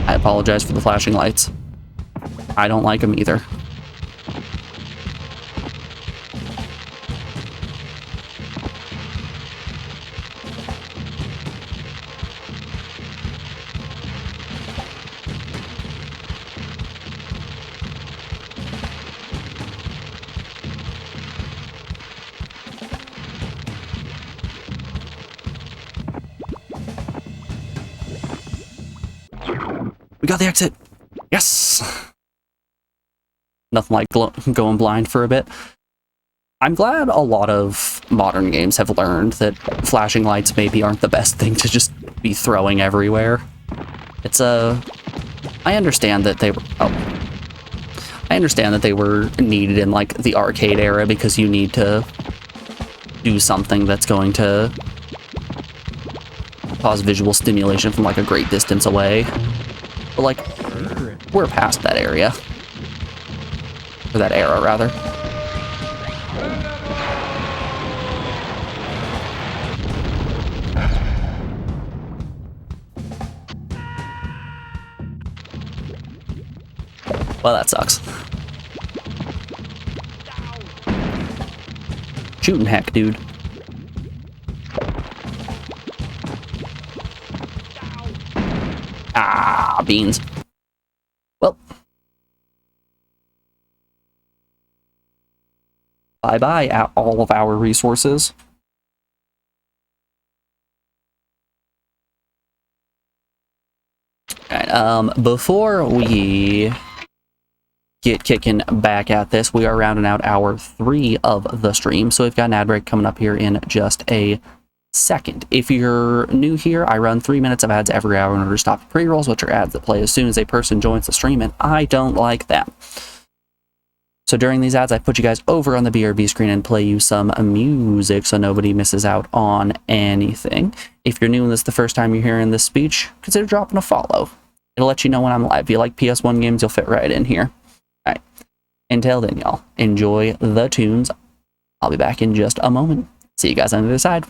I apologize for the flashing lights. I don't like them either. We got the exit! Yes! Nothing like going blind for a bit. I'm glad a lot of modern games have learned that flashing lights maybe aren't the best thing to just be throwing everywhere. It's a... I understand that they were... Oh. I understand that they were needed in, like, the arcade era because you need to do something that's going to cause visual stimulation from, like, a great distance away. But, like, we're past that area. Or that era, rather. Well, that sucks. Shooting heck, dude. Ah, beans. Well. Bye-bye, all of our resources. Alright, before we get kicking back at this, we are rounding out hour 3 of the stream, so we've got an ad break coming up here in just a second. If you're new here, I run 3 minutes of ads every hour in order to stop pre-rolls, which are ads that play as soon as a person joins the stream, and I don't like that. So during these ads, I put you guys over on the BRB screen and play you some music so nobody misses out on anything. If you're new and this is the first time you're hearing this speech, consider dropping a follow. It'll let you know when I'm live. If you like PS1 games, you'll fit right in here. Alright. Until then, y'all, enjoy the tunes. I'll be back in just a moment. See you guys on the other side.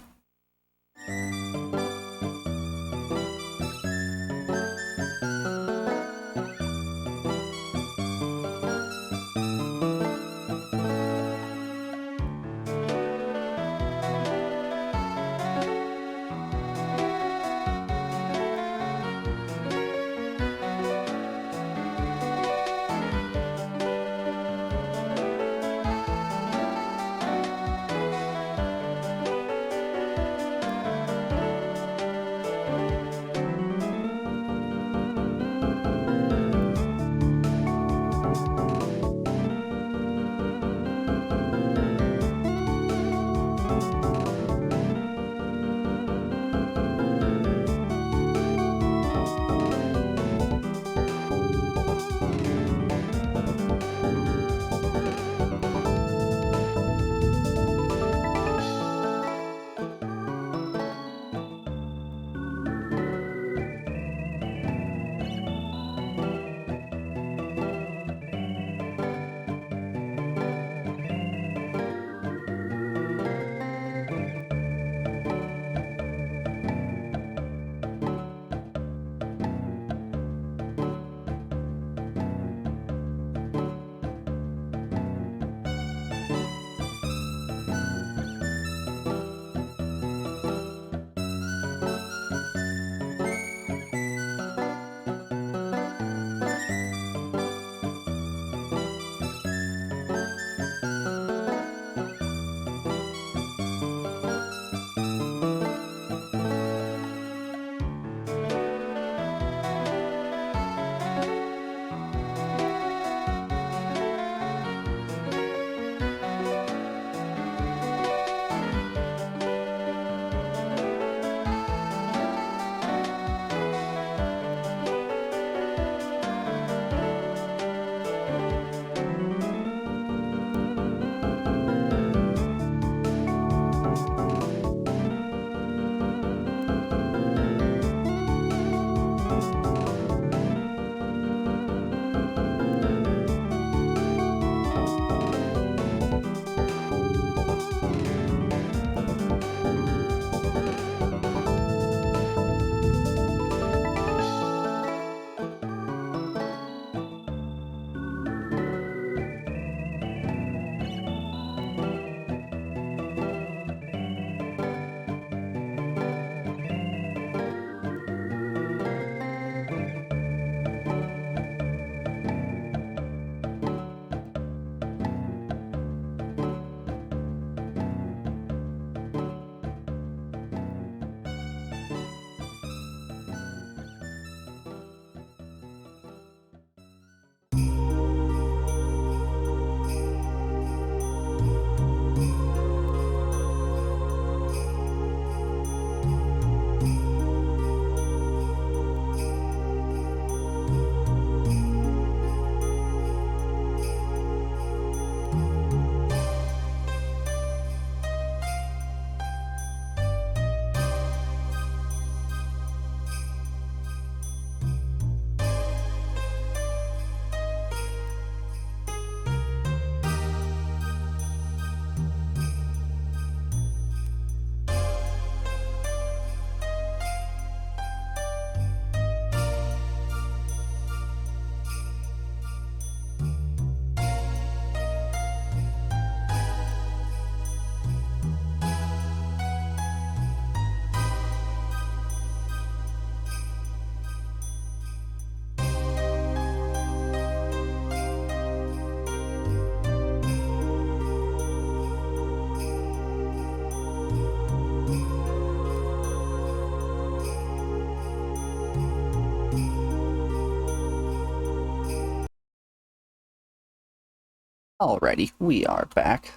Alrighty, we are back.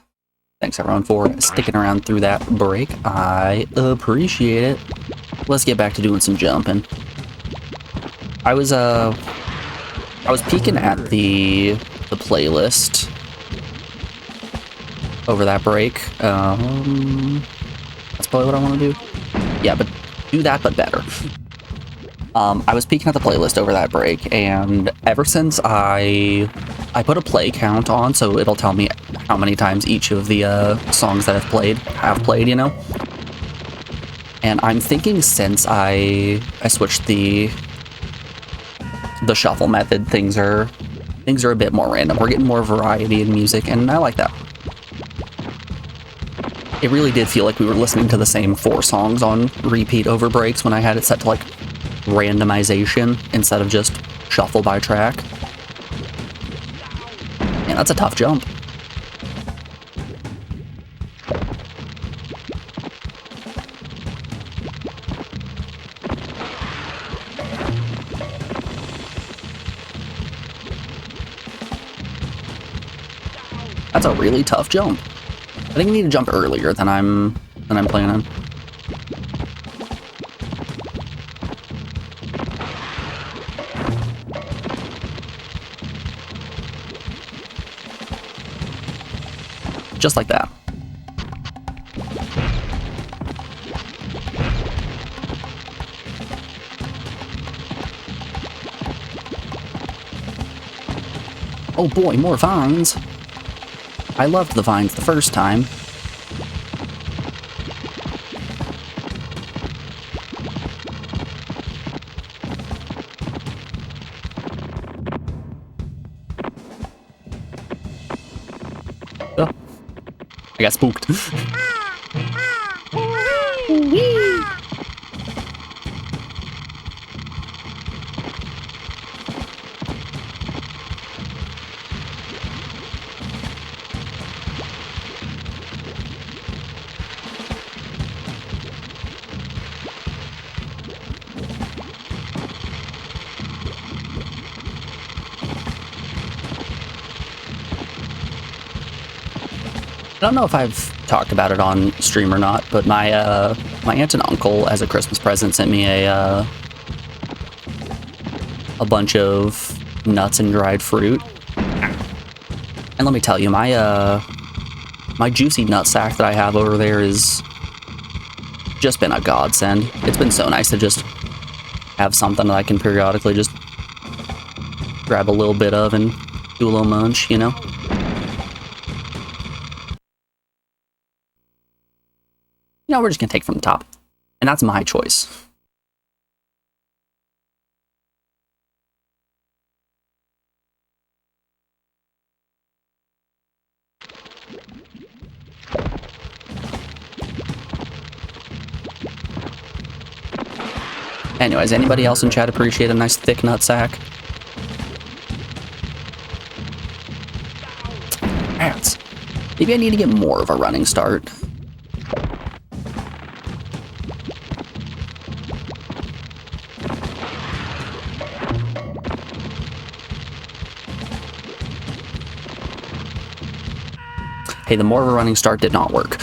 Thanks everyone for sticking around through that break. I appreciate it. Let's get back to doing some jumping. I was peeking at the playlist over that break. That's probably what I want to do. Yeah, but do that, but better. I was peeking at the playlist over that break, and ever since I put a play count on, so it'll tell me how many times each of the songs that have played, you know? And I'm thinking since I switched the shuffle method, things are a bit more random. We're getting more variety in music, and I like that. It really did feel like we were listening to the same 4 songs on repeat over breaks when I had it set to like randomization instead of just shuffle by track. Man, that's a tough jump. That's a really tough jump. I think I need to jump earlier than I'm planning. Just like that. Oh boy, more vines. I loved the vines the first time. Oh, I got spooked. I don't know if I've talked about it on stream or not, but my aunt and uncle, as a Christmas present, sent me a bunch of nuts and dried fruit. And let me tell you, my juicy nut sack that I have over there is just been a godsend. It's been so nice to just have something that I can periodically just grab a little bit of and do a little munch, you know? No, we're just gonna take from the top. And that's my choice. Anyways, anybody else in chat appreciate a nice thick nutsack? Rats. Maybe I need to get more of a running start. Hey, the more of a running start did not work.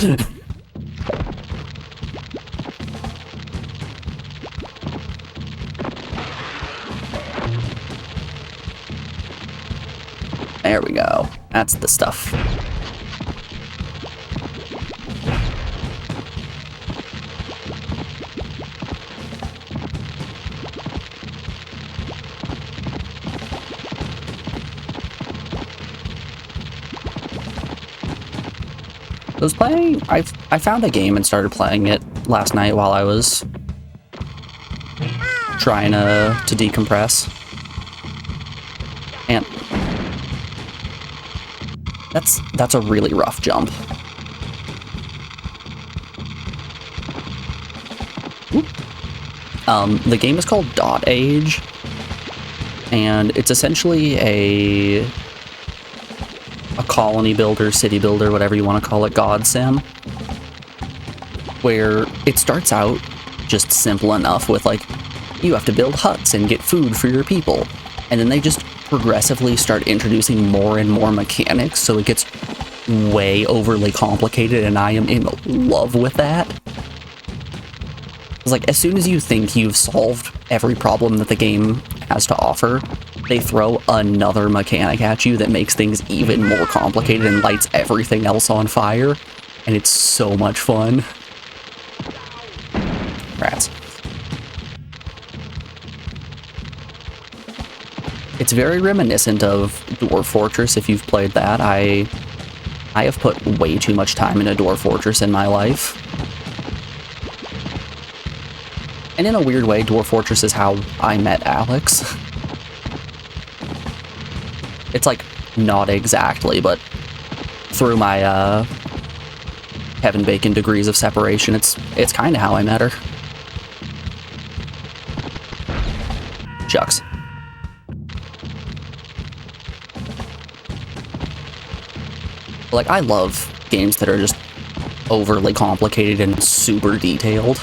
There we go. That's the stuff. I was playing, I found a game and started playing it last night while I was trying to decompress. And that's a really rough jump. The game is called Dot Age, and it's essentially a colony builder, city builder, whatever you want to call it, God Sim, where it starts out just simple enough with like, you have to build huts and get food for your people, and then they just progressively start introducing more and more mechanics, so it gets way overly complicated, and I am in love with that. It's like, as soon as you think you've solved every problem that the game has to offer, they throw another mechanic at you that makes things even more complicated and lights everything else on fire, and it's so much fun. Rats. It's very reminiscent of Dwarf Fortress if you've played that. I have put way too much time into Dwarf Fortress in my life. And in a weird way, Dwarf Fortress is how I met Alex. It's like, not exactly, but through my Kevin Bacon degrees of separation, it's kind of how I met her. Shucks. Like, I love games that are just overly complicated and super detailed.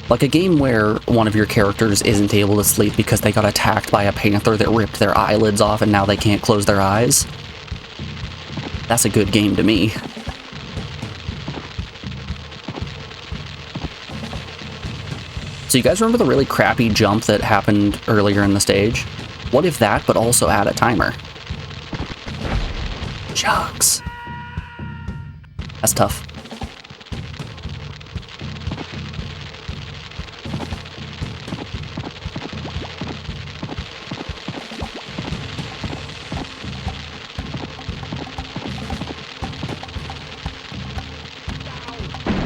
Like a game where one of your characters isn't able to sleep because they got attacked by a panther that ripped their eyelids off and now they can't close their eyes. That's a good game to me. So you guys remember the really crappy jump that happened earlier in the stage? What if that, but also add a timer? Shucks. That's tough.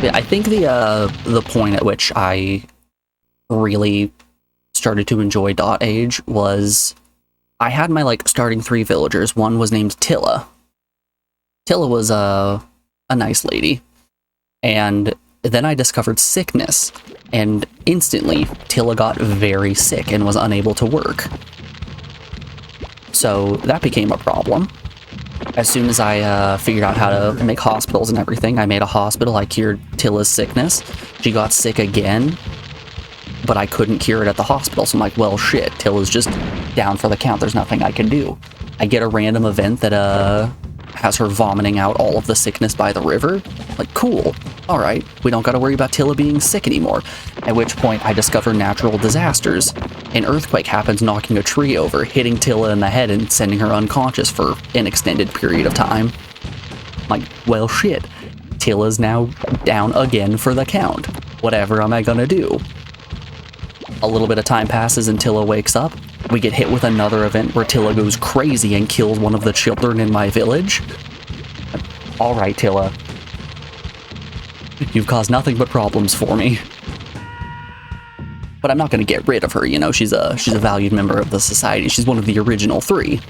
Yeah, I think the point at which I really started to enjoy Dot Age was I had my like starting 3 villagers. One was named Tilla. Tilla was a nice lady. And then I discovered sickness, and instantly Tilla got very sick and was unable to work. So that became a problem. As soon as I figured out how to make hospitals and everything, I made a hospital, I cured Tilla's sickness. She got sick again, but I couldn't cure it at the hospital, so I'm like, well, shit, Tilla's just down for the count, there's nothing I can do. I get a random event that has her vomiting out all of the sickness by the river. Like, cool, alright, we don't gotta worry about Tilla being sick anymore. At which point, I discover natural disasters. An earthquake happens, knocking a tree over, hitting Tilla in the head and sending her unconscious for an extended period of time. I'm like, well, shit, Tilla's now down again for the count. Whatever am I gonna do? A little bit of time passes and Tilla wakes up. We get hit with another event where Tilla goes crazy and kills one of the children in my village. Alright, Tilla. You've caused nothing but problems for me. But I'm not going to get rid of her, you know, she's a valued member of the society. She's one of the original 3.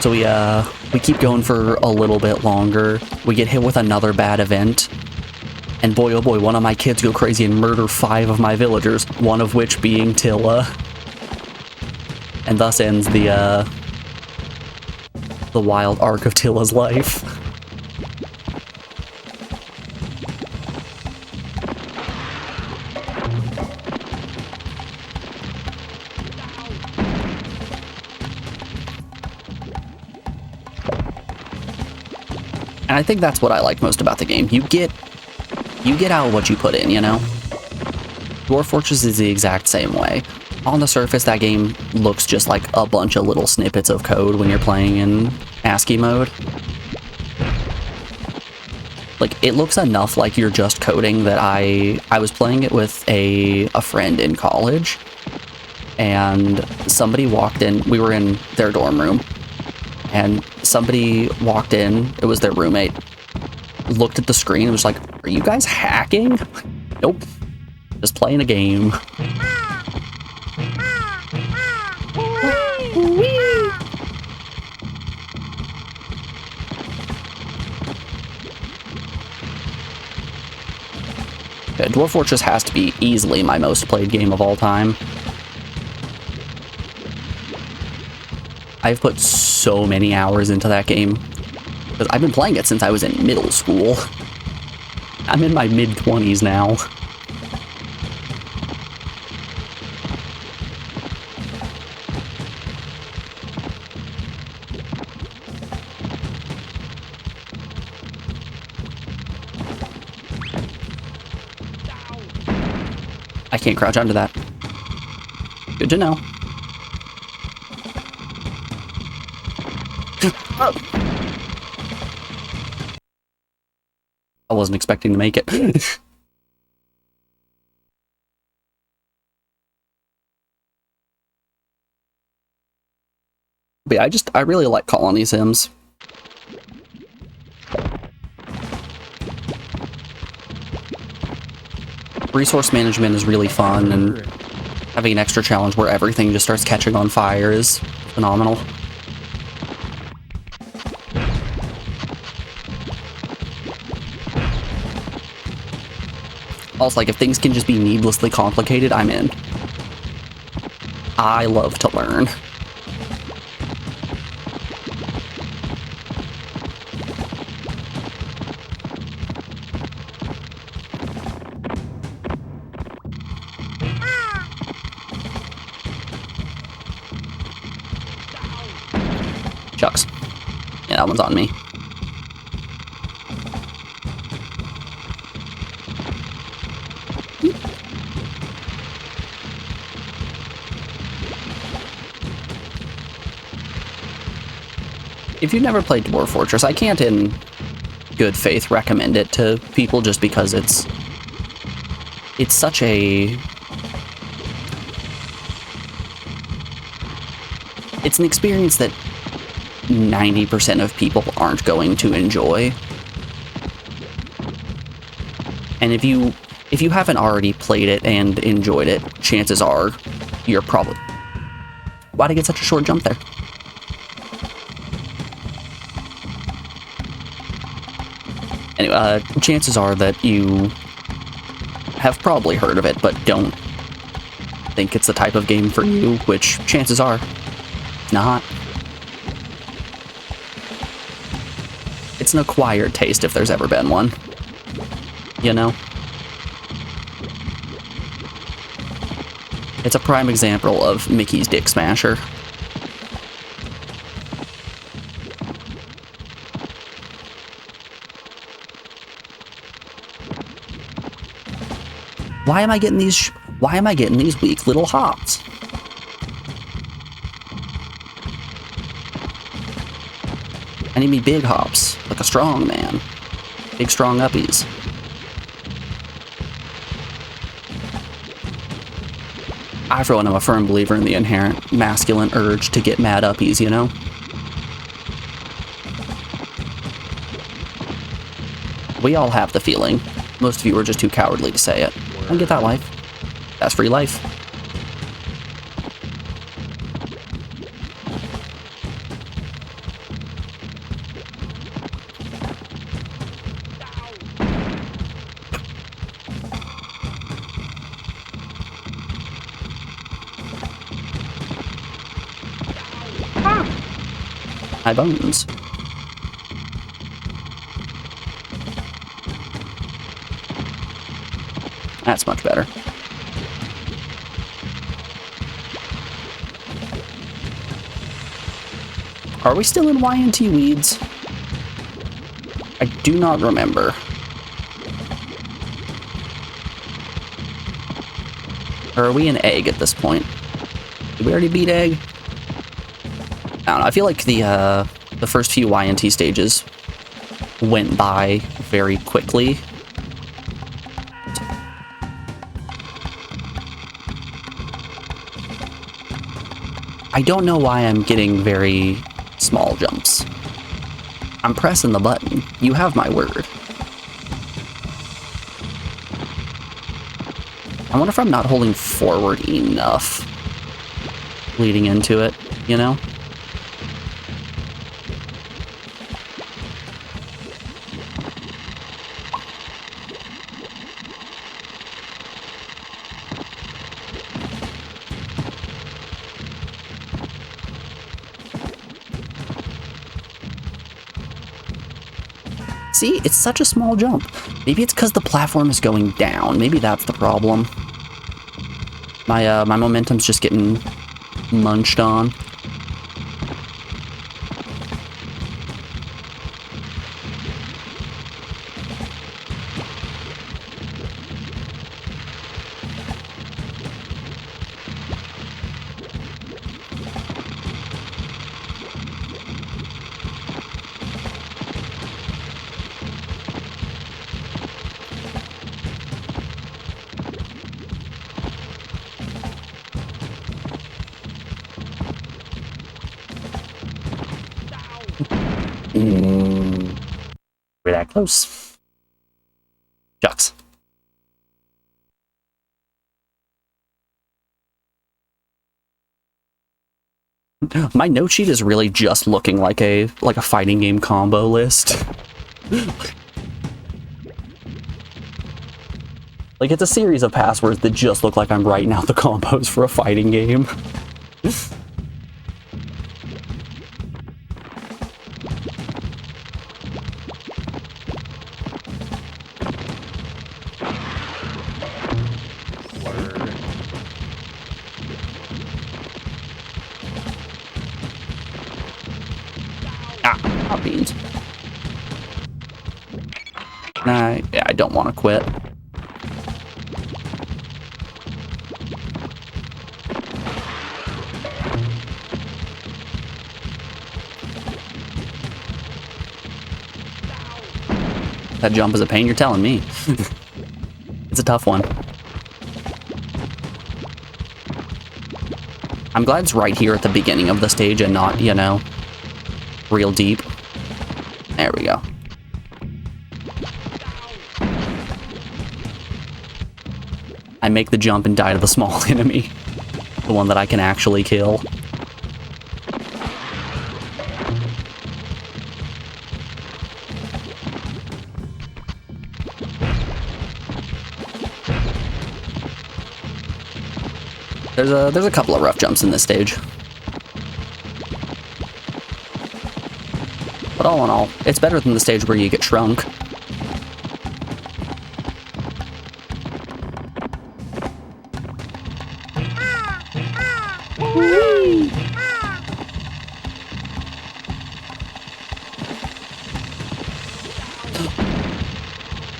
So we keep going for a little bit longer. We get hit with another bad event. And boy, oh boy, one of my kids go crazy and murder 5 of my villagers, one of which being Tilla. And thus ends the wild arc of Tilla's life. And I think that's what I like most about the game. You get out what you put in, you know? Dwarf Fortress is the exact same way. On the surface, that game looks just like a bunch of little snippets of code when you're playing in ASCII mode. Like, it looks enough like you're just coding that I was playing it with a friend in college, and somebody walked in. We were in their dorm room, and somebody walked in. It was their roommate. Looked at the screen and was like, "Are you guys hacking?" Nope, just playing a game. Yeah, Dwarf Fortress has to be easily my most played game of all time. I've put so many hours into that game, because I've been playing it since I was in middle school. I'm in my mid-20s now. I can't crouch under that. Good to know. I wasn't expecting to make it. But yeah, I really like Colony Sims. Resource management is really fun, and having an extra challenge where everything just starts catching on fire is phenomenal. Also, like, if things can just be needlessly complicated, I'm in. I love to learn. Shucks. Yeah, that one's on me. If you've never played Dwarf Fortress, I can't in good faith recommend it to people just because it's such a... It's an experience that 90% of people aren't going to enjoy. And if you haven't already played it and enjoyed it, chances are you're probably... Why'd I get such a short jump there? Anyway, chances are that you have probably heard of it, but don't think it's the type of game for you, which chances are not. It's an acquired taste if there's ever been one. You know? It's a prime example of Mickey's Dick Smasher. Why am I getting these weak little hops? I need me big hops, like a strong man. Big strong uppies. I, for one, am a firm believer in the inherent masculine urge to get mad uppies, you know? We all have the feeling. Most of you are just too cowardly to say it. I get that life. That's free life. My bones. That's much better. Are we still in YNT Weeds? I do not remember. Or are we in Egg at this point? Did we already beat Egg? I don't know, I feel like the first few YNT stages went by very quickly. I don't know why I'm getting very small jumps. I'm pressing the button. You have my word. I wonder if I'm not holding forward enough leading into it, you know? See, it's such a small jump. Maybe it's because the platform is going down. Maybe that's the problem. My momentum's just getting munched on. We're that close. Shucks. My note sheet is really just looking like a fighting game combo list. Like, it's a series of passwords that just look like I'm writing out the combos for a fighting game. Beans. Nah, yeah, I don't want to quit. That jump is a pain, you're telling me. It's a tough one. I'm glad it's right here at the beginning of the stage and not, you know, real deep. There we go. I make the jump and die to the small enemy. The one that I can actually kill. There's a couple of rough jumps in this stage. But all in all, it's better than the stage where you get shrunk.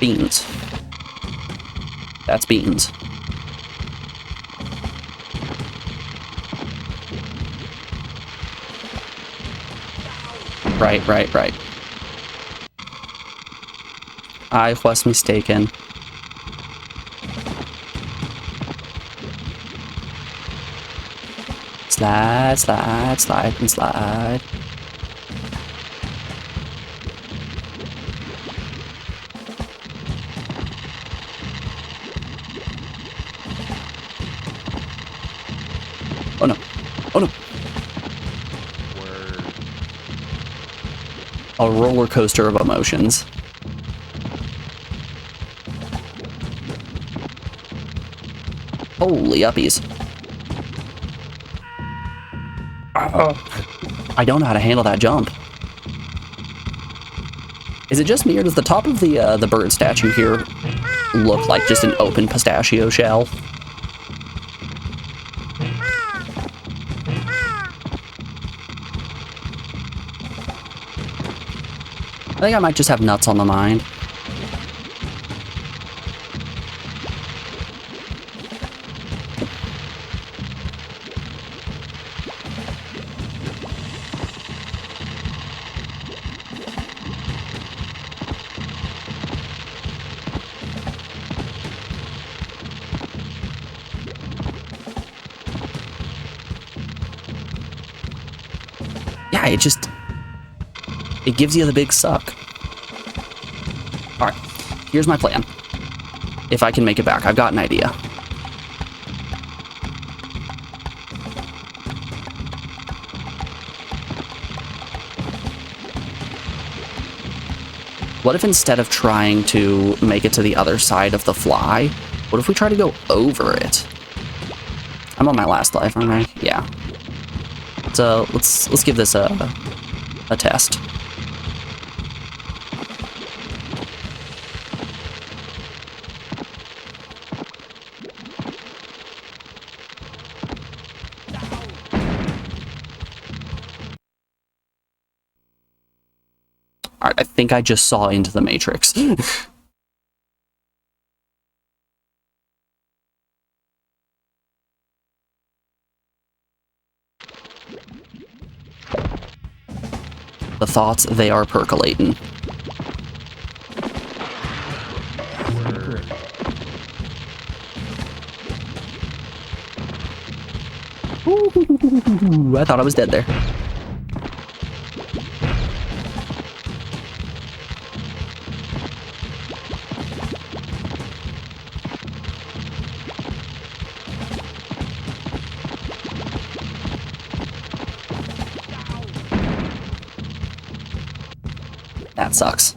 Beans. That's beans. Right. I was mistaken. Slide, slide, slide, and slide. Oh no. Oh no. A roller coaster of emotions. Holy uppies. I don't know how to handle that jump. Is it just me, or does the top of the bird statue here look like just an open pistachio shell? I think I might just have nuts on the mind. Yeah, it gives you the big suck. Alright, here's my plan. If I can make it back, I've got an idea. What if instead of trying to make it to the other side of the fly, what if we try to go over it? I'm on my last life, aren't I? Yeah. So let's give this a test. Alright, I think I just saw into the Matrix. The thoughts, they are percolating. Ooh, I thought I was dead there. That sucks.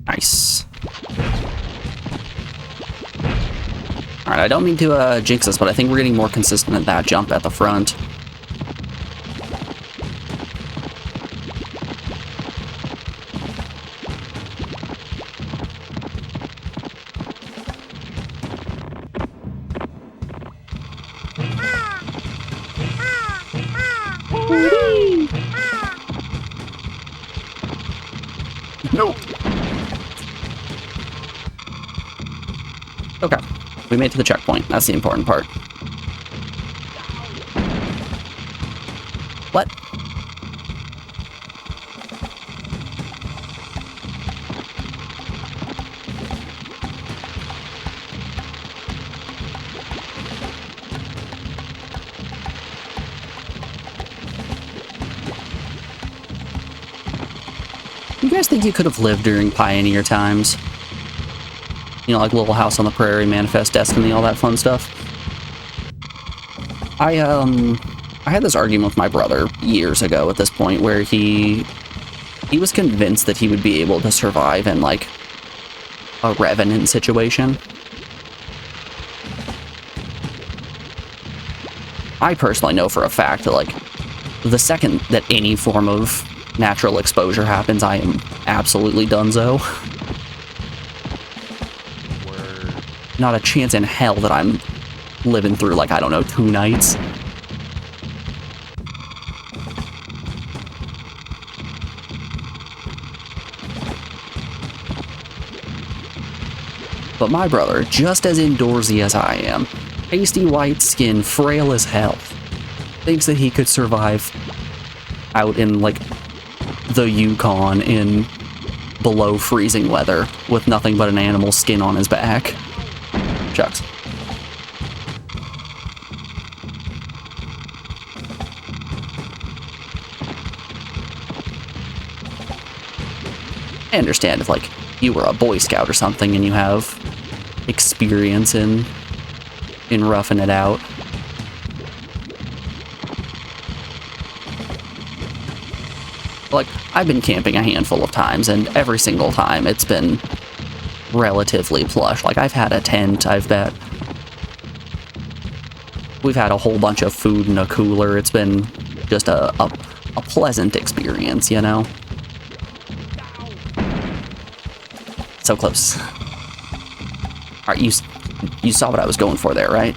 Nice. Alright, I don't mean to jinx us, but I think we're getting more consistent at that jump at the front. Nope. Okay, we made it to the checkpoint. That's the important part. What? You guys think you could have lived during Pioneer times? You know, like Little House on the Prairie, Manifest Destiny, all that fun stuff. I had this argument with my brother years ago at this point where he was convinced that he would be able to survive in, like, a Revenant situation. I personally know for a fact that, like, the second that any form of natural exposure happens, I am absolutely donezo. Not a chance in hell that I'm living through, like, I don't know, 2 nights. But my brother, just as indoorsy as I am, pasty white skin, frail as hell, thinks that he could survive out in, like, the Yukon in below freezing weather with nothing but an animal skin on his back. Shucks. I understand if, like, you were a Boy Scout or something and you have experience in roughing it out. Like, I've been camping a handful of times, and every single time it's been relatively plush. Like, I've had a tent, we've had a whole bunch of food in a cooler. It's been just a pleasant experience, you know? So close. Alright, you saw what I was going for there, right?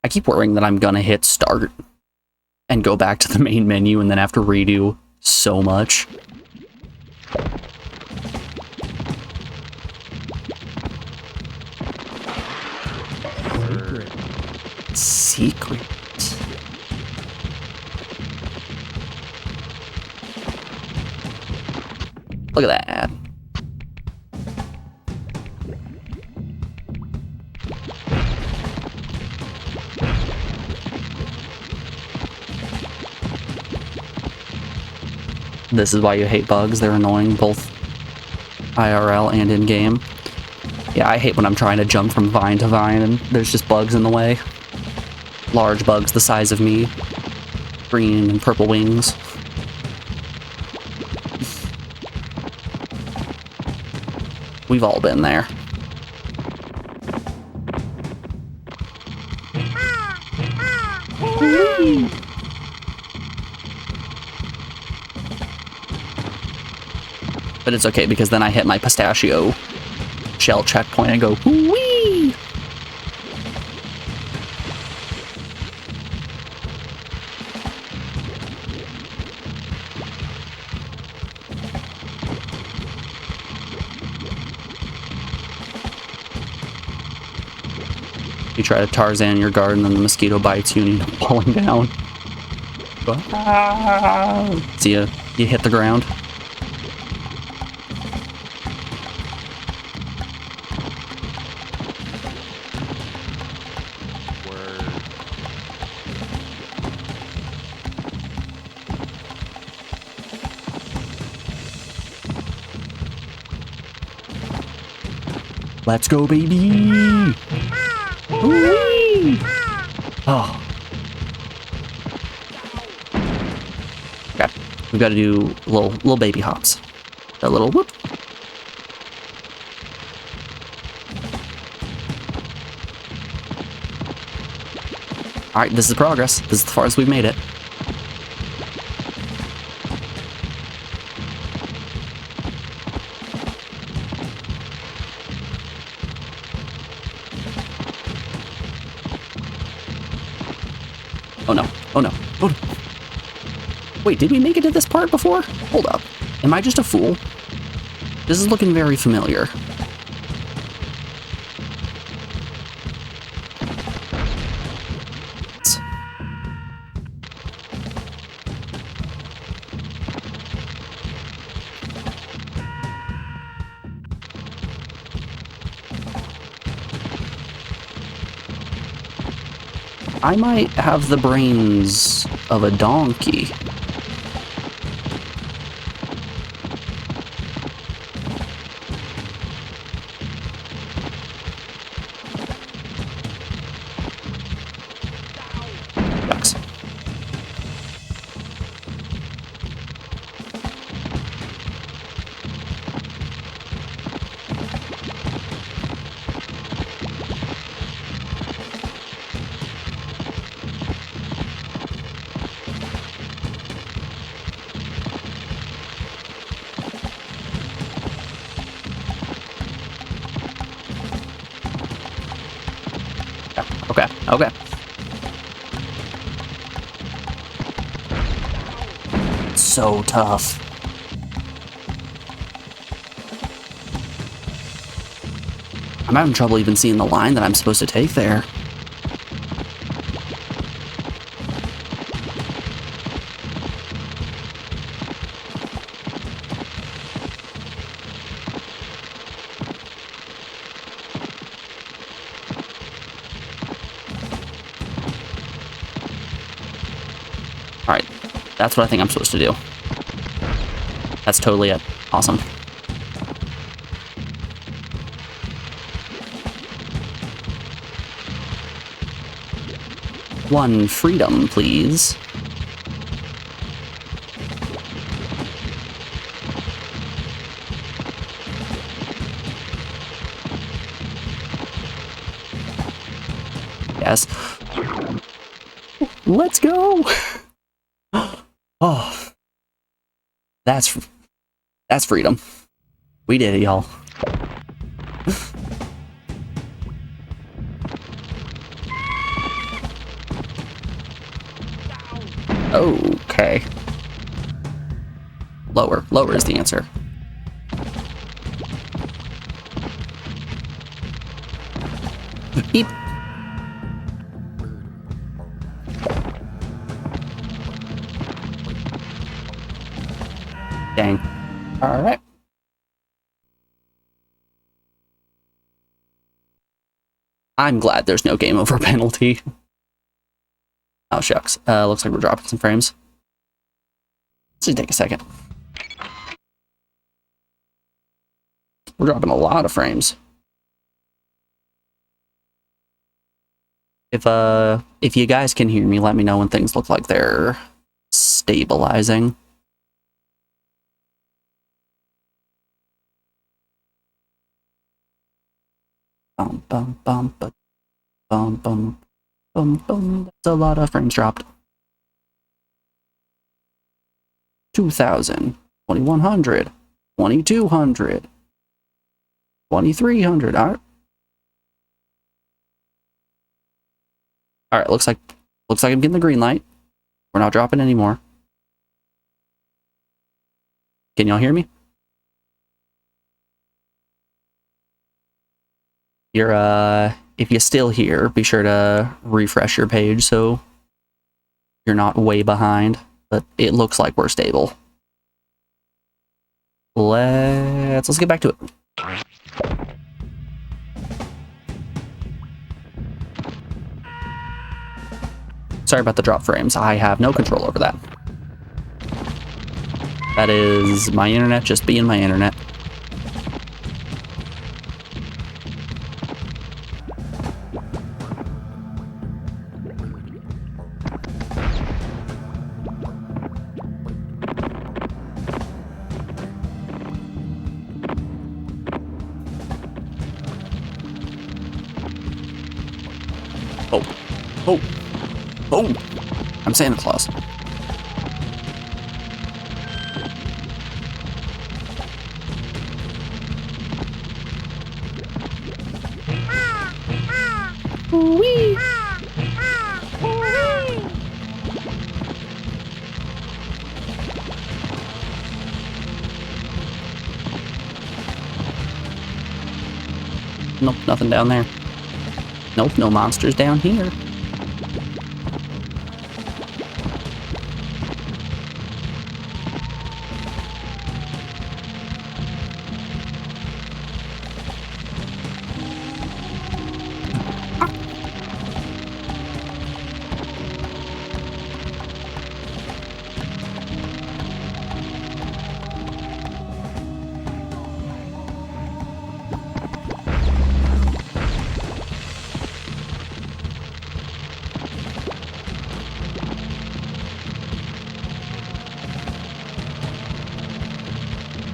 I keep worrying that I'm gonna hit start and go back to the main menu and then have to redo so much. Secret. Look at that. This is why you hate bugs. They're annoying, both IRL and in-game. Yeah, I hate when I'm trying to jump from vine to vine and there's just bugs in the way. Large bugs the size of me. Green and purple wings. We've all been there. But it's okay because then I hit my pistachio shell checkpoint and go whee! You try to Tarzan your garden and the mosquito bites you and you end up falling down. Go, ah! See ya, you hit the ground. Let's go, baby! Whee! Oh. Okay, we've got to do little baby hops. A little whoop. All right, this is progress. This is as far as we've made it. Oh no, oh no, oh no. Wait, did we make it to this part before? Hold up. Am I just a fool? This is looking very familiar. I might have the brains of a donkey. Yucks. Okay, okay. So tough. I'm having trouble even seeing the line that I'm supposed to take there. Alright, that's what I think I'm supposed to do. That's totally it. Awesome. One freedom, please. Yes. Let's go! Oh, that's freedom. We did it, y'all. Okay. Lower is the answer. Beep. Dang. All right. I'm glad there's no game over penalty. Oh, shucks. Looks like we're dropping some frames. Let's just take a second. We're dropping a lot of frames. If you guys can hear me, let me know when things look like they're stabilizing. Bum bum bum bum bum bum bum bum. That's a lot of frames dropped. 2,000, 2,100, 2,200, 2,300. All right, looks like I'm getting the green light. We're not dropping anymore. Can y'all hear me? If you're still here, be sure to refresh your page so you're not way behind, but it looks like we're stable. Let's get back to it. Sorry about the drop frames. I have no control over that. That is my internet just being my internet. Oh! I'm Santa Claus. Wee! Nope, nothing down there. Nope, no monsters down here.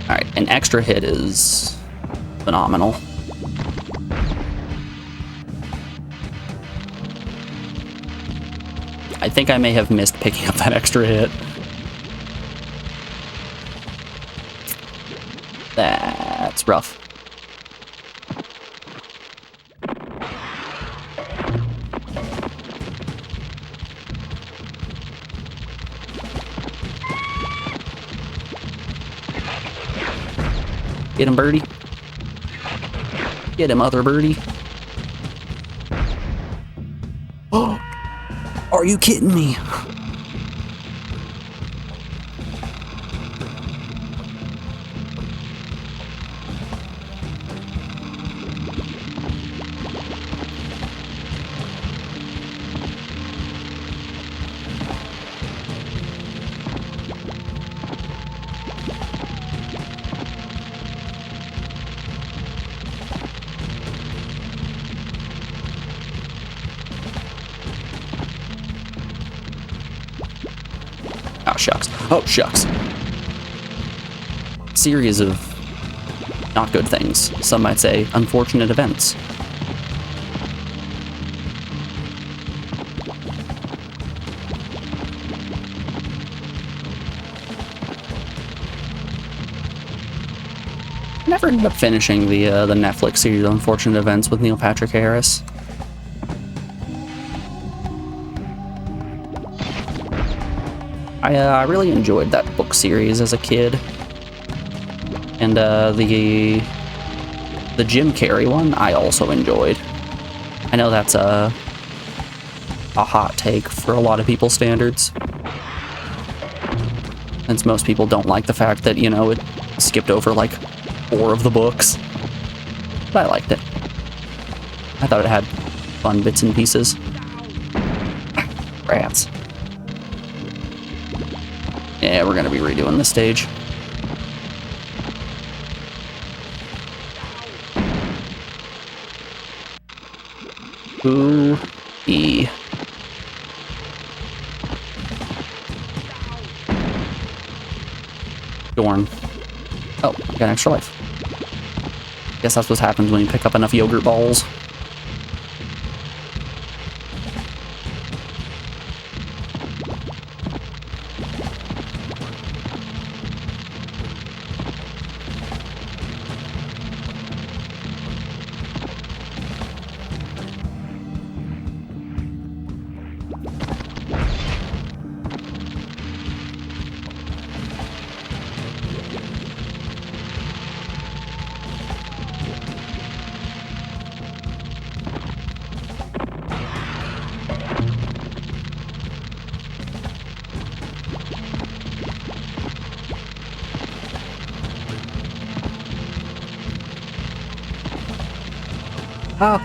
Alright, an extra hit is phenomenal. I think I may have missed picking up that extra hit. That's rough. Get him, birdie. Get him, other birdie. Oh! Are you kidding me? Oh, shucks. Oh, shucks. Series of not good things. Some might say unfortunate events. Never ended up finishing the Netflix series Unfortunate Events with Neil Patrick Harris. I really enjoyed that book series as a kid, and the Jim Carrey one I also enjoyed. I know that's a hot take for a lot of people's standards, since most people don't like the fact that, you know, it skipped over like 4 of the books, but I liked it. I thought it had fun bits and pieces. Rats. Yeah, we're gonna be redoing this stage. Ooh. E. Dorn. Oh, I got an extra life. Guess that's what happens when you pick up enough yogurt balls. Ah.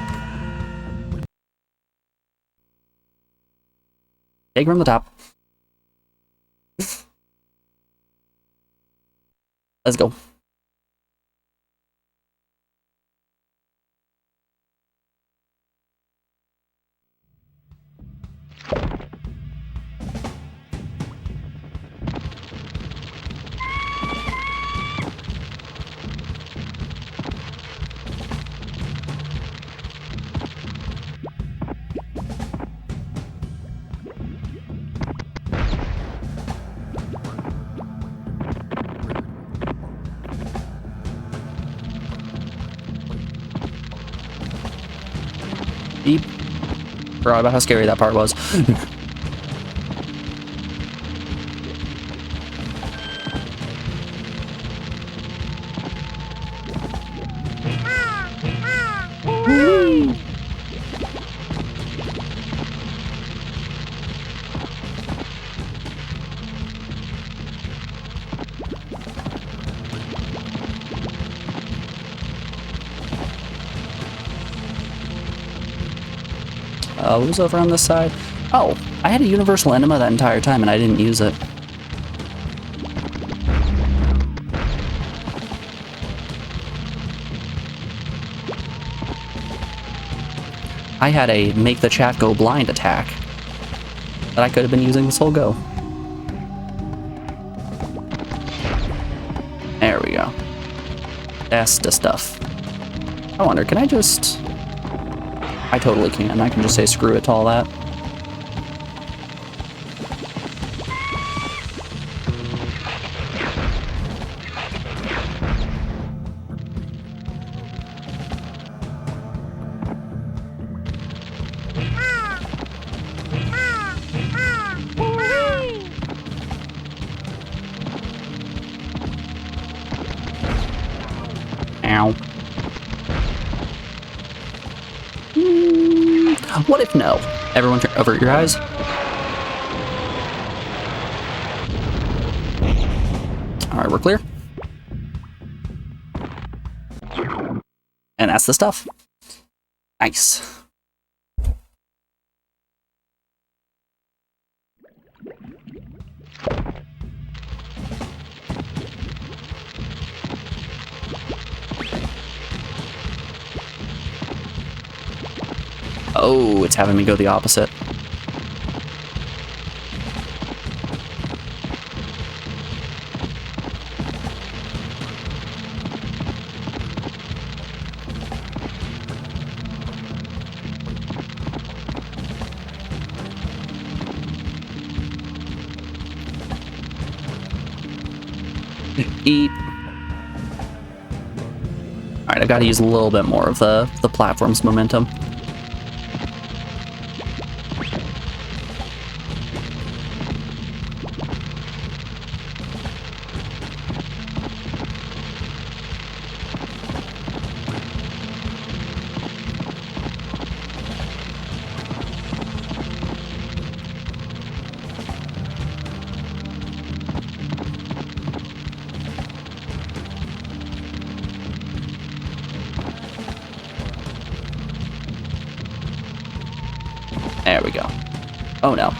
Egg from the top. Let's go. Beep. Forgot about how scary that part was. What was over on this side? Oh, I had a universal enema that entire time and I didn't use it. I had a make the chat go blind attack that I could have been using this whole go. There we go. That's the stuff. I wonder, can I just... I totally can. I can just say screw it to all that. Ow. What if no? Everyone avert your eyes. Alright, we're clear. And that's the stuff. Nice. Oh, it's having me go the opposite. Eat. Alright, I've got to use a little bit more of the platform's momentum. There we go. Oh no.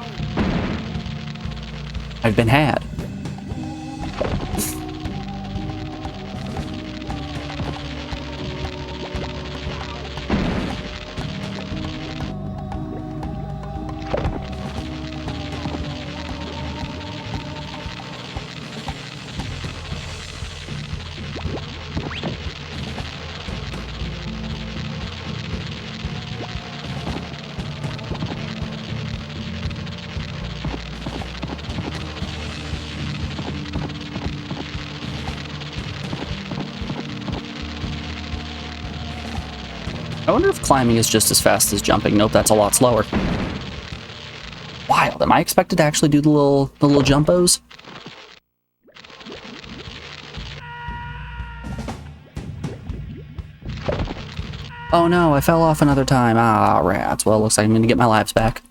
I've been had. I wonder if climbing is just as fast as jumping. Nope, that's a lot slower. Wild. Am I expected to actually do the little jumpos? Oh no, I fell off another time. Ah, rats. Well, looks like I'm gonna get my lives back.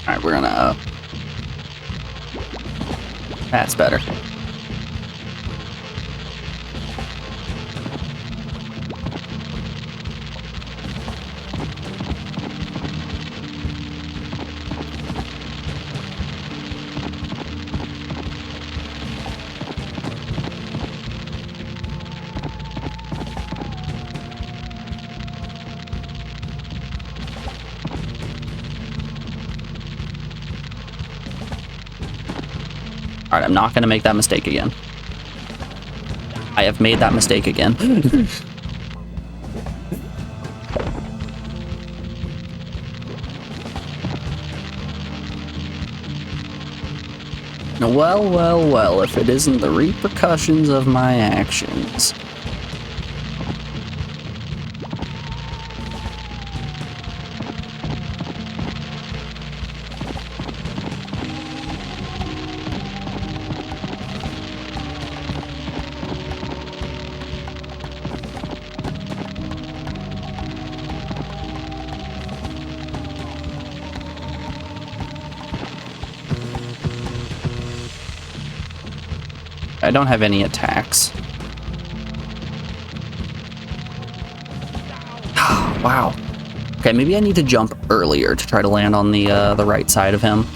Alright, we're gonna... That's better. Alright, I'm not gonna make that mistake again. I have made that mistake again. Well, well, well, if it isn't the repercussions of my actions. I don't have any attacks. Wow. Okay, maybe I need to jump earlier to try to land on the right side of him.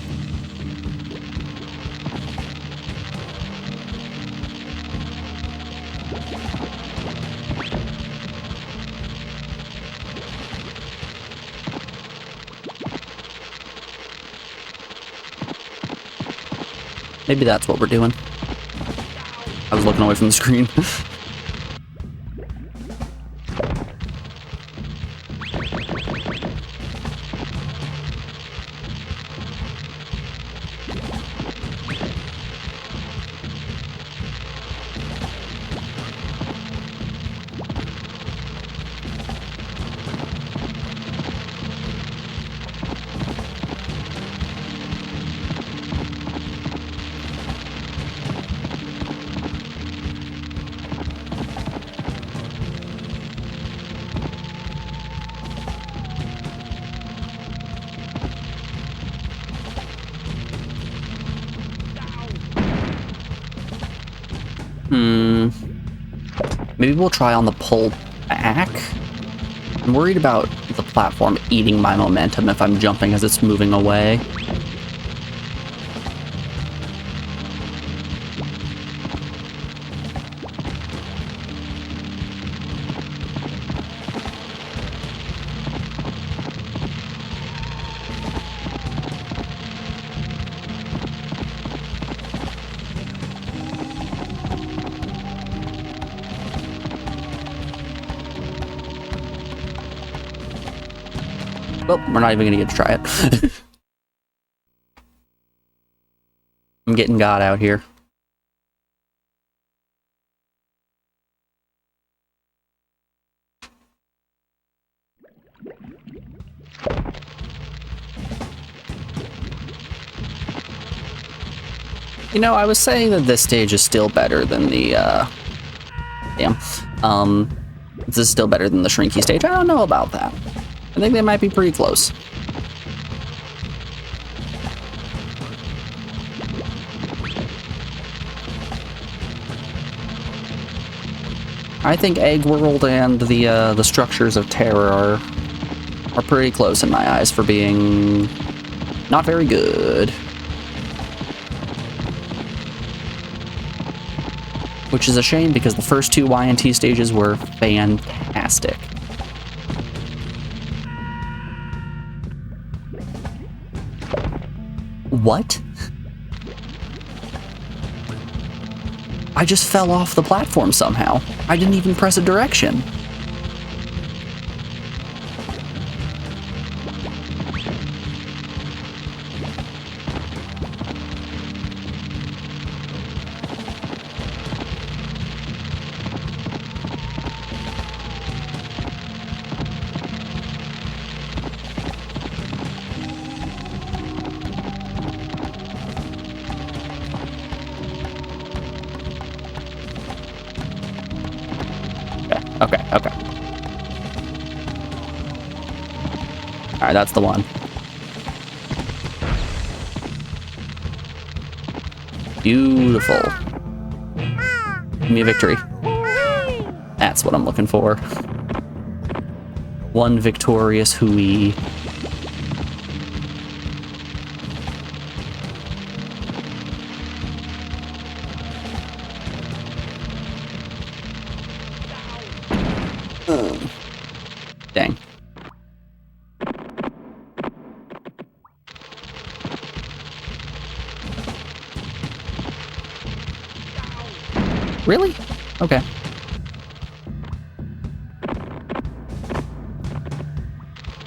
Maybe that's what we're doing. I was looking away from the screen. Maybe we'll try on the pull back. I'm worried about the platform eating my momentum if I'm jumping as it's moving away. Well, we're not even gonna get to try it. I'm getting God out here. You know, I was saying that this stage is still better than the, this is still better than the Shrinky stage. I don't know about that. I think they might be pretty close. I think Egg World and the Structures of Terror are pretty close in my eyes for being not very good. which is a shame because the first two Y&T stages were fantastic. What? I just fell off the platform somehow. I didn't even press a direction. Okay. Alright, that's the one. Beautiful. Give me a victory. That's what I'm looking for. One victorious hooey. Dang. Really? Okay.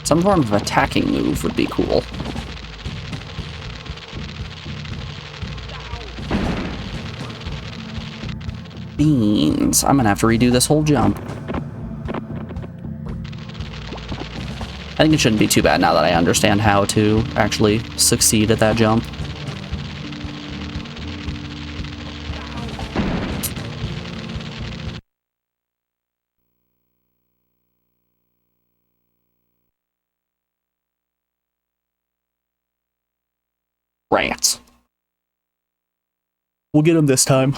Some form of attacking move would be cool. Beans. I'm gonna have to redo this whole jump. I think it shouldn't be too bad now that I understand how to actually succeed at that jump. Rats. We'll get him this time.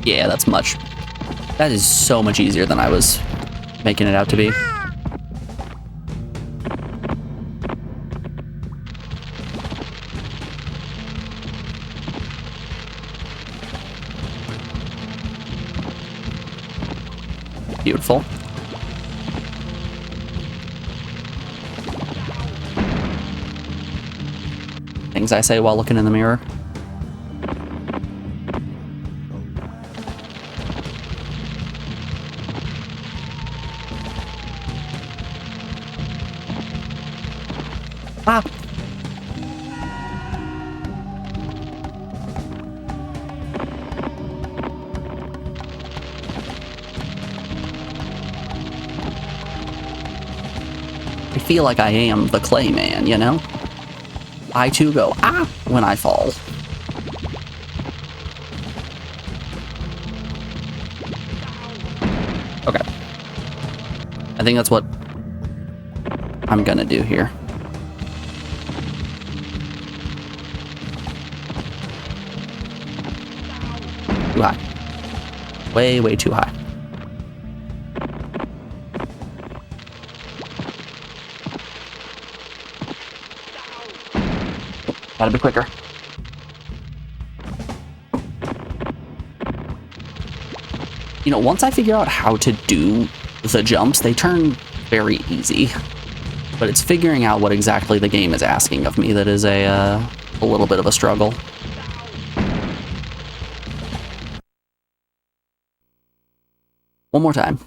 Yeah, that is so much easier than I was making it out to be. Beautiful. Things I say while looking in the mirror. Ah. I feel like I am the clay man, you know? I too go, ah, when I fall. Okay. I think that's what I'm gonna do here. Too high. Way, way too high. Gotta be quicker. You know, once I figure out how to do the jumps, they turn very easy. But it's figuring out what exactly the game is asking of me that is a little bit of a struggle. One more time.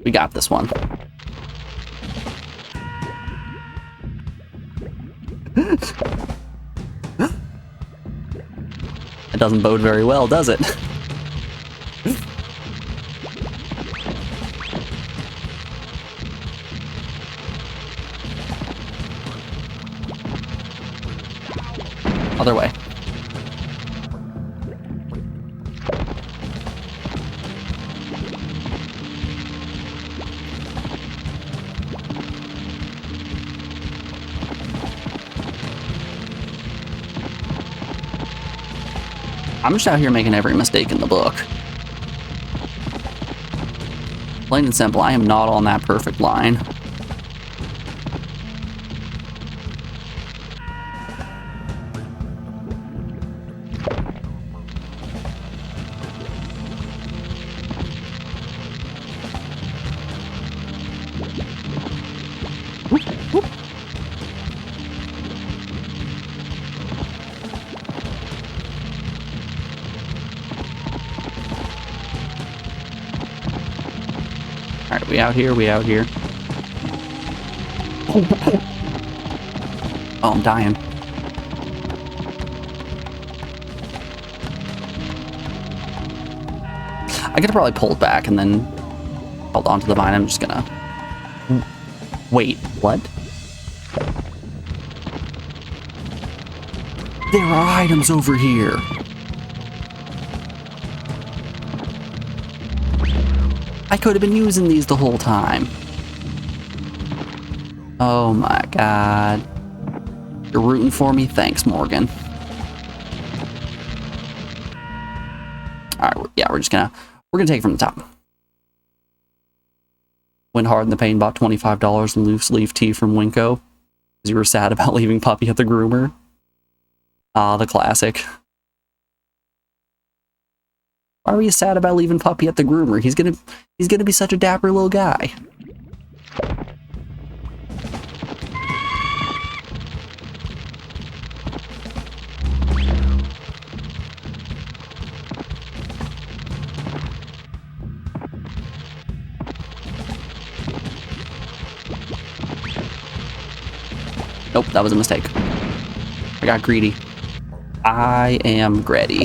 We got this one. It doesn't bode very well, does it? Other way. I'm just out here making every mistake in the book. Plain and simple, I am not on that perfect line. Alright, we out here, we out here. Oh, I'm dying. I could have probably pulled back and then held onto the vine. I'm just gonna... Wait, what? There are items over here. I could have been using these the whole time. Oh my god. You're rooting for me? Thanks, Morgan. Alright, yeah, we're gonna take it from the top. Went hard in the paint, bought $25 in loose leaf tea from Winko. Because you were sad about leaving Puppy at the groomer. Ah, the classic. Why were you sad about leaving Puppy at the groomer? He's gonna be such a dapper little guy. Nope, that was a mistake. I got greedy. I am greedy.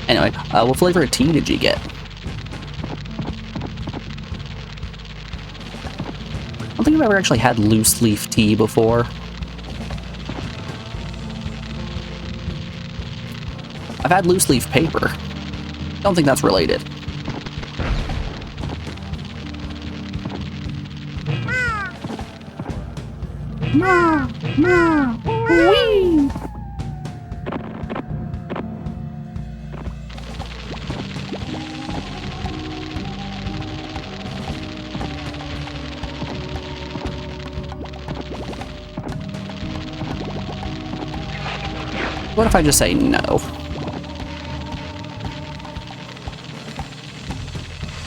Anyway, what flavor of tea did you get? I don't think I've ever actually had loose leaf tea before. I've had loose leaf paper. Don't think that's related. Whee! What if I just say no?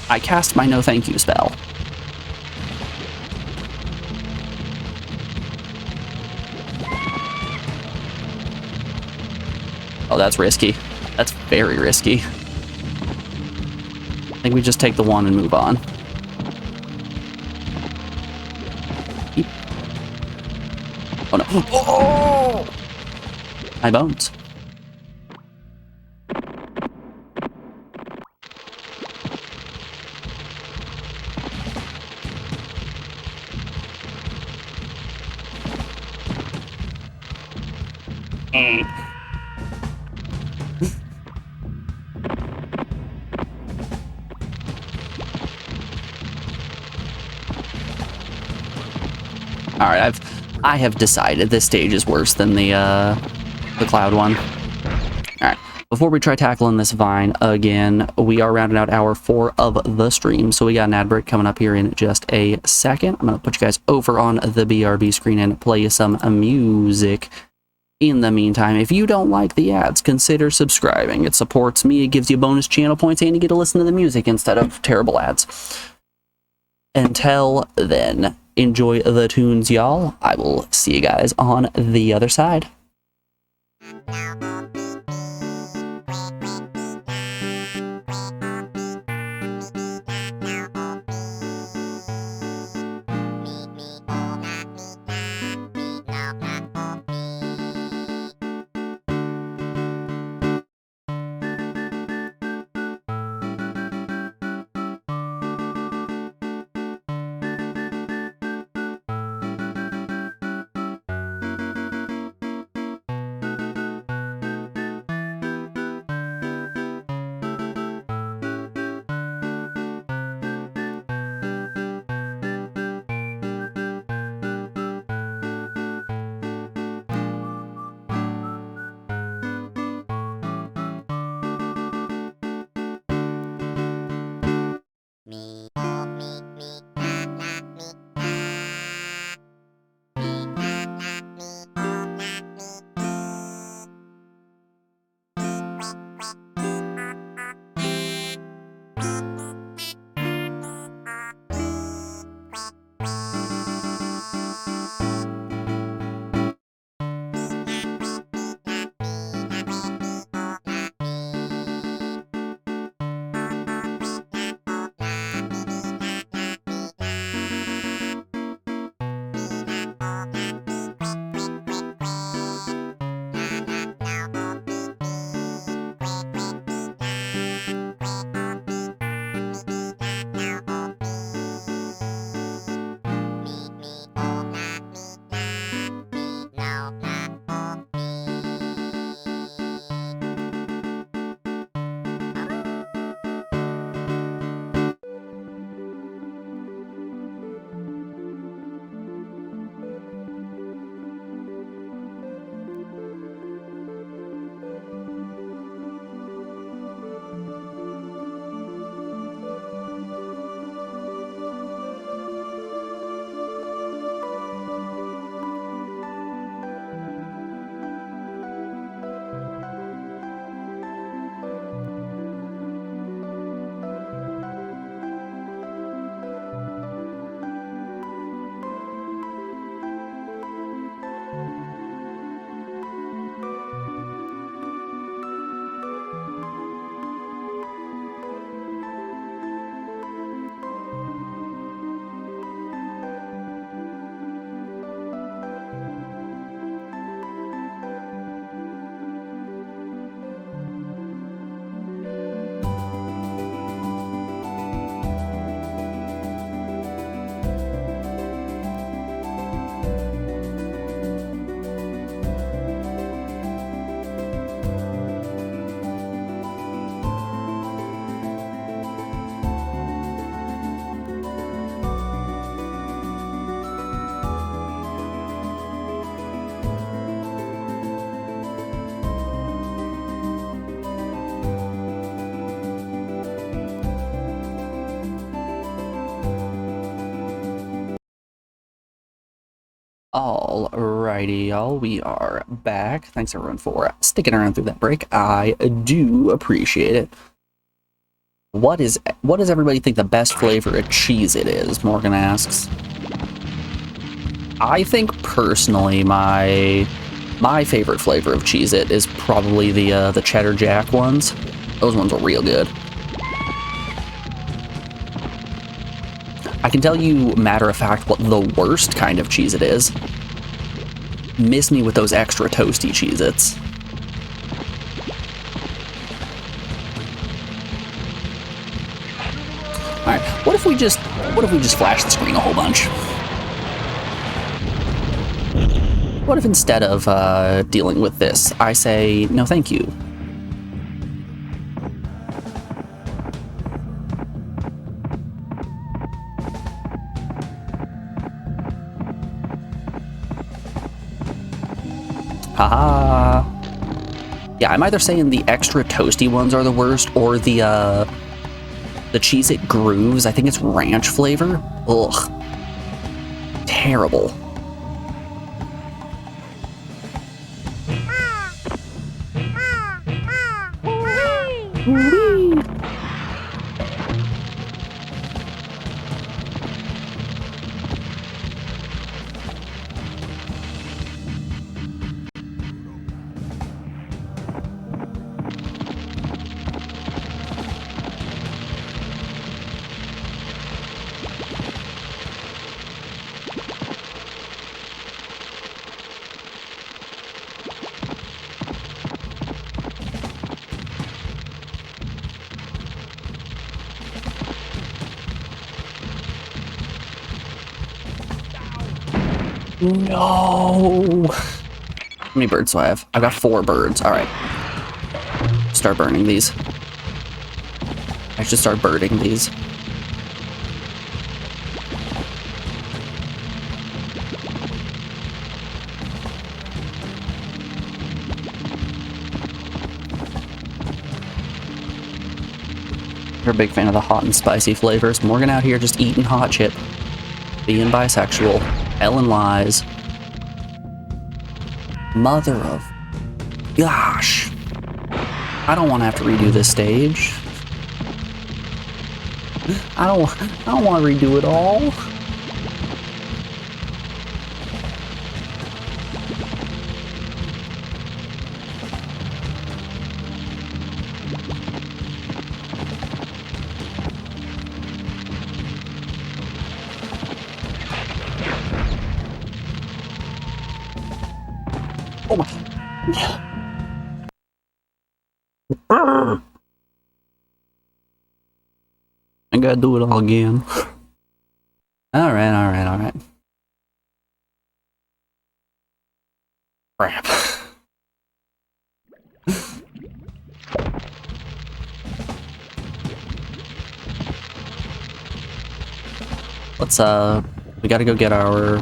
I cast my no thank you spell. Oh, that's risky. That's very risky. I think we just take the one and move on. Oh no. Oh! My bones. All right, I have decided this stage is worse than the cloud one. All right, before we try tackling this vine again, we are rounding out hour 4 of the stream, so we got an ad break coming up here in just a second. I'm gonna put you guys over on the BRB screen and play you some music. In the meantime, if you don't like the ads, consider subscribing. It supports me, it gives you bonus channel points, and you get to listen to the music instead of terrible ads. Until then, enjoy the tunes, y'all. I will see you guys on the other side. Alrighty, y'all, we are back. Thanks everyone for sticking around through that break. I do appreciate it. What does everybody think the best flavor of Cheez-It is? Morgan asks. I think personally my favorite flavor of Cheez-It is probably the Cheddar Jack ones. Those ones are real good. I can tell you, matter of fact, what the worst kind of Cheez-It is. Miss me with those extra toasty Cheez-Its. Alright, what if we just flash the screen a whole bunch? What if instead of dealing with this, I say, no thank you? Haha. Yeah, I'm either saying the extra toasty ones are the worst, or the Cheez-It Grooves. I think it's ranch flavor. Ugh. Terrible. Whee! No! How many birds do I have? I've got 4 birds. Alright. Start burning these. I should start birding these. You're a big fan of the hot and spicy flavors. Morgan out here just eating hot chip. Being bisexual. Ellen lies. Mother of... Gosh. I don't want to have to redo this stage. I don't want to redo it all. Oh my... I gotta do it all again. Alright. Crap. Let's, we gotta go get our...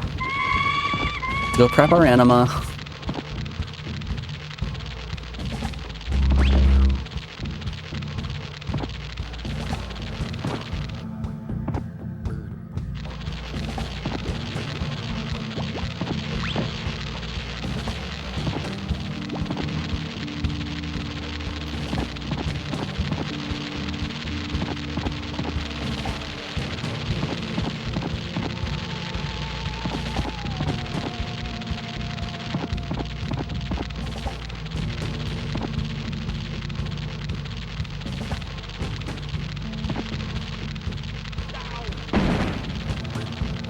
Go prep our anima.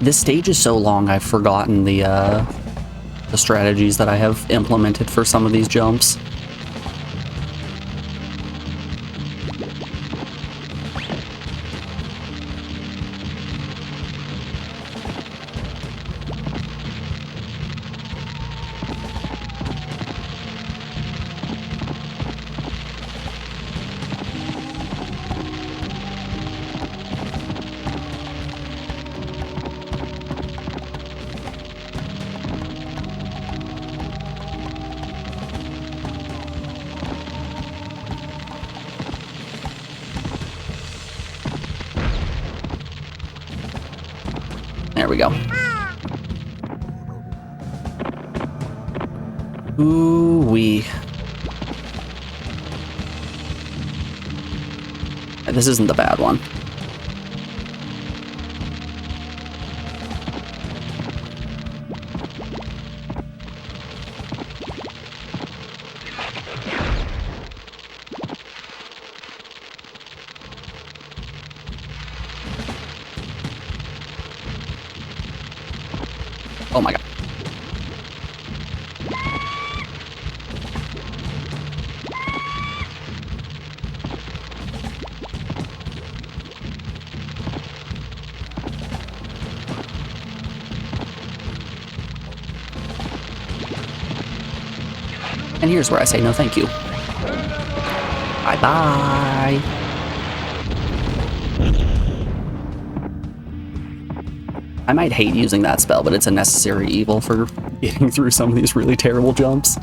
This stage is so long, I've forgotten the strategies that I have implemented for some of these jumps. There we go. Ooh-wee. This isn't the bad one. Oh my god. And here's where I say no thank you. Bye-bye. I might hate using that spell, but it's a necessary evil for getting through some of these really terrible jumps.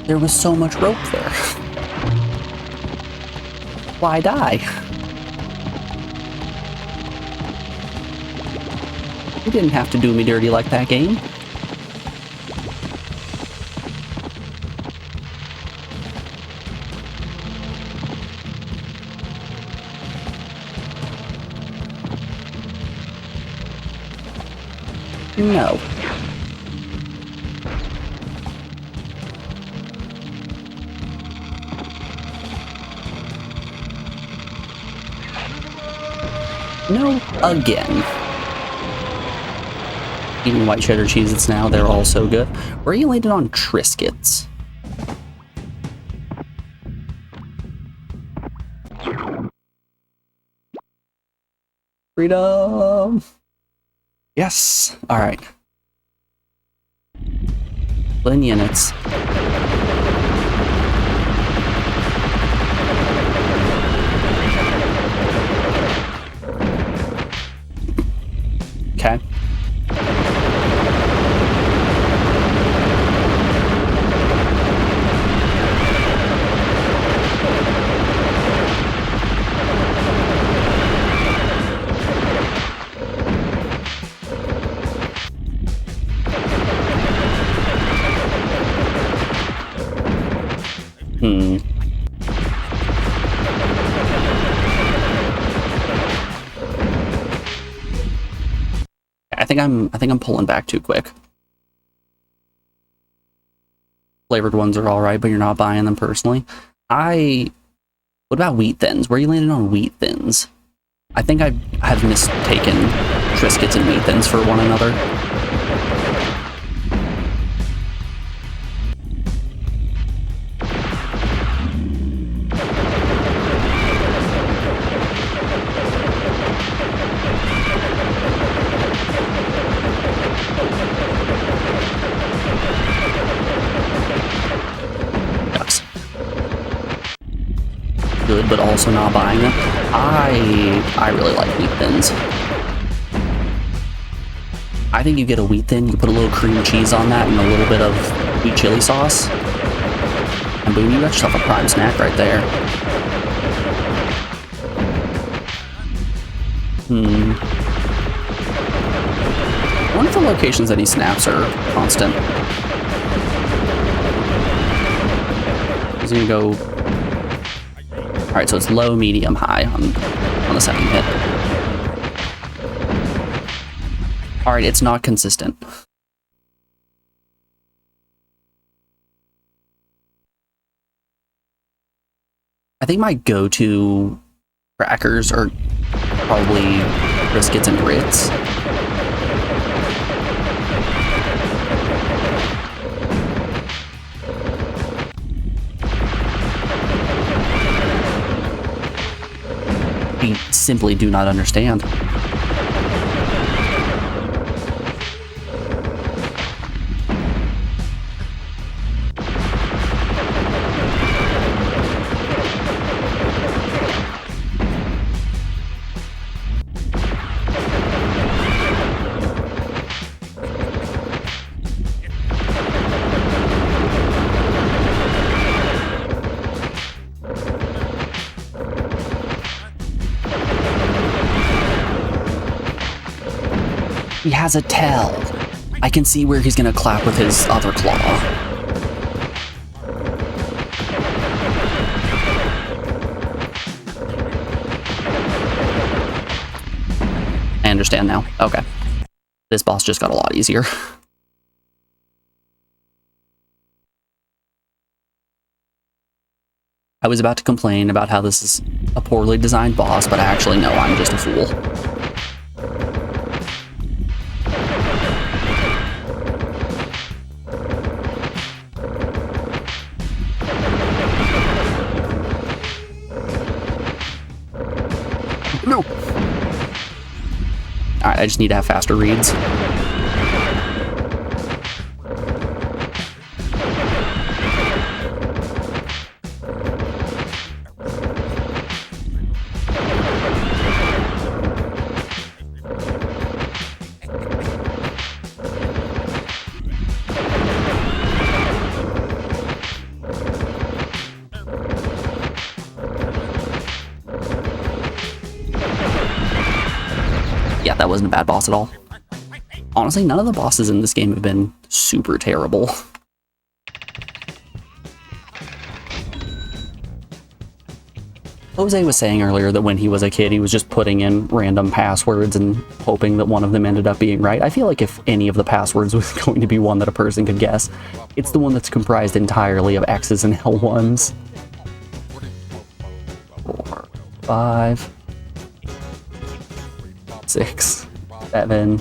There was so much rope there. Why die? You didn't have to do me dirty like that, game. No. No, again. Eating white cheddar Cheez-Its now, they're all so good. Where are you landed on Triscuits? Freedom! Yes! Alright. 10 units. Okay. I think I'm pulling back too quick. Flavored ones are alright, but you're not buying them personally. What about wheat thins? Where are you landing on wheat thins? I think I have mistaken Triscuits and wheat thins for one another. Good, but also not buying them. I really like wheat thins. I think you get a wheat thin, you put a little cream cheese on that and a little bit of sweet chili sauce, and boom, you got yourself a prime snack right there. I wonder if the locations that he snaps are constant. He's gonna go. Alright, so it's low, medium, high on the second hit. Alright, it's not consistent. I think my go-to crackers are probably Biscuits and Ritz. I simply do not understand. He has a tail. I can see where he's gonna clap with his other claw. I understand now. Okay. This boss just got a lot easier. I was about to complain about how this is a poorly designed boss, but actually no, I'm just a fool. No! Alright, I just need to have faster reads. Yeah, that wasn't a bad boss at all. Honestly, none of the bosses in this game have been super terrible. Jose was saying earlier that when he was a kid, he was just putting in random passwords and hoping that one of them ended up being right. I feel like if any of the passwords was going to be one that a person could guess, it's the one that's comprised entirely of X's and L1s. 4, 5, 6, 7,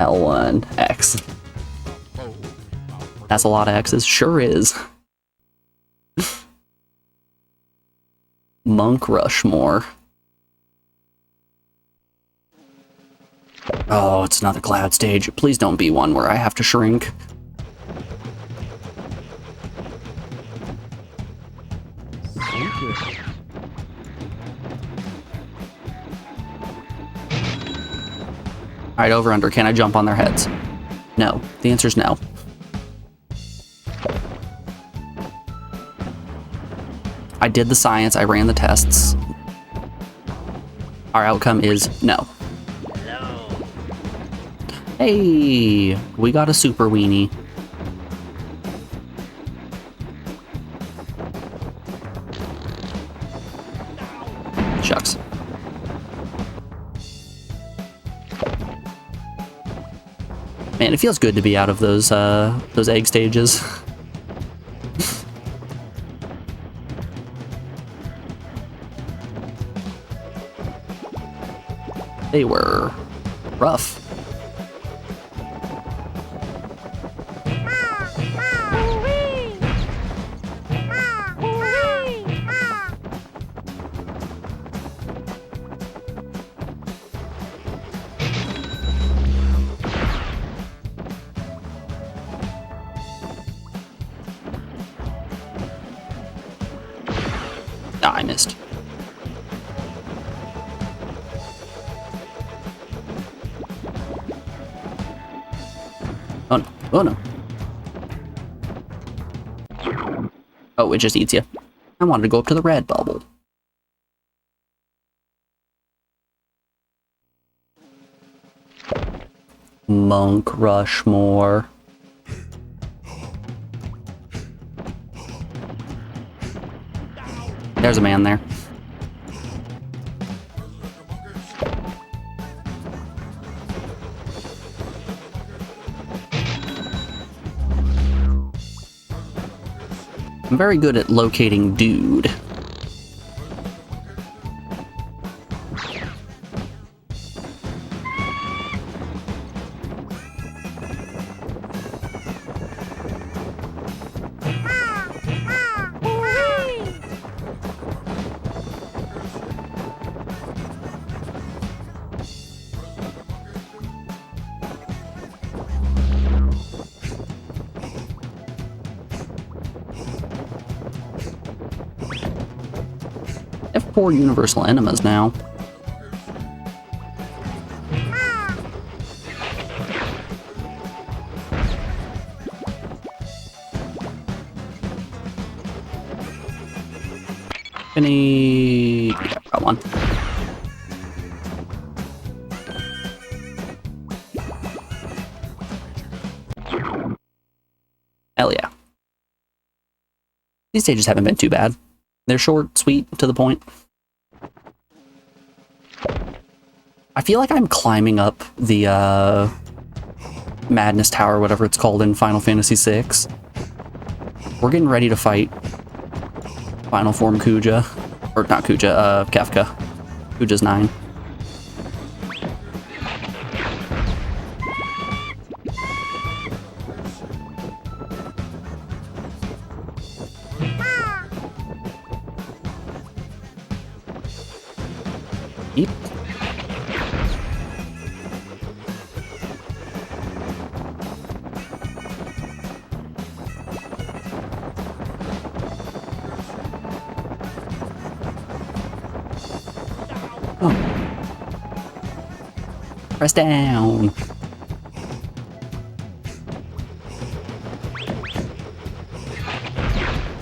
L1, X. That's a lot of X's. Sure is. Monk Rushmore. Oh, it's another cloud stage. Please don't be one where I have to shrink. Alright, over under. Can I jump on their heads? No. The answer's no. I did the science, I ran the tests. Our outcome is no. Hey, we got a super weenie. Shucks. Man, it feels good to be out of those egg stages. They were rough. Ah, I missed. Oh no. Oh no. Oh, it just eats you. I wanted to go up to the red bubble. Monk Rushmore. There's a man there. I'm very good at locating dude. F4 universal enemas now. Any... yeah, got one. Hell yeah. These stages haven't been too bad. They're short, sweet, to the point. I feel like I'm climbing up the Madness Tower, whatever it's called in Final Fantasy VI. We're getting ready to fight Final Form Kuja. Or not Kuja, Kefka. Kuja's 9. Eep. Oh. Press down.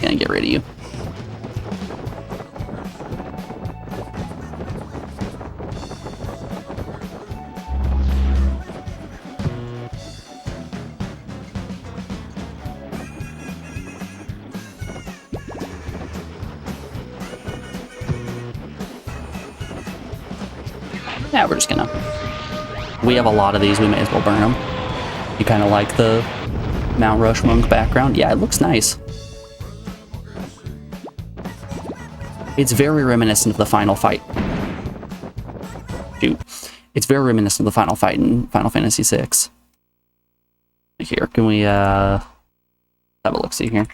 Gonna get rid of you. Yeah, we're just gonna... we have a lot of these, we may as well burn them. You kind of like the Mount Rush Monk background? Yeah, it looks nice. It's very reminiscent of the final fight. Shoot. It's very reminiscent of the final fight in Final Fantasy VI. Here, can we have a look-see here?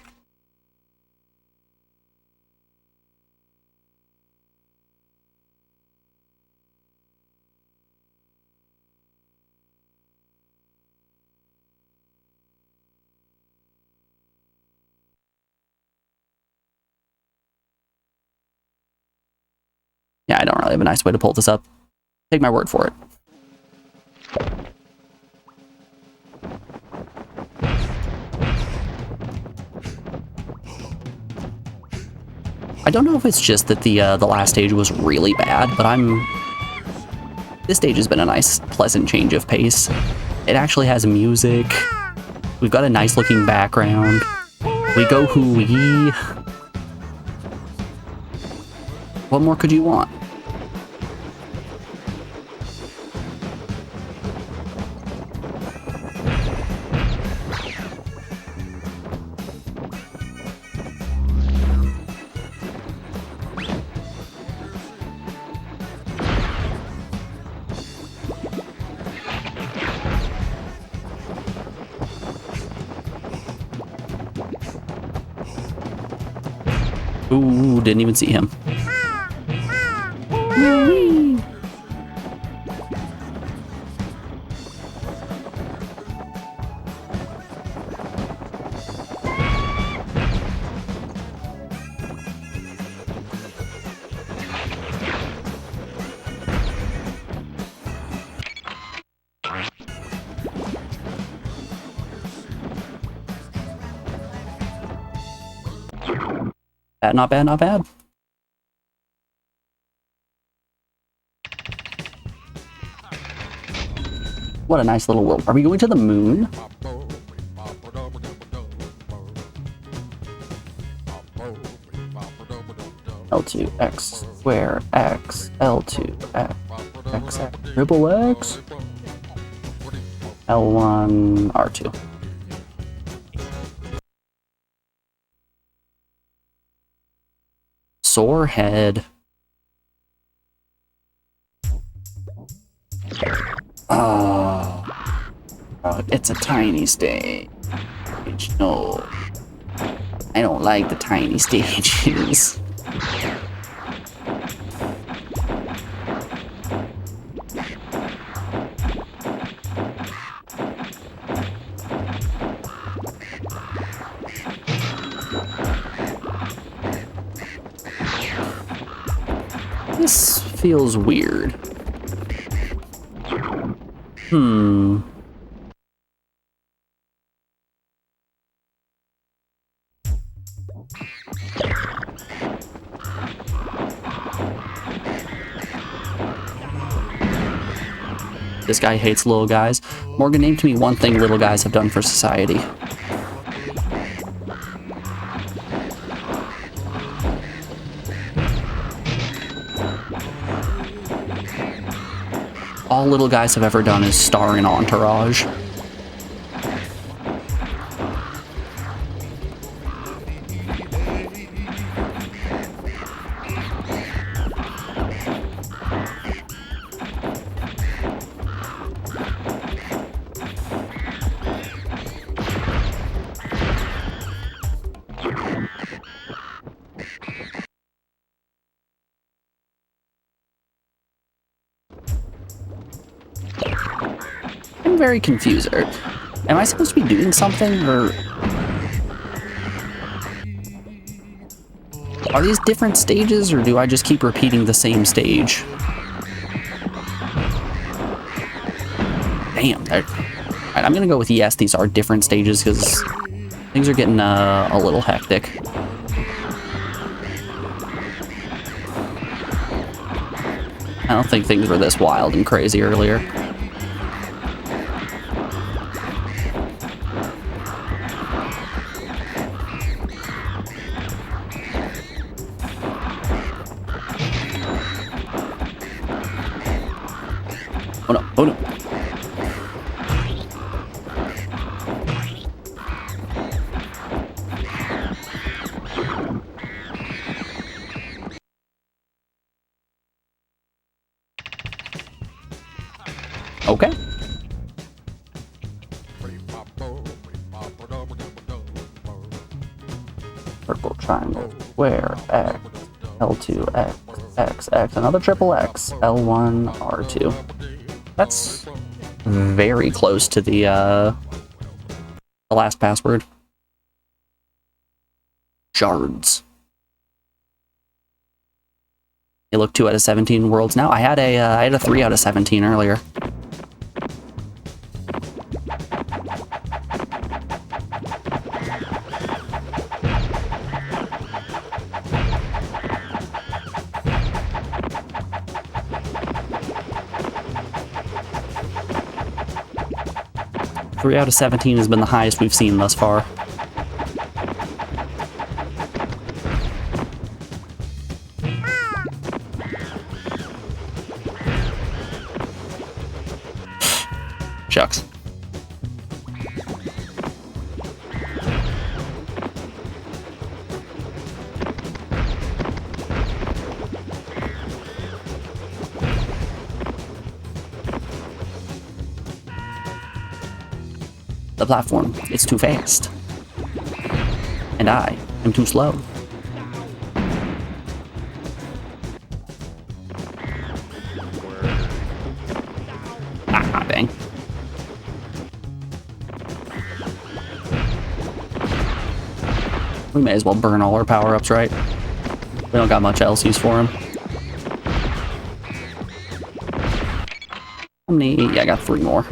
Yeah, I don't really have a nice way to pull this up. Take my word for it. I don't know if it's just that the last stage was really bad, but this stage has been a nice, pleasant change of pace. It actually has music. We've got a nice looking background. We go hoo-wee. What more could you want? Ooh, didn't even see him. Whee! Not bad, not bad. What a nice little world. Are we going to the moon? L2 X square X L2 X X triple X L1 R2. Sore head. Oh, it's a tiny stage. No, I don't like the tiny stages. This feels weird. This guy hates little guys. Morgan, name to me one thing little guys have done for society. All little guys have ever done is star in Entourage. I'm very confused. Am I supposed to be doing something, or are these different stages, or do I just keep repeating the same stage? Damn. Alright, I'm gonna go with yes, these are different stages, because things are getting a little hectic. I don't think things were this wild and crazy earlier. Oh no, oh no. Okay. Purple triangle, square, X, L2, X, X, X, another triple X, L1, R2. That's very close to the last password. Shards. You look 2 out of 17 worlds now. I had a 3 out of 17 earlier. Three out of 17 has been the highest we've seen thus far. Shucks. The platform, it's too fast. And I am too slow. Ah, dang. We may as well burn all our power-ups, right? We don't got much else use for them. How many? Yeah, I got 3 more.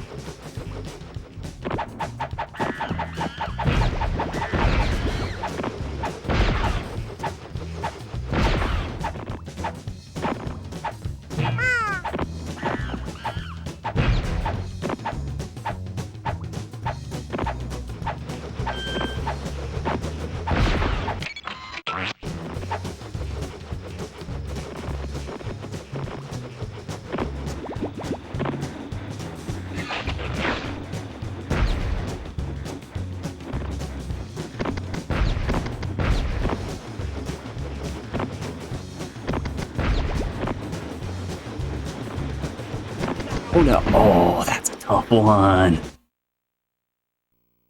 Oh no. Oh, that's a tough one.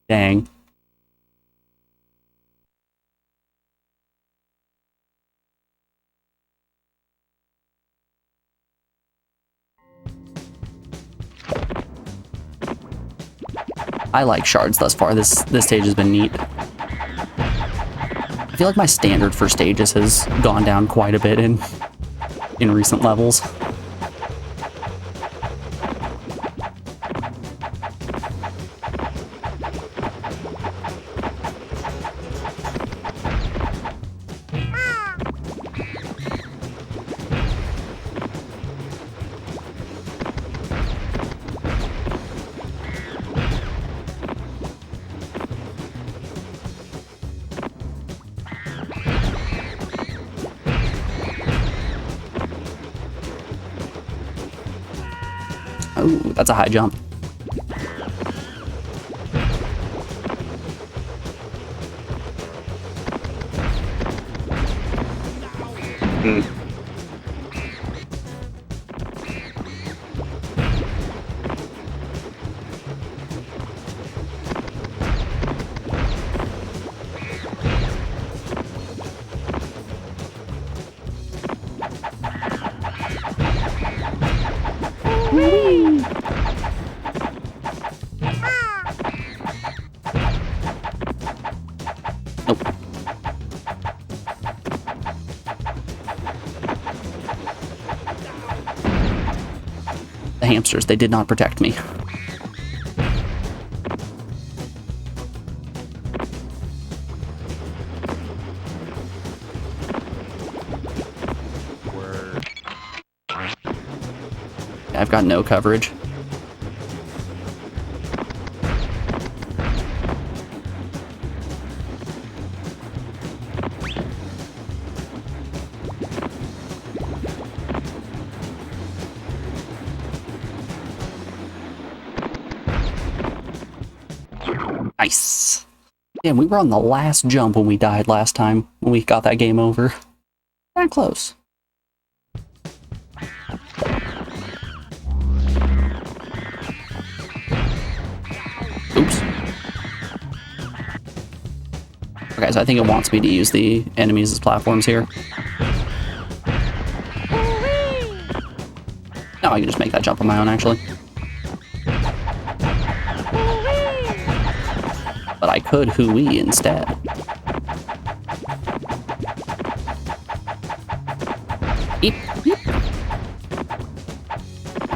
Dang. I like shards thus far. This stage has been neat. I feel like my standard for stages has gone down quite a bit in recent levels. Oh, that's a high jump. Nope. The hamsters, they did not protect me. I've got no coverage. Nice. Damn, we were on the last jump when we died last time, when we got that game over. That close. Okay, so I think it wants me to use the enemies as platforms here. No, I can just make that jump on my own, actually. But I could hooey instead. Eep, eep.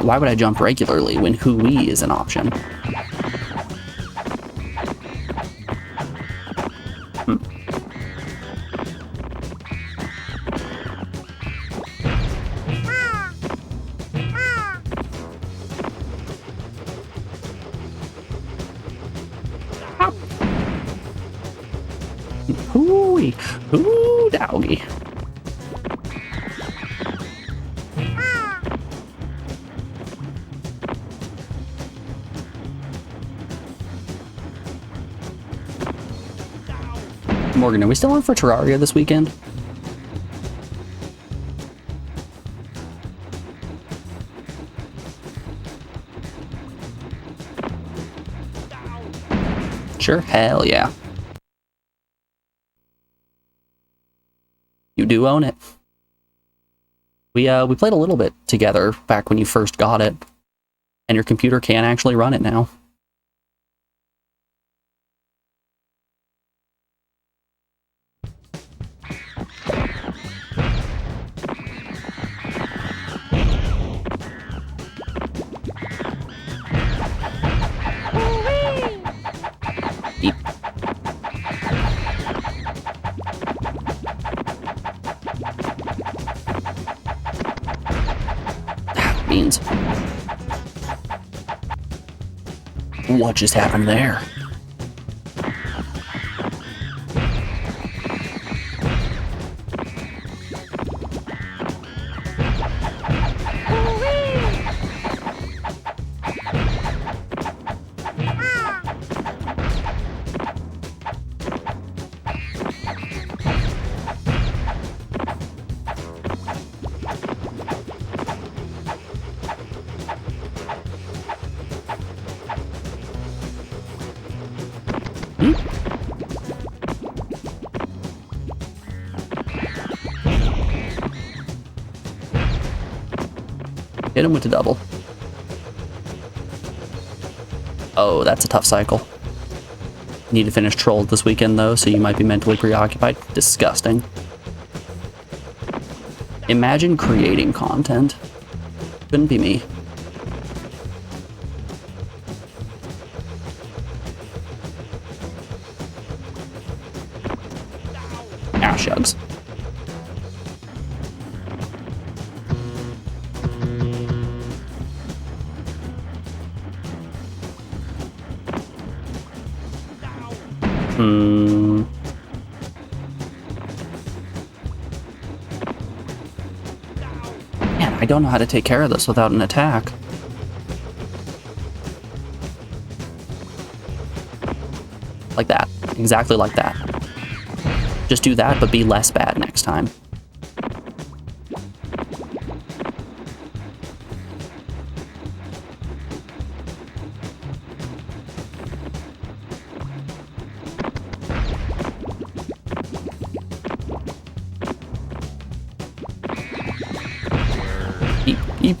Why would I jump regularly when hooey is an option? Hooey, hoo doggy. Morgan, are we still on for Terraria this weekend? Sure, hell yeah. You do own it. We played a little bit together back when you first got it, and your computer can actually run it now. Beep. Beans. What just happened there? Hit him with the double. Oh, that's a tough cycle. Need to finish Trolled this weekend, though, so you might be mentally preoccupied. Disgusting. Imagine creating content. Couldn't be me. Ah, shugs. Man, I don't know how to take care of this without an attack. Like that. Exactly like that. Just do that, but be less bad next time. Eep, eep.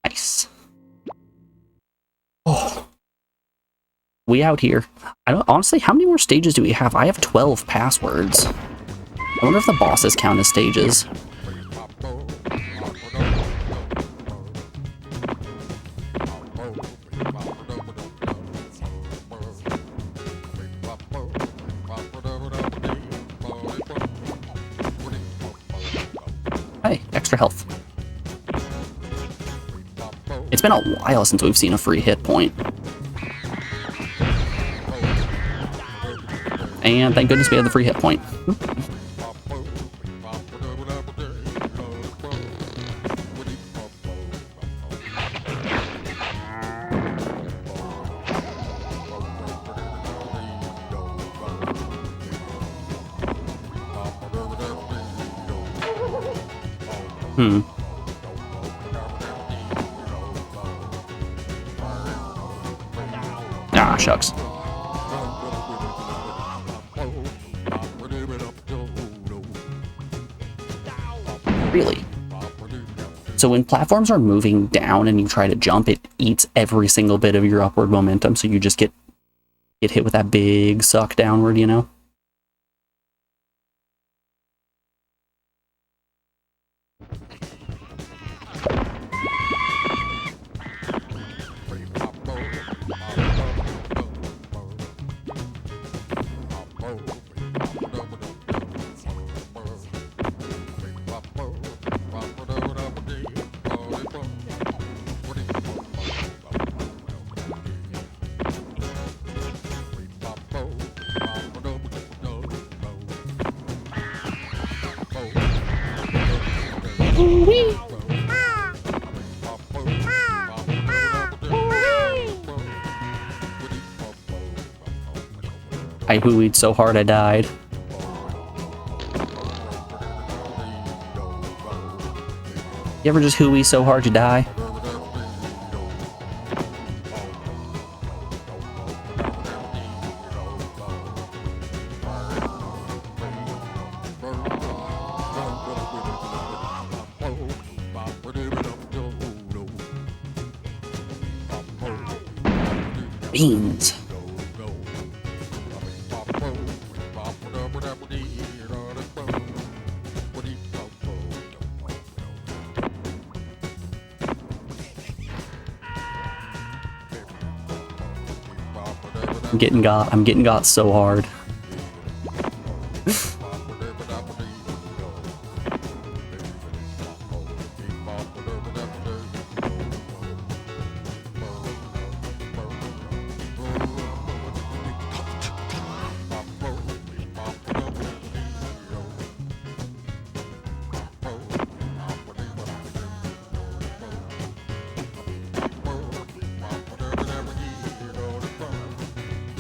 Nice. Oh. We out here. I don't honestly, how many more stages do we have? I have 12 passwords. I wonder if the bosses count as stages. Hey, extra health. It's been a while since we've seen a free hit point. And thank goodness we had the free hit point. Ah, shucks. Really? So when platforms are moving down and you try to jump, it eats every single bit of your upward momentum, so you just get hit with that big suck downward, you know? I hooeyed so hard I died. You ever just hooey so hard you die? Beans. I'm getting got so hard.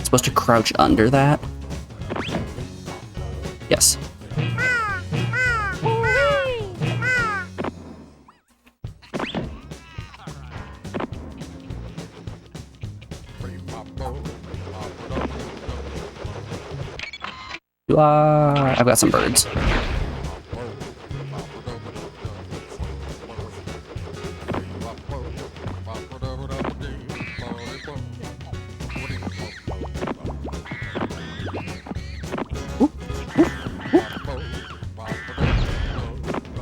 Supposed to crouch under that? Yes. I've got some birds.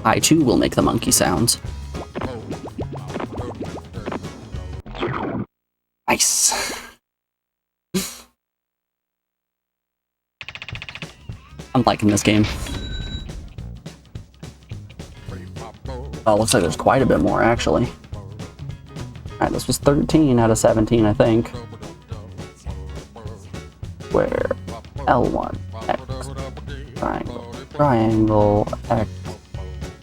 I too will make the monkey sounds. Nice. I'm liking this game. Oh, looks like there's quite a bit more, actually. Alright, this was 13 out of 17, I think. Where L1, X, triangle, X,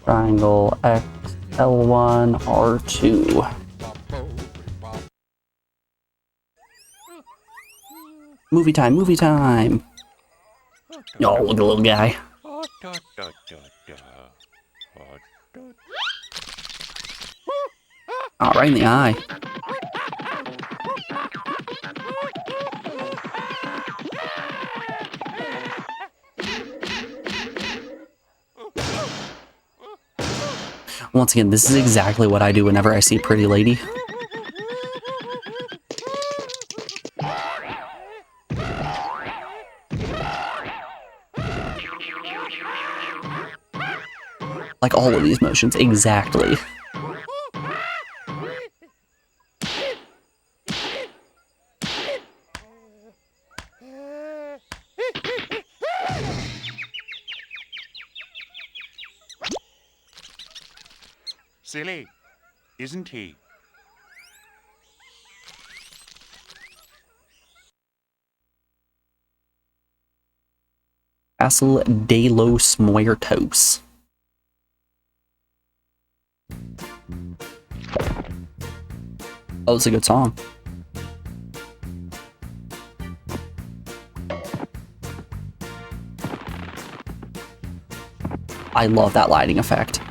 triangle, X, L1, R2. Movie time, movie time! Oh, look at the little guy. Oh, right in the eye. Once again, this is exactly what I do whenever I see Pretty Lady. Like all of these motions, exactly. Silly, isn't he? Castle de los Muertos. Oh, it's a good song. I love that lighting effect.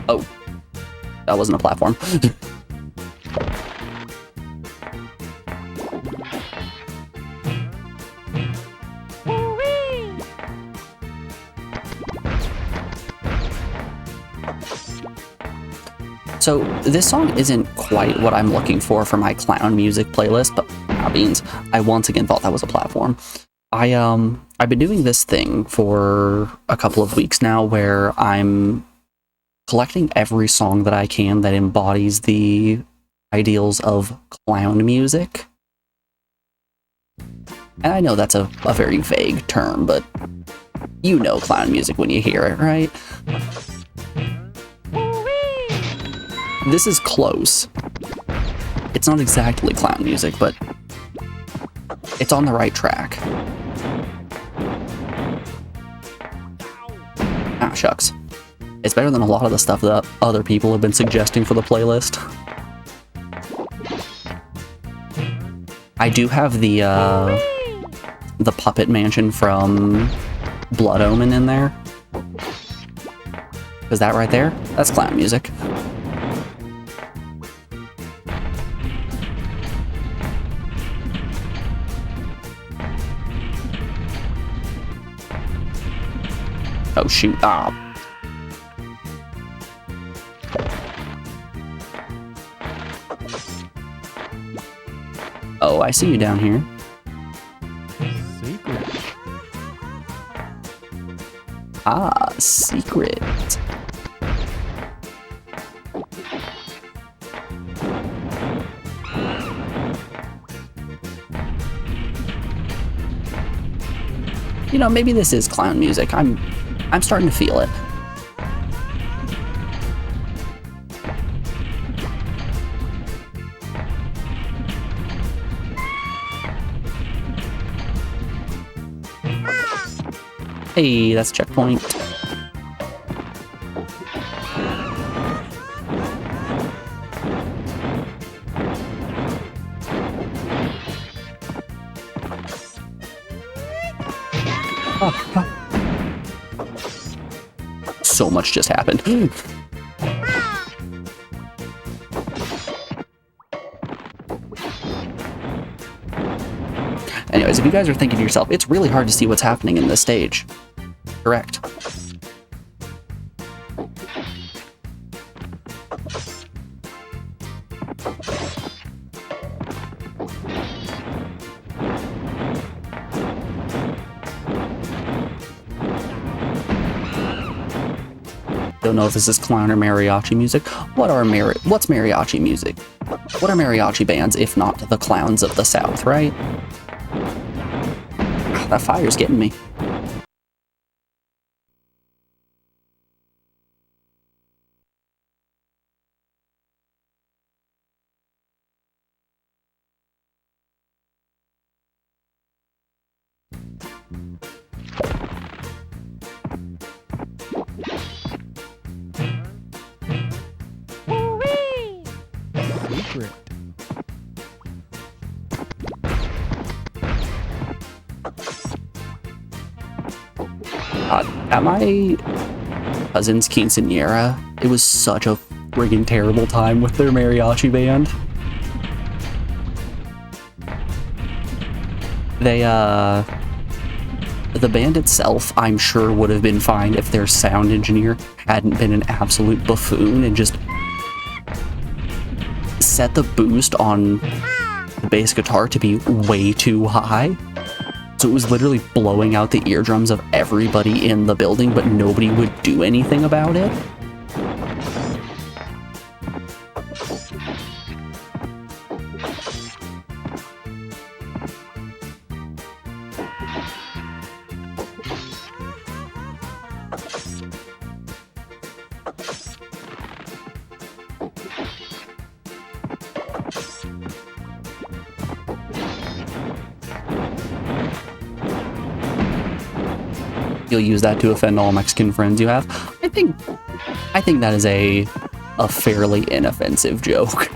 Oh, that wasn't a platform. So this song isn't quite what I'm looking for my clown music playlist, but beans, I once again thought that was a platform. I've been doing this thing for a couple of weeks now where I'm collecting every song that I can that embodies the ideals of clown music. And I know that's a very vague term, but you know clown music when you hear it, right? This is close. It's not exactly clown music, but it's on the right track. Ah, shucks. It's better than a lot of the stuff that other people have been suggesting for the playlist. I do have the Puppet Mansion from Blood Omen in there. Is that right there? That's clown music. Oh shoot, ah. Oh, I see you down here. Secret. Ah, secret. You know, maybe this is clown music. I'm starting to feel it. Hey, that's a checkpoint. So much just happened. Anyways, if you guys are thinking to yourself, it's really hard to see what's happening in this stage. Correct. Don't know if this is clown or mariachi music. What's mariachi music? What are mariachi bands if not the clowns of the South, right? That fire's getting me. Secret. At my cousin's quinceañera, it was such a friggin' terrible time with their mariachi band. The band itself, I'm sure, would have been fine if their sound engineer hadn't been an absolute buffoon and just set the boost on the bass guitar to be way too high. So it was literally blowing out the eardrums of everybody in the building, but nobody would do anything about it. you'll use that to offend all Mexican friends you have. I think that is a fairly inoffensive joke.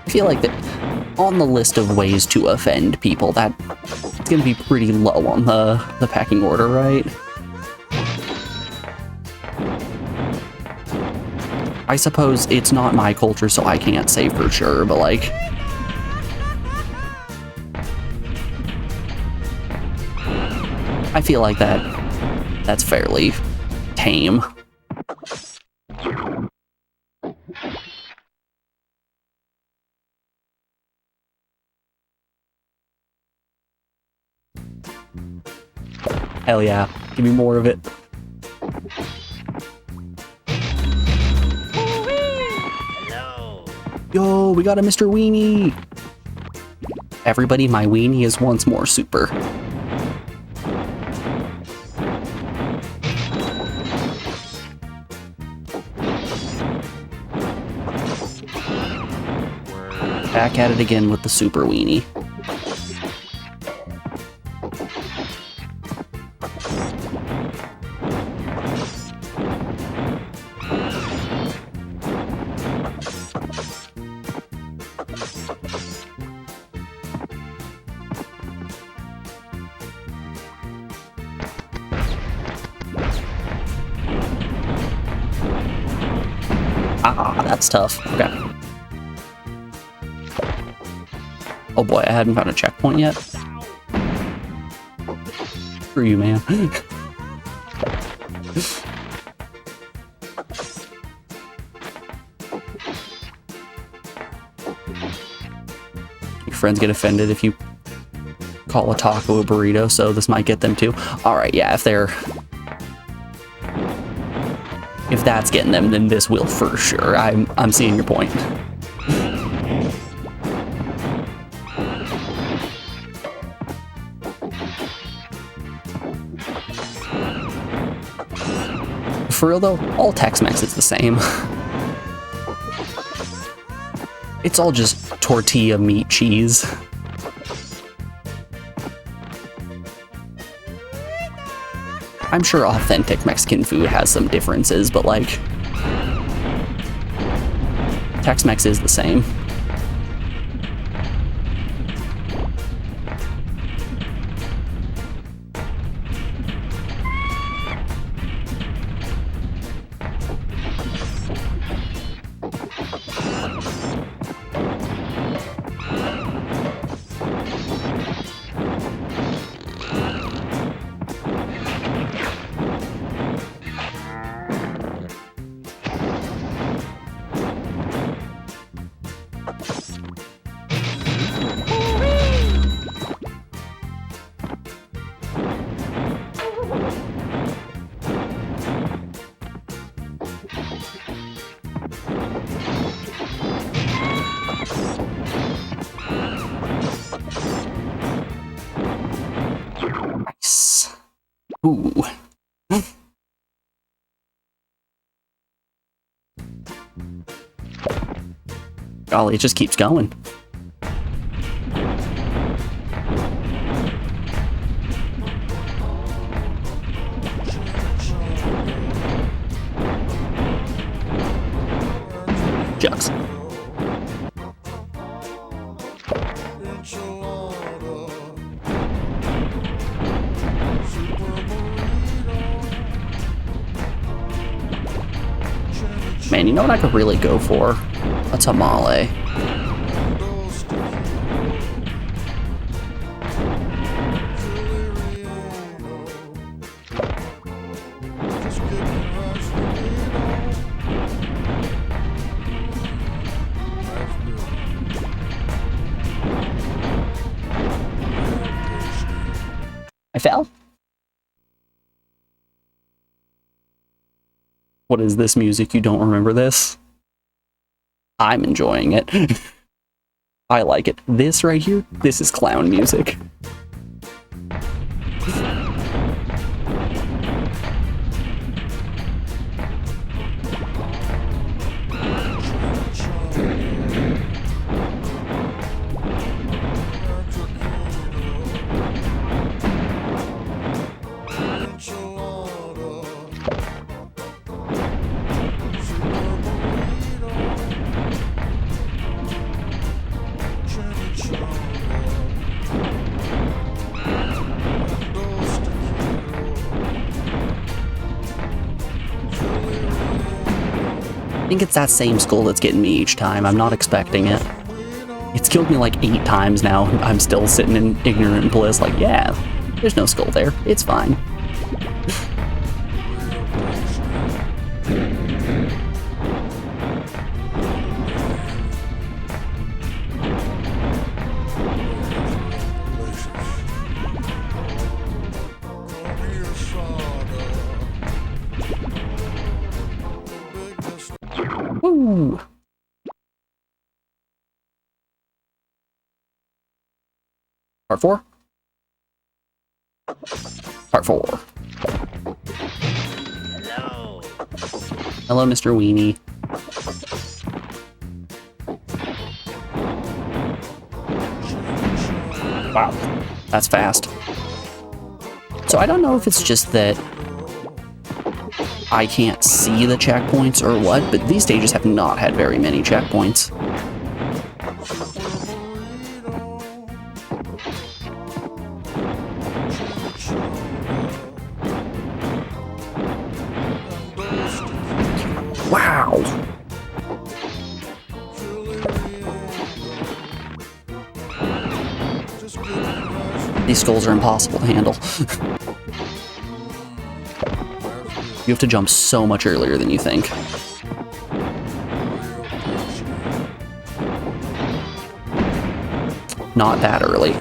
I feel like that on the list of ways to offend people, that it's gonna be pretty low on the pecking order, right? I suppose it's not my culture, so I can't say for sure, but like, I feel like that's fairly tame. Hell yeah, give me more of it. Yo, we got a Mr. Weenie! Everybody, my weenie is once more super. Back at it again with the super weenie. Ah, that's tough. Okay. Oh boy, I hadn't found a checkpoint yet. Screw you, man. Your friends get offended if you call a taco a burrito, so this might get them too. Alright, yeah, if that's getting them, then this will for sure. I'm seeing your point. For real though, all Tex-Mex is the same. It's all just tortilla, meat, cheese. I'm sure authentic Mexican food has some differences, but like, Tex-Mex is the same. Nice. Ooh. Golly, it just keeps going. Jugs. Man, you know what I could really go for? A tamale. I fell? What is this music? You don't remember this? I'm enjoying it. I like it. This right here, this is clown music. I think it's that same skull that's getting me each time. I'm not expecting it. It's killed me like 8 times now. I'm still sitting in ignorant bliss like, yeah, there's no skull there. It's fine. Woo! Part 4? Part 4. Hello. Hello, Mr. Weenie. Wow, that's fast. So I don't know if it's just that I can't see the checkpoints or what, but these stages have not had very many checkpoints. Wow! These skulls are impossible to handle. You have to jump so much earlier than you think. Not that early.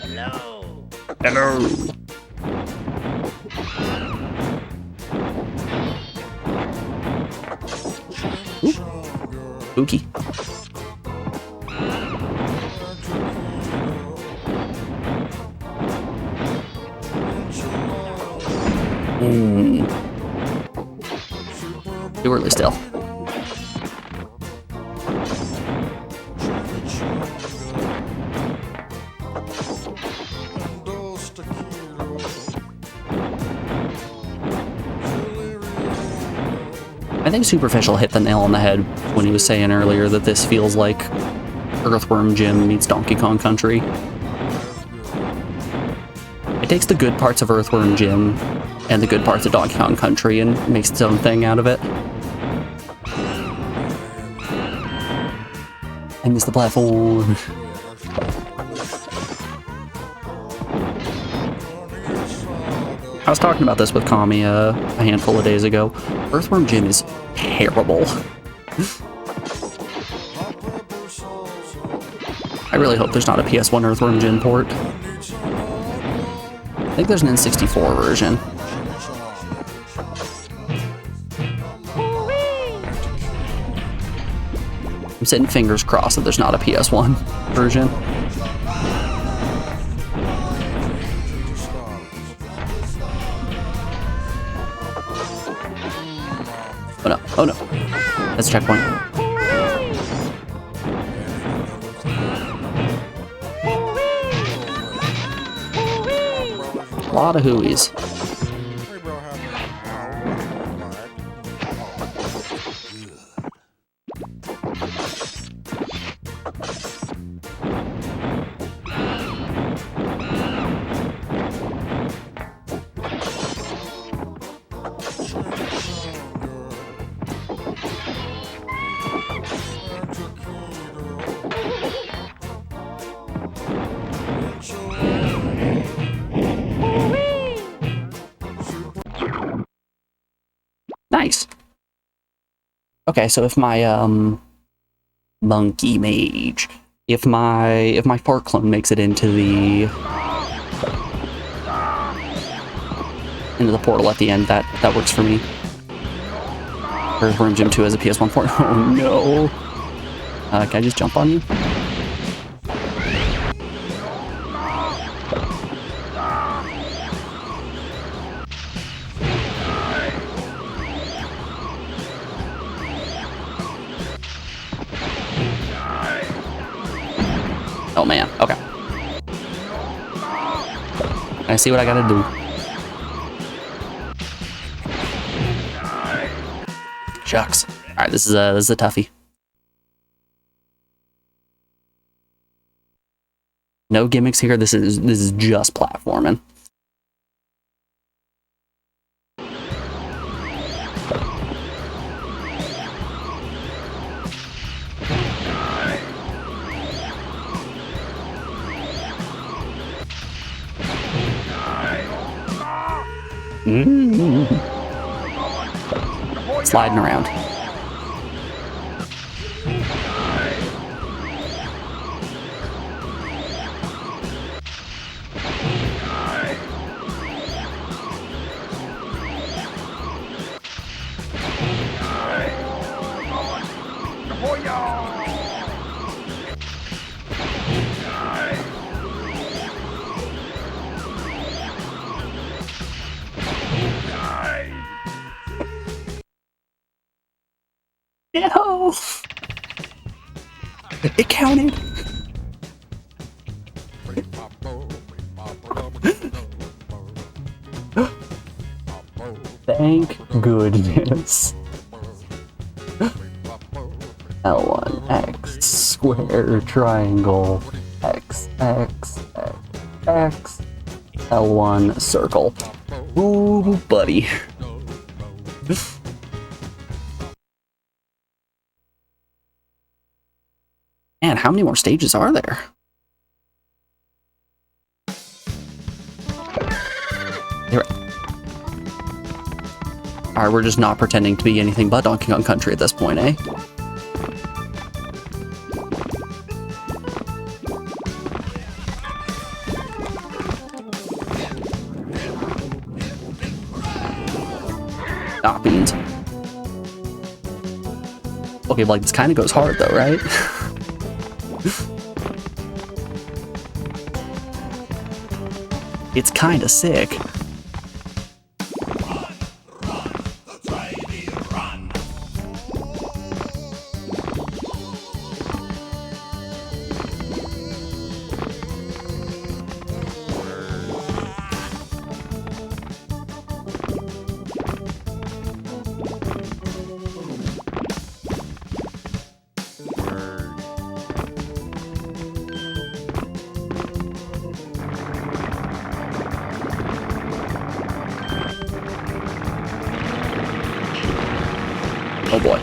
Hello. Hello. Ooh. Spooky. Too early still. I think Superficial hit the nail on the head when he was saying earlier that this feels like Earthworm Jim meets Donkey Kong Country. It takes the good parts of Earthworm Jim and the good parts of Donkey Kong Country and makes its own thing out of it. I missed the platform. I was talking about this with Kami a handful of days ago. Earthworm Jim is terrible. I really hope there's not a PS1 Earthworm Jim port. I think there's an N64 version. I'm sitting fingers crossed that there's not a PS1 version. Oh no, oh no. That's a checkpoint. A lot of hooies. Nice. Okay, so if my monkey mage, if my fart clone makes it into the portal at the end, that works for me. Earthworm Jim 2 has a PS1 port. Oh no. Can I just jump on you? Oh man, okay. I see what I gotta do. Shucks. All right, this is a toughie. No gimmicks here. This is just platforming. Sliding around. No! It counted! Thank goodness. L1, X, square, triangle, X, X, X, X, L1, circle. Ooh, buddy. Man, how many more stages are there? Alright, we're just not pretending to be anything but Donkey Kong Country at this point, eh? Ah, beans. Okay, like, this kind of goes hard, though, right? It's kind of sick. Oh boy.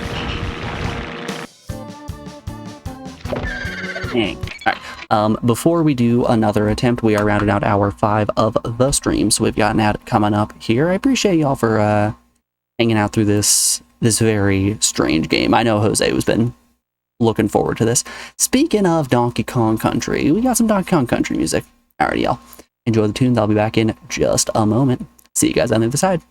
Dang. Alright. Before we do another attempt, we are rounding out hour 5 of the stream, so we've got an ad coming up here. I appreciate y'all for hanging out through this very strange game. I know Jose has been looking forward to this. Speaking of Donkey Kong Country, we got some Donkey Kong Country music. Alrighty, y'all. Enjoy the tunes. I'll be back in just a moment. See you guys on the other side.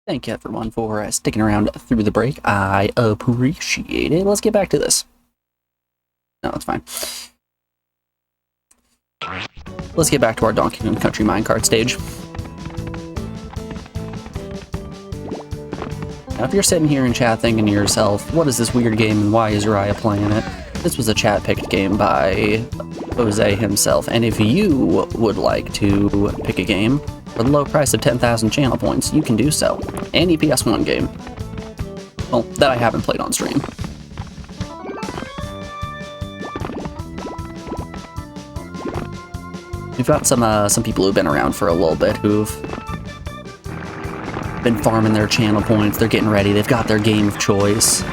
Thank you everyone for sticking around through the break. I appreciate it. Let's get back to this. No, that's fine. Let's get back to our Donkey Kong Country minecart stage. Now, if you're sitting here in chat thinking to yourself, what is this weird game and why is Uriah playing it? This was a chat-picked game by Jose himself, and if you would like to pick a game for the low price of 10,000 channel points, you can do so. Any PS1 game. Well, that I haven't played on stream. We've got some people who've been around for a little bit who've been farming their channel points. They're getting ready. They've got their game of choice.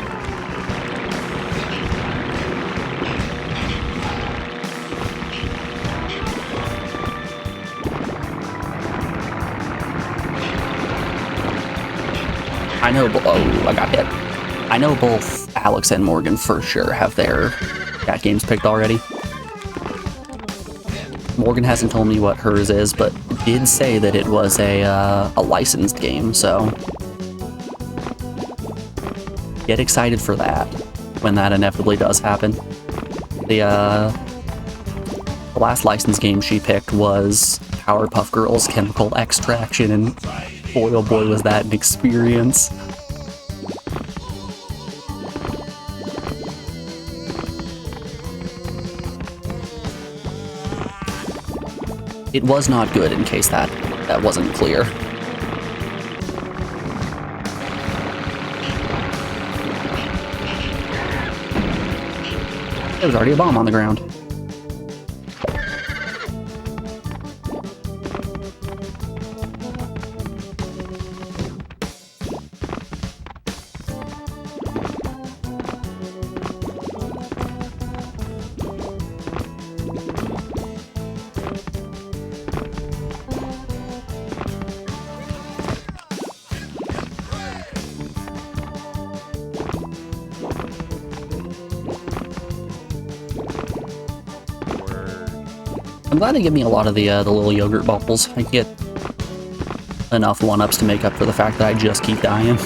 I know, oh, I got hit. I know both Alex and Morgan for sure have their cat games picked already. Morgan hasn't told me what hers is, but did say that it was a licensed game, so get excited for that when that inevitably does happen. The last licensed game she picked was Powerpuff Girls Chemical Extraction, and boy oh boy was that an experience. It was not good, in case that wasn't clear. There was already a bomb on the ground. I'm glad they give me a lot of the little yogurt bubbles. I get enough one-ups to make up for the fact that I just keep dying.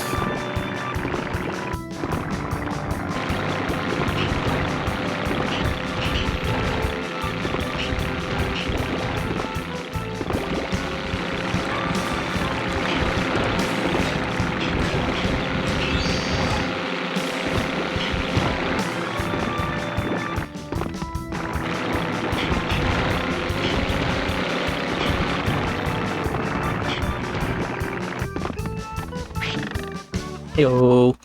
Heyo.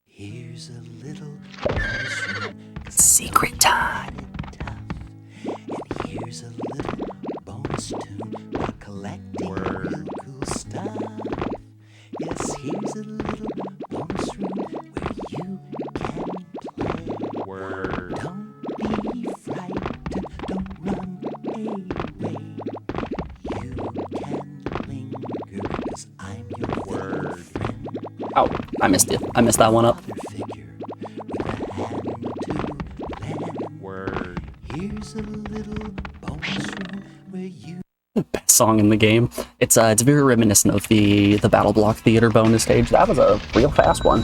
Here's a little mushroom. Secret time. And here's a little bonus tune while collecting real cool stuff. Yes, here's a little bonus room where you can play. Word. Don't be frightened, don't run away. You can linger, 'cause I'm your little friend. Ow, I missed it. I missed that one up. Father figure with a hand to lend. Word. Here's a little bonus room where you Best song in the game. It's very reminiscent of the Battle Block Theater bonus stage. That was a real fast one.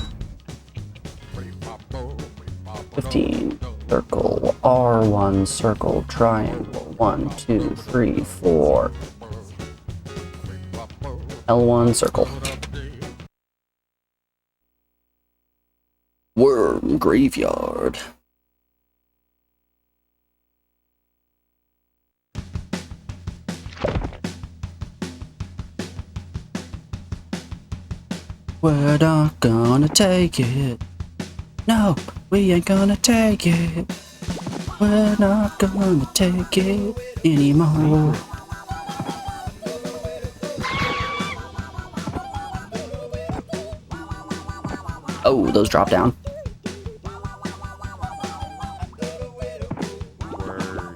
15, circle, R1, circle, triangle, 1, 2, 3, 4. L1, circle. Worm Graveyard. We're not gonna take it. No, we ain't gonna take it. We're not gonna take it anymore. Oh, those drop down. Word.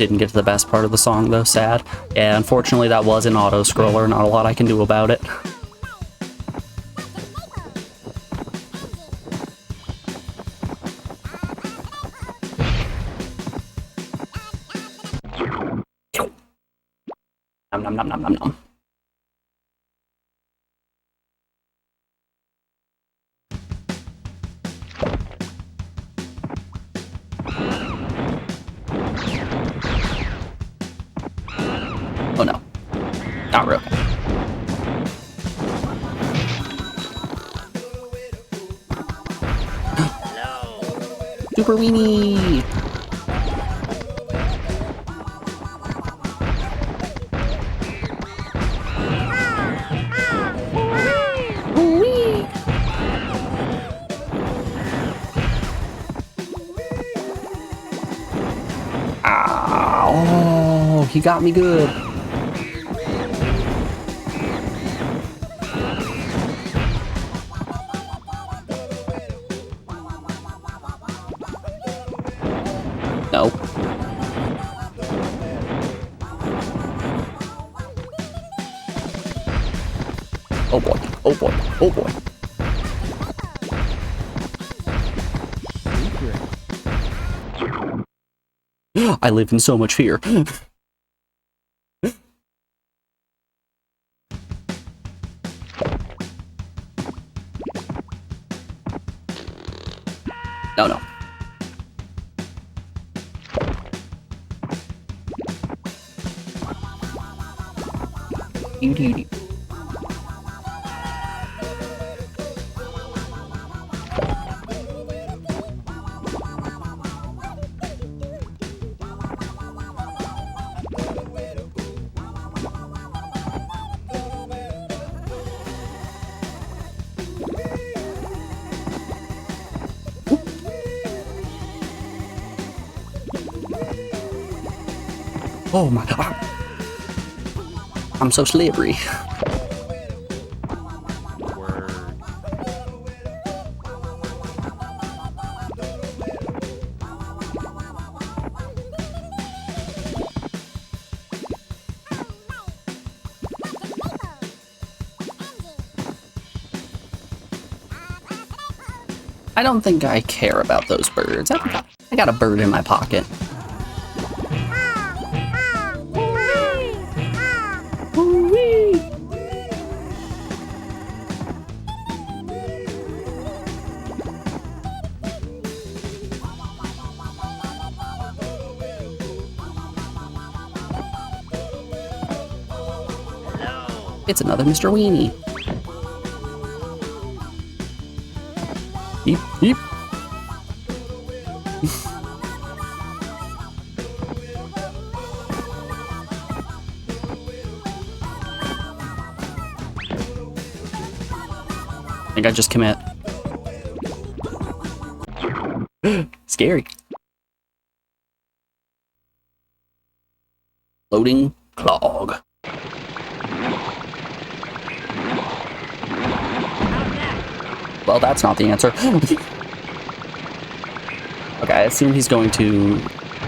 Didn't get to the best part of the song though, sad. Yeah, unfortunately that was an auto-scroller, not a lot I can do about it. Nom nom nom nom nom nom. Oh no. Not really. Super weenie! Oh, he got me good. No. Oh boy, oh boy, oh boy. I live in so much fear. No, no. Oh my god. I'm so slippery. I don't think I care about those birds. I got a bird in my pocket. It's another Mr. Weenie. Yeep, yeep. I think I just commit. Scary. Loading clog. Well, that's not the answer. Okay, I assume he's going to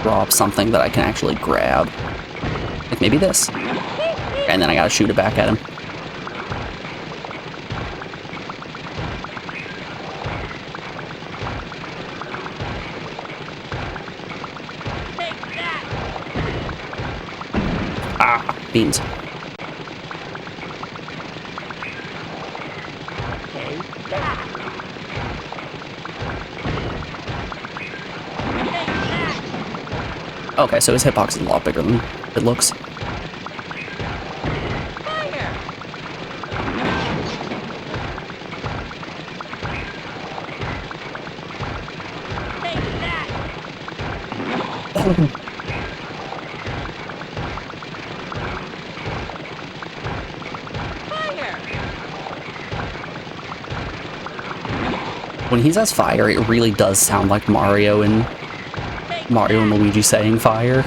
drop something that I can actually grab. Like maybe this. And then I gotta shoot it back at him. Ah, beans. Okay, so his hitbox is a lot bigger than it looks. When he says fire, it really does sound like Mario and Luigi saying fire.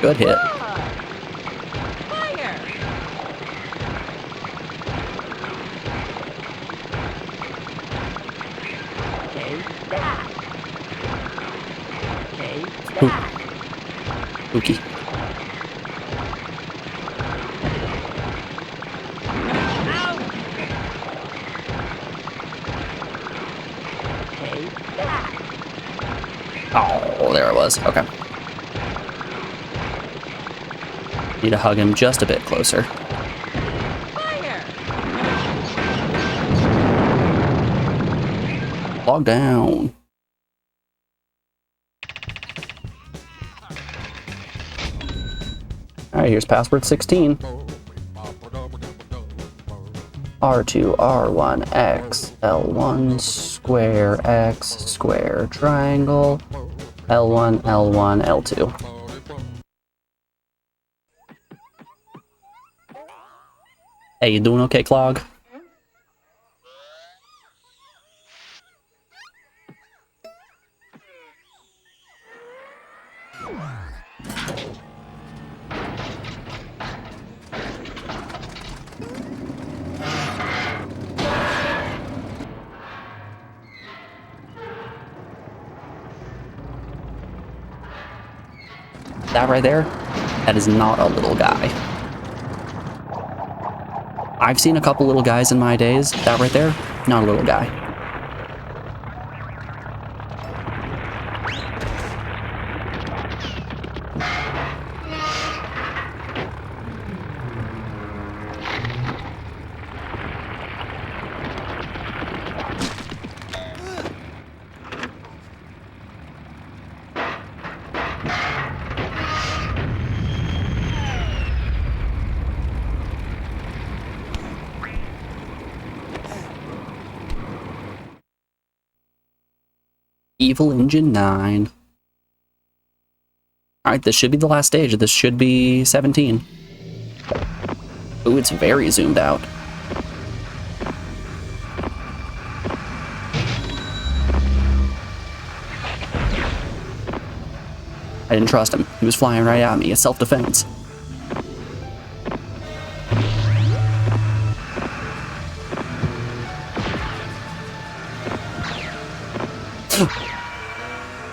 Good hit. Spooky. Oh, there it was. Okay. Need to hug him just a bit closer. Log down. Alright, here's password 16. R2, R1, X, L1, square, X, square, triangle, L1, L1, L2. Hey, you doing okay, Clog? That right there, that is not a little guy. I've seen a couple little guys in my days. That right there, not a little guy. Evil Engine 9. Alright, this should be the last stage. This should be 17. Ooh, it's very zoomed out. I didn't trust him. He was flying right at me. It's self-defense.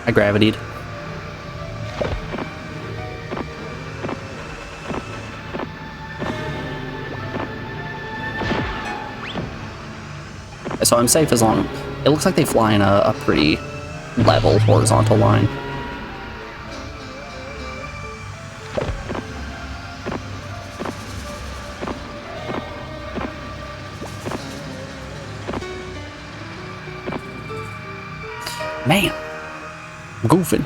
I gravitied. So I'm safe as long... It looks like they fly in a pretty level horizontal line. Man, I'm goofing.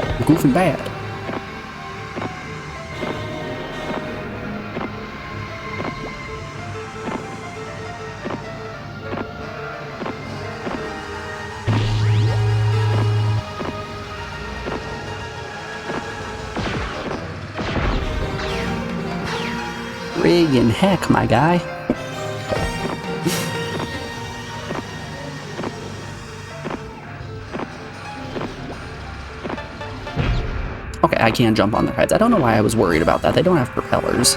I'm goofing bad. Friggin' heck, my guy. Okay, I can jump on their heads. I don't know why I was worried about that. They don't have propellers.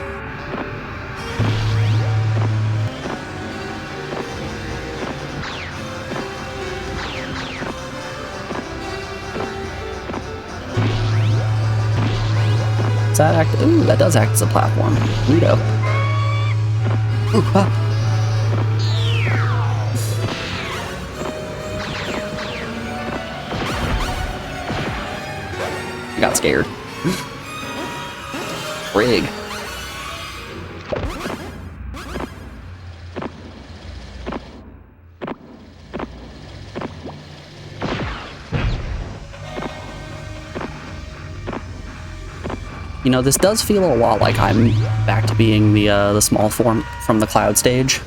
Does that act? Ooh, that does act as a platform. Neato. Ooh, ah. I got scared. Frig. You know, this does feel a lot like I'm back to being the small form from the cloud stage.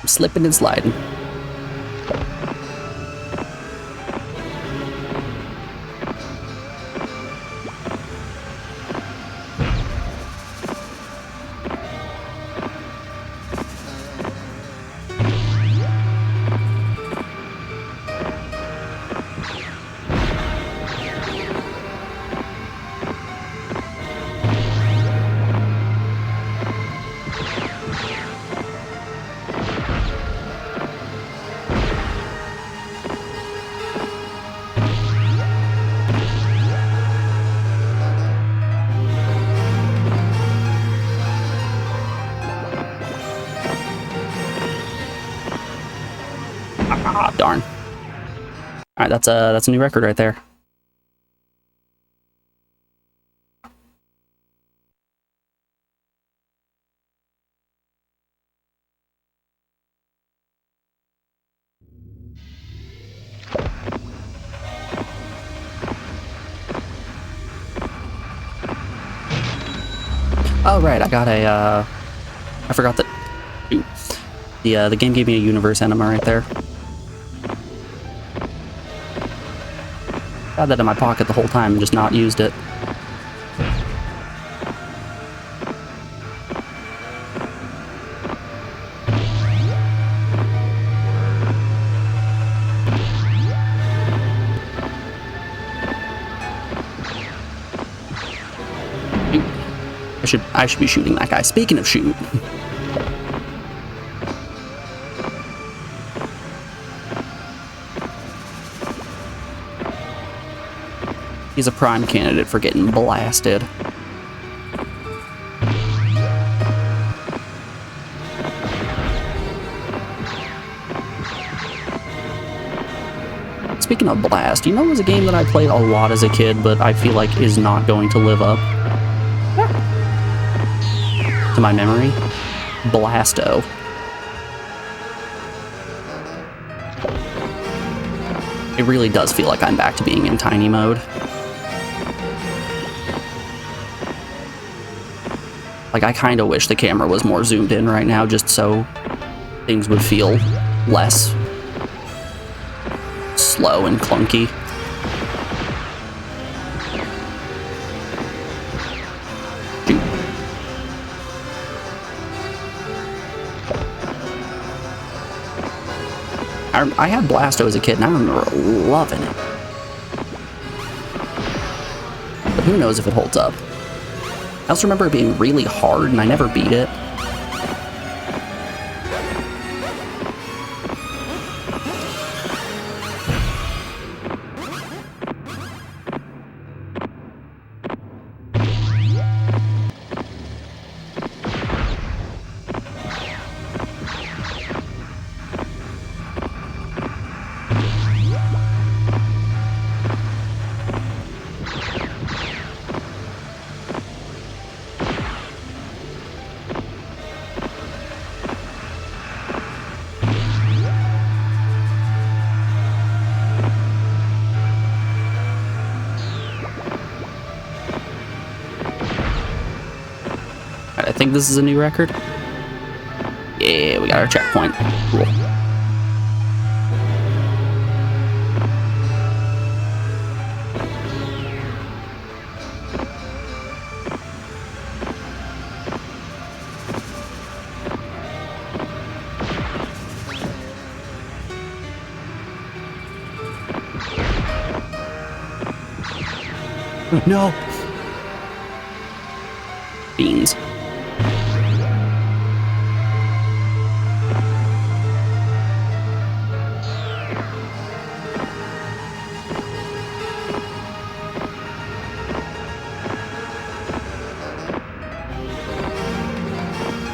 Slipping and sliding. Darn. Alright, that's a new record right there. Oh right, I got a I forgot that. Shoot. The game gave me a universe enema right there. Had that in my pocket the whole time and just not used it. I should be shooting that guy. Speaking of shoot. He's a prime candidate for getting blasted. Speaking of blast, you know, it was a game that I played a lot as a kid, but I feel like is not going to live up to my memory. Blasto. It really does feel like I'm back to being in tiny mode. Like, I kind of wish the camera was more zoomed in right now, just so things would feel less slow and clunky. I had Blasto as a kid, and I remember loving it. But who knows if it holds up. I also remember it being really hard, and I never beat it. I think this is a new record. Yeah, we got our checkpoint. Cool. No! Beans.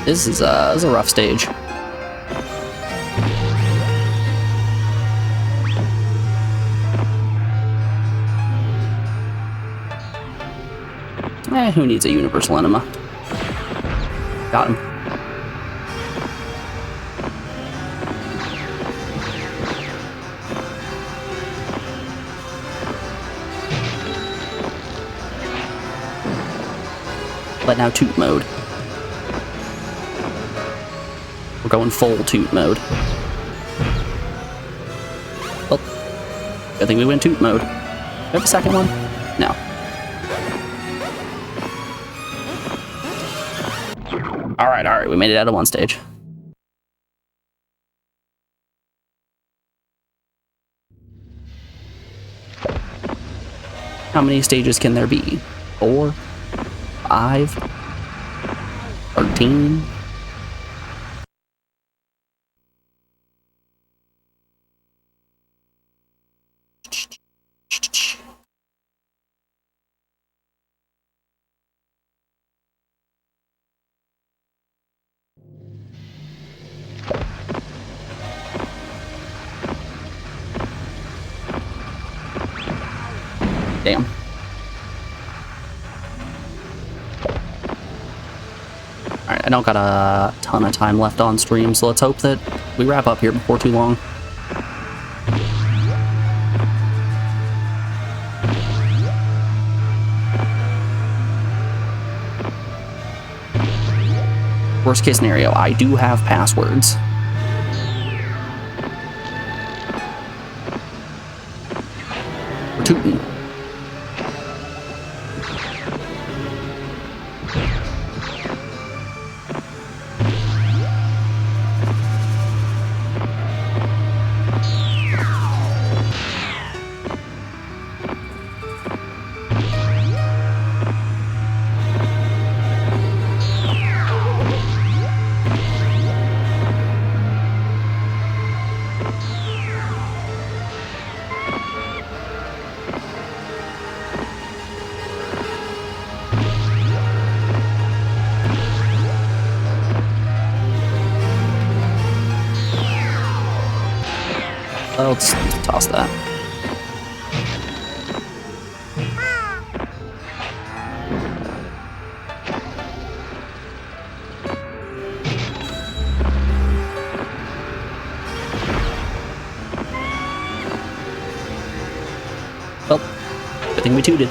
This is a rough stage. Who needs a universal enema? Got him. But now toot mode. We're going full toot mode. Well, I think we went toot mode. Do we have a second one? No. Alright, we made it out of one stage. How many stages can there be? 4? 5? 13? Damn. Alright, I don't got a ton of time left on stream, so let's hope that we wrap up here before too long. Worst case scenario, I do have passwords. We're tootin'. Let's toss that. Well, I think we tooted.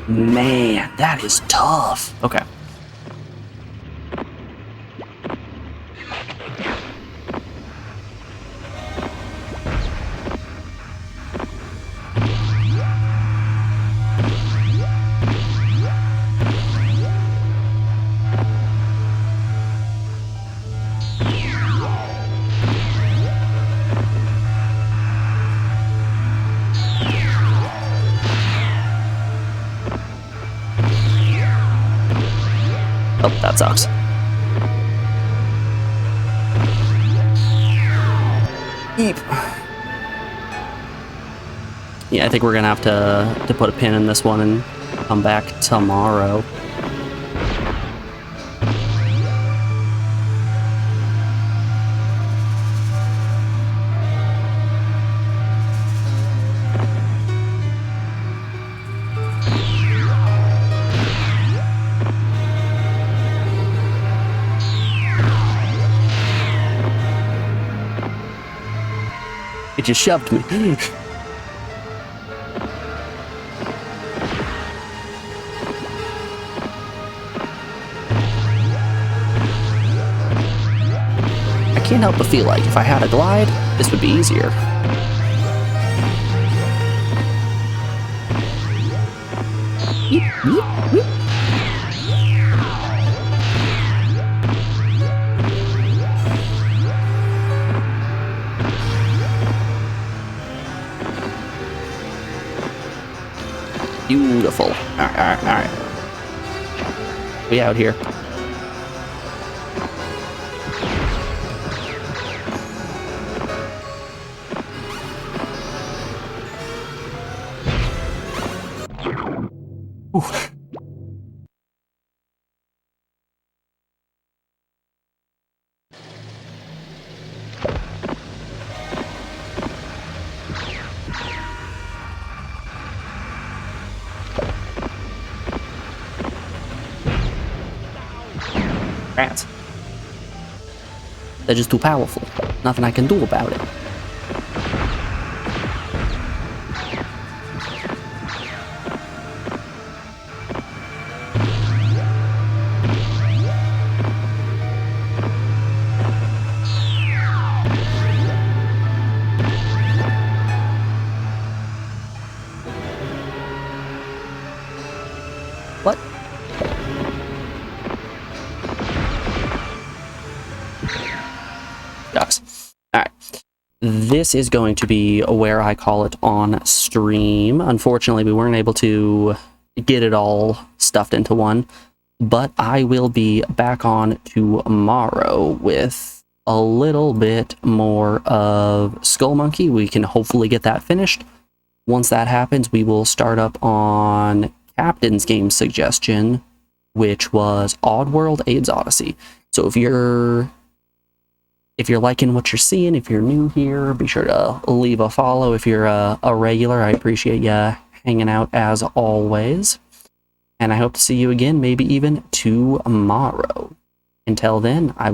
Man, that is tough. Okay. Oh, that sucks. Eep. Yeah, I think we're gonna have to put a pin in this one and come back tomorrow. It just shoved me. I can't help but feel like if I had a glide, this would be easier. Yeep, yeep, yeep. Beautiful. Alright, alright. We out here. Oof. Rats. They're just too powerful. Nothing I can do about it. What? Ducks. Alright. This is going to be where I call it on stream. Unfortunately, we weren't able to get it all stuffed into one. but I will be back on tomorrow with a little bit more of Skullmonkey. We can hopefully get that finished. Once that happens, we will start up on Captain's game suggestion, which was Oddworld AIDS Odyssey. So if you're liking what you're seeing, if you're new here, be sure to leave a follow. If you're a regular, I appreciate you hanging out as always. And I hope to see you again, maybe even tomorrow. Until then, I